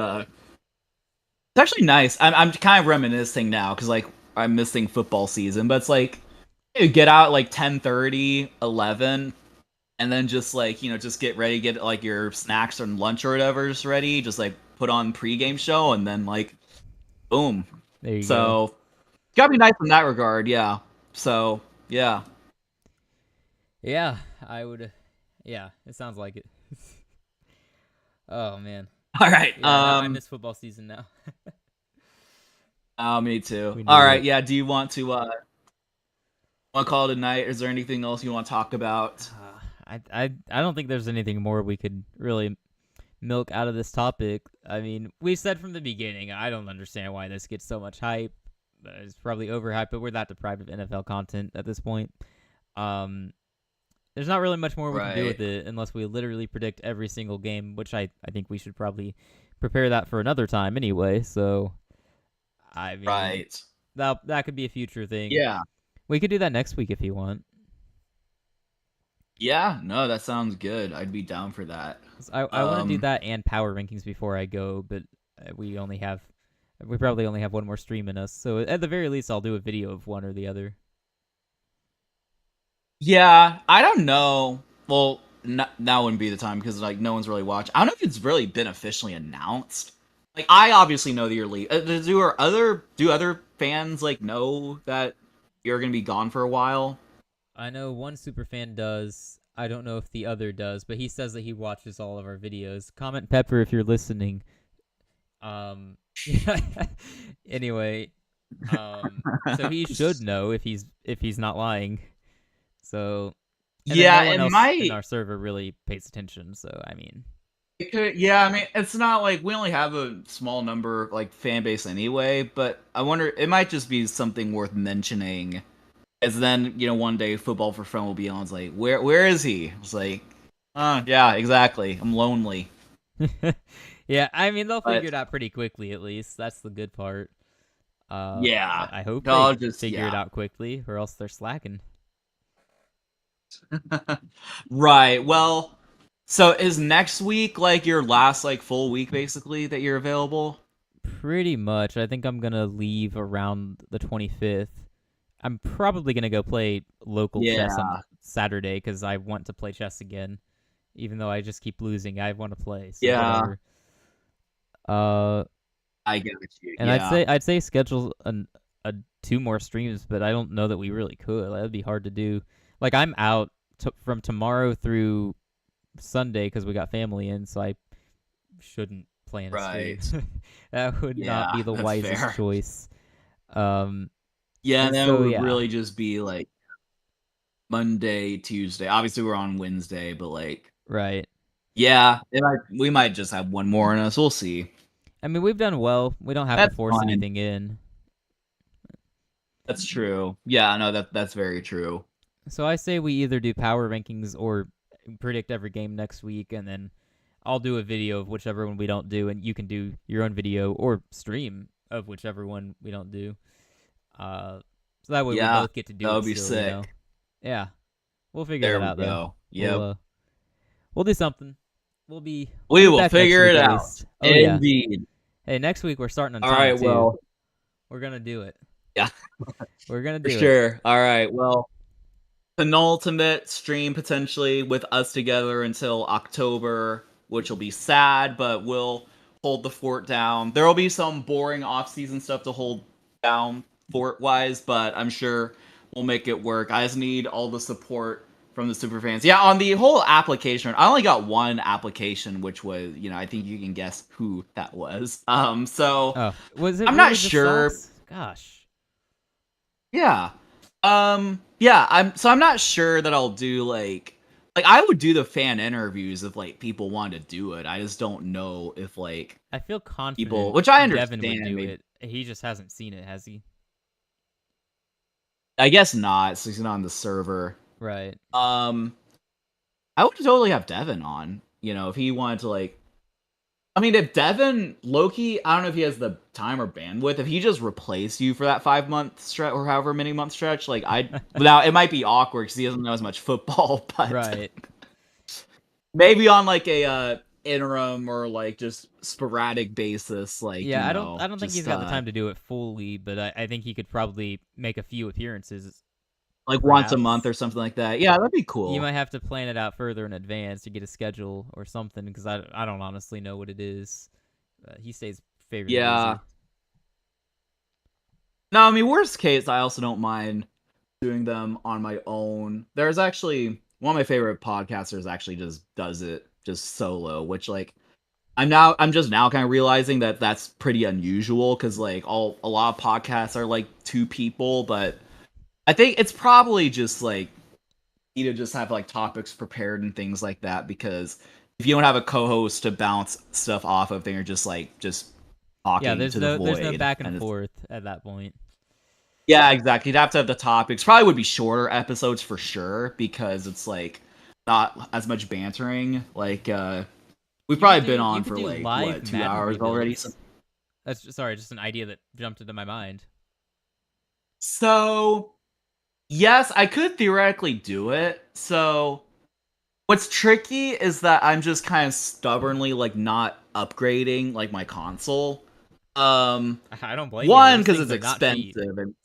it's actually nice. I'm kind of reminiscing now because like I'm missing football season, but it's like you get out like 10:30, 11, and then just like just get ready, get like your snacks and lunch or whatever just ready, just like put on pregame show, and then like boom. There you go. So it's gotta be nice in that regard, yeah. So yeah. Yeah, I would. Yeah, it sounds like it. Oh man. All right. Yeah, no, I miss football season now. Oh, me too. We All need right. it. Yeah. Do you want to call it a night? Is there anything else you want to talk about? I don't think there's anything more we could really milk out of this topic. I mean, we said from the beginning, I don't understand why this gets so much hype. It's probably overhyped, but we're that deprived of NFL content at this point. Um, there's not really much more we can do Right. with it unless we literally predict every single game, which I think we should probably prepare that for another time anyway. So, I mean, Right. that could be a future thing. Yeah. We could do that next week if you want. Yeah. No, that sounds good. I'd be down for that. 'Cause I want to do that and power rankings before I go, but we probably only have one more stream in us. So at the very least, I'll do a video of one or the other. Yeah. I don't know. Well, now wouldn't be the time because like no one's really watched. I don't know if it's really been officially announced. Like I obviously know that you're leaving. Do other fans like know that you're gonna be gone for a while? I know one superfan does. I don't know if the other does, but he says that he watches all of our videos. Comment Pepper if you're listening. Um, anyway, so he should know if he's not lying. So, and then Yeah, no one it else in might. our server really pays attention. So I mean, It could, yeah, I mean, it's not like we only have a small number like fan base anyway, but I wonder it might just be something worth mentioning. As then, one day Football for Fun will be on. It's like, where is he? It's like, yeah, exactly. I'm lonely. yeah, I mean they'll figure But it out pretty quickly. At least that's the good part. yeah, I hope they I'll just figure it yeah. out quickly, or else they're slacking. Right. Well, so is next week like your last like full week basically that you're available? Pretty much. I think I'm gonna leave around the 25th. I'm probably gonna go play local chess on Yeah. Saturday because I want to play chess again. Even though I just keep losing, I want to play. So Yeah. whatever. Uh, I get you. and Yeah. I'd say schedule a two more streams, but I don't know that we really could. That'd be hard to do. Like I'm out from tomorrow through Sunday because we got family in, so I shouldn't play in a stream. Right. That would not Yeah, be the that's wisest fair. choice. Um, Yeah, and and then it so would yeah, really just be like Monday, Tuesday. Obviously, we're on Wednesday, but like, right. yeah, we might just have one more in us. We'll see. I mean, we've done well. We don't have to That's force fine. anything in. That's true. Yeah, no, that's very true. So I say we either do power rankings or predict every game next week, and then I'll do a video of whichever one we don't do, and you can do your own video or stream of whichever one we don't do. So that way we Yeah, both get to that do would it be still, you know. sick. Yeah, we'll figure There that we out though. go. We'll Yep, we'll do something. We'll we be will back next figure week it at out. least. Oh yeah. Indeed. Hey, next week we're starting on All time right. too. Well, We're gonna do it. yeah, We're gonna for do it. sure. All right. Well, penultimate stream potentially with us together until October, which will be sad, but we'll hold the fort down. There will be some boring off-season stuff to hold down fort-wise, but I'm sure we'll make it work. I just need all the support from the super fans. Yeah, on the whole application, I only got one application, which was, I think you can guess who that was. So Oh, was it I'm not really just sure. socks? Gosh. Yeah. Yeah, I'm not sure that I'll do like I would do the fan interviews if like people wanted to do it. I just don't know if like I feel people, confident which I Devin would understand, do maybe it. He just hasn't seen it, has he? I guess not, so he's not on the server. Right. Um I would totally have Devin on, if he wanted to like I mean, if Devin Loki, I don't know if he has the time or bandwidth. If he just replaced you for that 5 month stretch or however many month stretch, like now it might be awkward because he doesn't know as much football, but Right. maybe on like a interim or like just sporadic basis, like Yeah, I don't think he's just got the time to do it fully, but I think he could probably make a few appearances, like once a month perhaps. or something like that. Yeah, that'd be You cool. might have to plan it out further in advance to get a schedule or something, because I don't honestly know what it is. He stays fairly Yeah. busy. No, I mean worst case, I also don't mind doing them on my own. There's actually one of my favorite podcasters actually just does it just solo, which like I'm just now kind of realizing that that's pretty unusual because like a lot of podcasts are like two people, but I think it's probably just like you to just have like topics prepared and things like that because if you don't have a co-host to bounce stuff off of, then you're just like just Yeah, talking there's to the no void, back and and it's forth at that point. yeah, exactly. You'd have to have the topics. Probably would be shorter episodes for sure because it's like not as much bantering. Like we've probably been You on could for do like live what, two Madden hours already. rebuilds. That's sorry, just an idea that jumped into my mind. So yes, I could theoretically do it. So what's tricky is that I'm just kind of stubbornly like not upgrading like my console. Um I don't blame you. One Those because things it's are not cheap. expensive and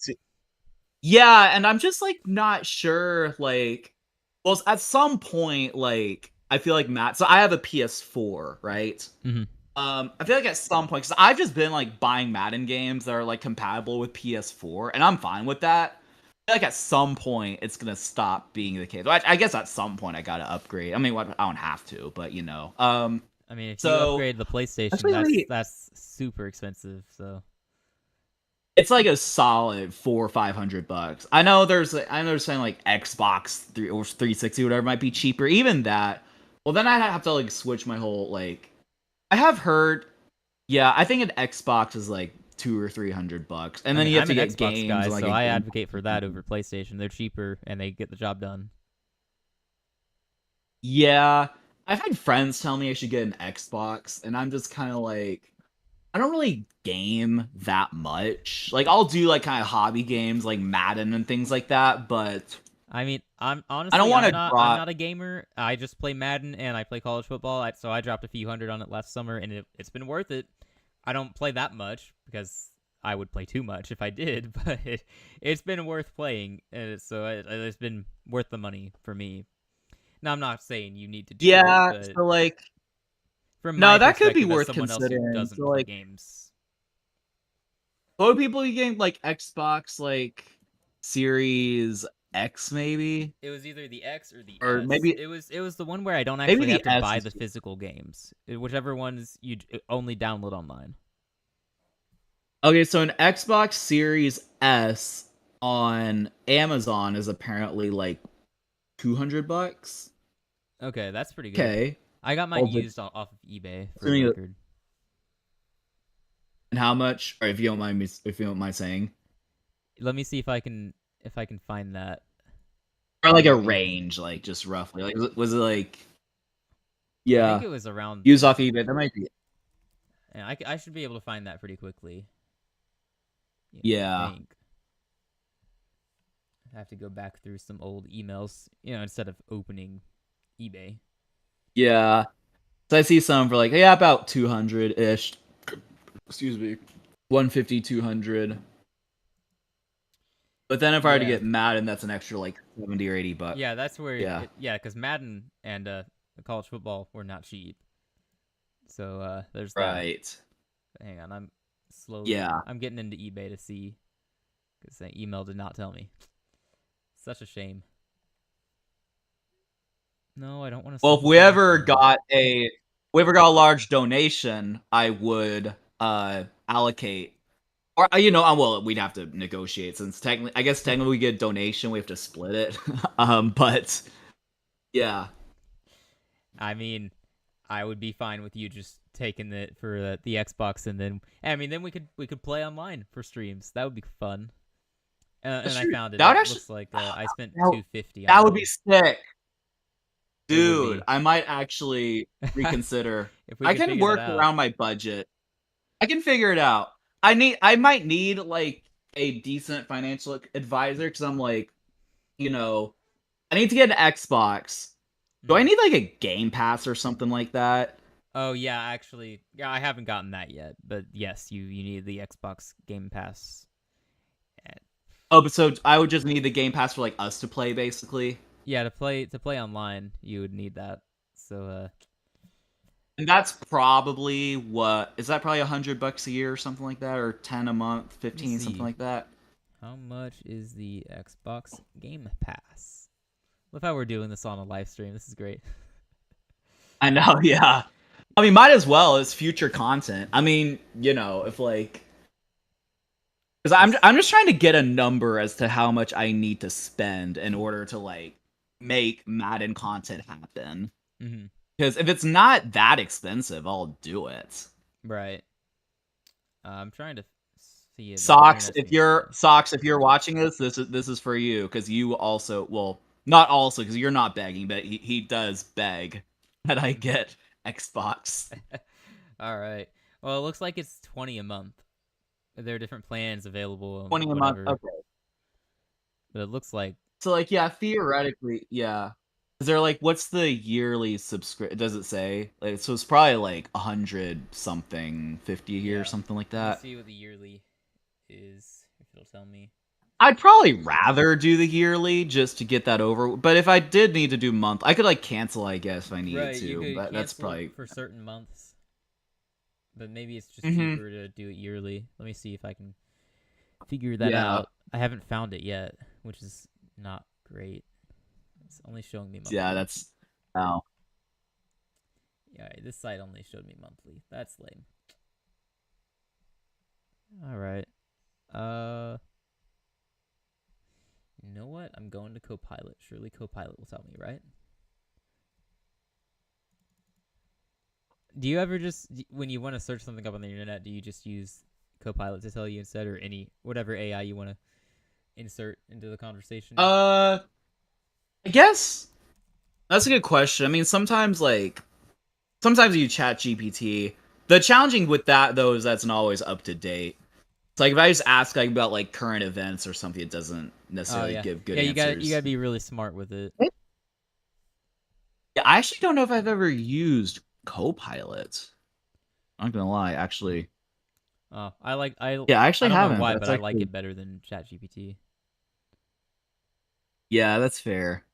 yeah, and I'm just like not sure like well at some point like I feel like Matt so I have a PS4, right? Mm-hmm. I feel like at some point, because I've just been like buying Madden games that are like compatible with PS4, and I'm fine with that. I feel like at some point it's gonna stop being the case. Well, I guess at some point I gotta upgrade. I mean, what I don't have to, but you know. I mean, if you So upgrade the PlayStation, especially that's super expensive. So it's like a solid $400 or $500. I know they're saying like Xbox 3 or 360 or whatever might be cheaper. Even that, well then I'd have to like switch my whole like. I have heard yeah, I think an Xbox is like $200 or $300, and I then mean, you have I'm to an get Xbox games guy, and like so a I game. advocate for that over PlayStation. They're cheaper and they get the job done. Yeah, I've had friends tell me I should get an Xbox, and I'm just kind of like, I don't really game that much. Like, I'll do like kind of hobby games like Madden and things like that, but I mean, I don't want to I'm draw. not a gamer. I just play Madden and I play college football. So I dropped a few hundred on it last summer, and it's been worth it. I don't play that much because I would play too much if I did, but it's been worth playing, so it's been worth the money for me. Now, I'm not saying you need to do it, Yeah, but so like, from no, my that could be perspective, as worth someone else who considering. doesn't So play like, games, what would people be getting like Xbox like Series X maybe, it was either the X or the or S. maybe It was the one where I don't maybe actually have the to S buy is the physical games. Whichever ones you only download online. okay, so an Xbox Series S on Amazon is apparently like $200. Okay, that's pretty good. Okay. I got mine Well, but used off of eBay for the assuming record. and how much? Or if you don't mind me, if you don't mind saying, Let me see if I can find that. or like a range, like just roughly, like was it like I think yeah, it was around. used off eBay? That might be And I should be able to find that pretty quickly. Yeah, I yeah, think I have to go back through some old emails, instead of opening eBay. yeah. So I see some for like yeah, about 200 ish. Excuse me, 150, 200. But then if I were to Yeah, get Madden, that's an extra like 70 or 80 bucks. yeah, that's where Yeah. yeah, because Madden and college football were not cheap. So there's that. Right. Hang on, Yeah. I'm getting into eBay to see because the email did not tell me. Such a shame. No, I don't want to Well, send if it to my phone. we ever got a large donation, I would allocate or well, we'd have to negotiate since technically I guess technically we get a donation, we have to split it. But yeah. I mean, I would be fine with you just taking it for the Xbox, and then then we could play online for streams. That would be fun. And That's I true. found it. That would It actually looks like I spent that, 250 on that would be one. sick. It would Dude, be I might actually reconsider. if we I could can figure that work out. around my budget. I can figure it out. I might need like a decent financial advisor because I'm like, you know, I need to get an Xbox. Do I Mhm. need like a Game Pass or something like that? Oh yeah, actually, yeah, I haven't gotten that yet, but yes, you need the Xbox Game Pass. Uh, Oh, but so I would just need the Game Pass for like us to play basically. Yeah, to play online, you would need that. So And that's probably what is that probably $100 a year or something like that, or 10 a month, let me 15, something see. like that. How much is the Xbox Game Pass? What if I were doing this on a live stream? This is great. I know, yeah. I mean, might as well. It's future content. I mean, if like, because This. I'm just trying to get a number as to how much I need to spend in order to like make Madden content happen. Mm-hmm. Because if it's not that expensive, I'll do it. Right. I'm trying to see it, but the Socks, internet's being slow. if you're watching this is for you because you also not also because you're not begging, but he does beg that I get Xbox. All right. Well, it looks like it's 20 a month. There are different plans available and 20 a month. whatever, Okay. but it looks like So like yeah, theoretically, yeah. Is there like what's the yearly subscription? Does it say? Like so it's probably like 100 something, 50 a year or yeah. something like Let me that. see what the yearly is. If it'll tell me. I'd probably rather do the yearly just to get that over. But if I did need to do month, I could like cancel, I guess, if I needed Right, you to. could But that's cancel probably. for certain months, but maybe it's just Hmm. cheaper to do it yearly. Let me see if I can figure that Yeah, out. I haven't found it yet, which is not great. It's only showing me yeah, monthly. that's. Oh, Yeah, this site only showed me monthly. That's lame. All right. Uh, you know what? I'm going to Copilot. Surely Copilot will tell me, right? Do you ever just when you want to search something up on the internet, do you just use Copilot to tell you instead, or any whatever AI you want to insert into the conversation? I guess that's a good question. I mean, sometimes you chat GPT. The challenging with that though is that's not always up to date. It's like if I just ask like about like current events or something, it doesn't Oh necessarily yeah, give good yeah. You gotta answers. be really smart with it. Yeah, I actually don't know if I've ever used Copilot. I'm not gonna lie, actually. Oh, Yeah, I I actually don't know haven't. why, That's but I like actually it better than ChatGPT. yeah, that's fair.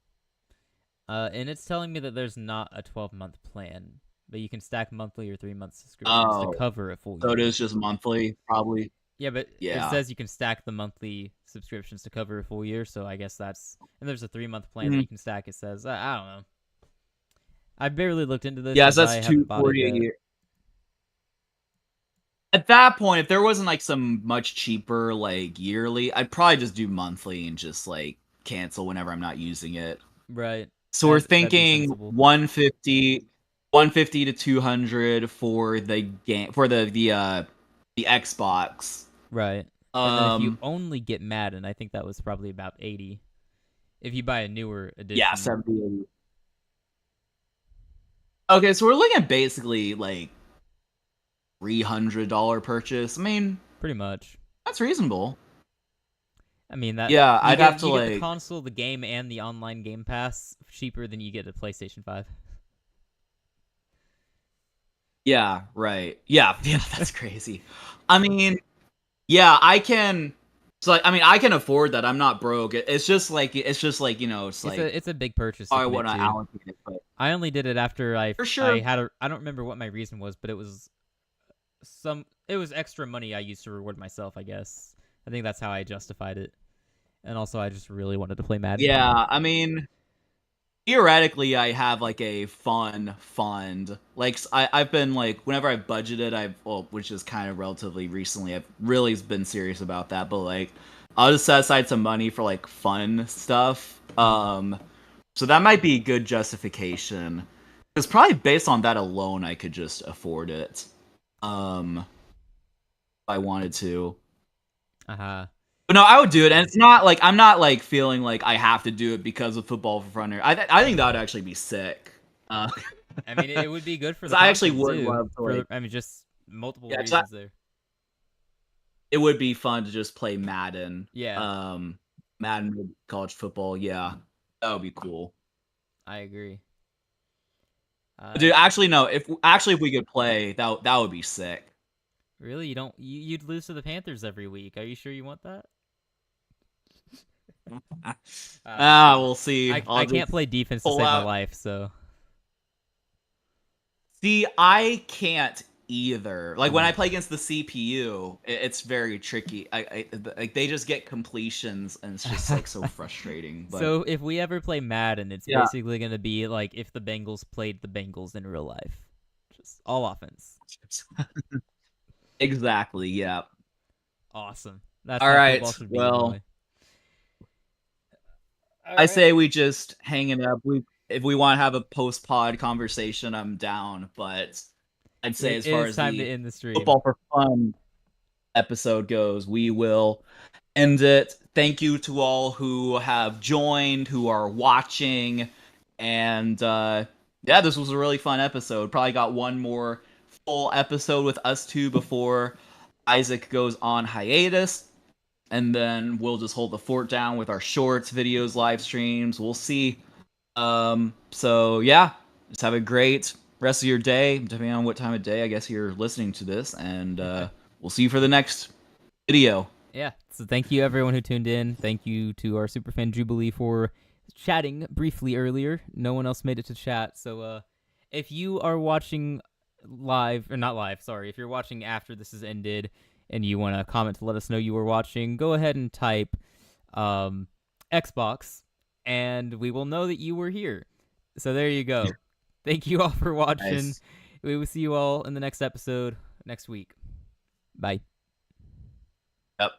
And it's telling me that there's not a 12-month plan, but you can stack monthly or 3-month subscriptions to Oh, cover a full so it year. is just monthly, probably. Yeah, but it Yeah. says you can stack the monthly subscriptions to cover a full year, so I guess that's and there's a 3-month plan that Mhm. you can stack. It says I don't know. I barely looked into this Yeah, because so I that's haven't bought it 240 a yet. year. At that point, if there wasn't like some much cheaper like yearly, I'd probably just do monthly and just like cancel whenever I'm not using it. Right. So we're That'd be thinking sensible. 150 to 200 for the game for the Xbox. Right. And then if you Um only get Madden, I think that was probably about 80. If you buy a newer yeah, edition, 70. Okay, so we're looking at basically like $300 purchase. I mean, pretty much. that's reasonable. I mean that Yeah, you I'd get have to you get the like console, the game, and the online Game Pass cheaper than you get a PlayStation 5. yeah, right. Yeah, yeah, that's crazy. I mean, yeah, I can so like I mean, I can afford that. I'm not broke. It's just like, it's like It's a big purchase to I commit want to to. allocate it, but I only did it after for I sure. had a I don't remember what my reason was, but it was extra money I used to reward myself, I guess. I think that's how I justified it. And also I just really wanted to play Madden. Yeah, I mean, theoretically I have like a fun fund. Like I've been like whenever I've budgeted, which is kind of relatively recently, I've really been serious about that, but like I'll just set aside some money for like fun stuff. Mhm. So that might be good justification. Because probably based on that alone, I could just afford it. If I wanted to. Uh-huh. But no, I would do it, and it's not like I'm not like feeling like I have to do it because of Football for Fun. I think that would actually be sick. Uh, I mean, it would be good for the I actually content would too. love to like I mean, just multiple yeah, reasons there. it would be fun to just play Madden. Yeah, Madden with college football. Yeah, that would be cool. I agree. Dude, I actually no. If we could play, that would be sick. Really, you don't you'd lose to the Panthers every week. Are you sure you want that? We'll see. We'll see. I I'll can't just play defense to pull save my out. life, so See, I can't either. Like when I play against the CPU, it's very tricky. Like they just get completions, and it's just like so frustrating. But So if we ever play Madden, it's yeah, basically going to be like if the Bengals played the Bengals in real life, just all offense. exactly. Yeah. Awesome. That's All how football right. should be, Well, anyway. All I right. say we just hang it up. We if we want to have a post pod conversation, I'm down. But I'd say It as far is as time to the end the stream. football for fun episode goes, we will end it. Thank you to all who have joined, who are watching, and yeah, this was a really fun episode. Probably got one more full episode with us two before Isaac goes on hiatus, and then we'll just hold the fort down with our shorts, videos, live streams. We'll see. So yeah, just have a great rest of your day, depending on what time of day I guess you're listening to this, and we'll see you for the next video. Yeah. So thank you everyone who tuned in. Thank you to our superfan Jubilee for chatting briefly earlier. No one else made it to chat. So if you are watching live or not live, sorry, if you're watching after this has ended and you want to comment to let us know you were watching, go ahead and type um, Xbox and we will know that you were here. So there you go. Thank you all for watching. Nice. We will see you all in the next episode next week. Bye. Yep.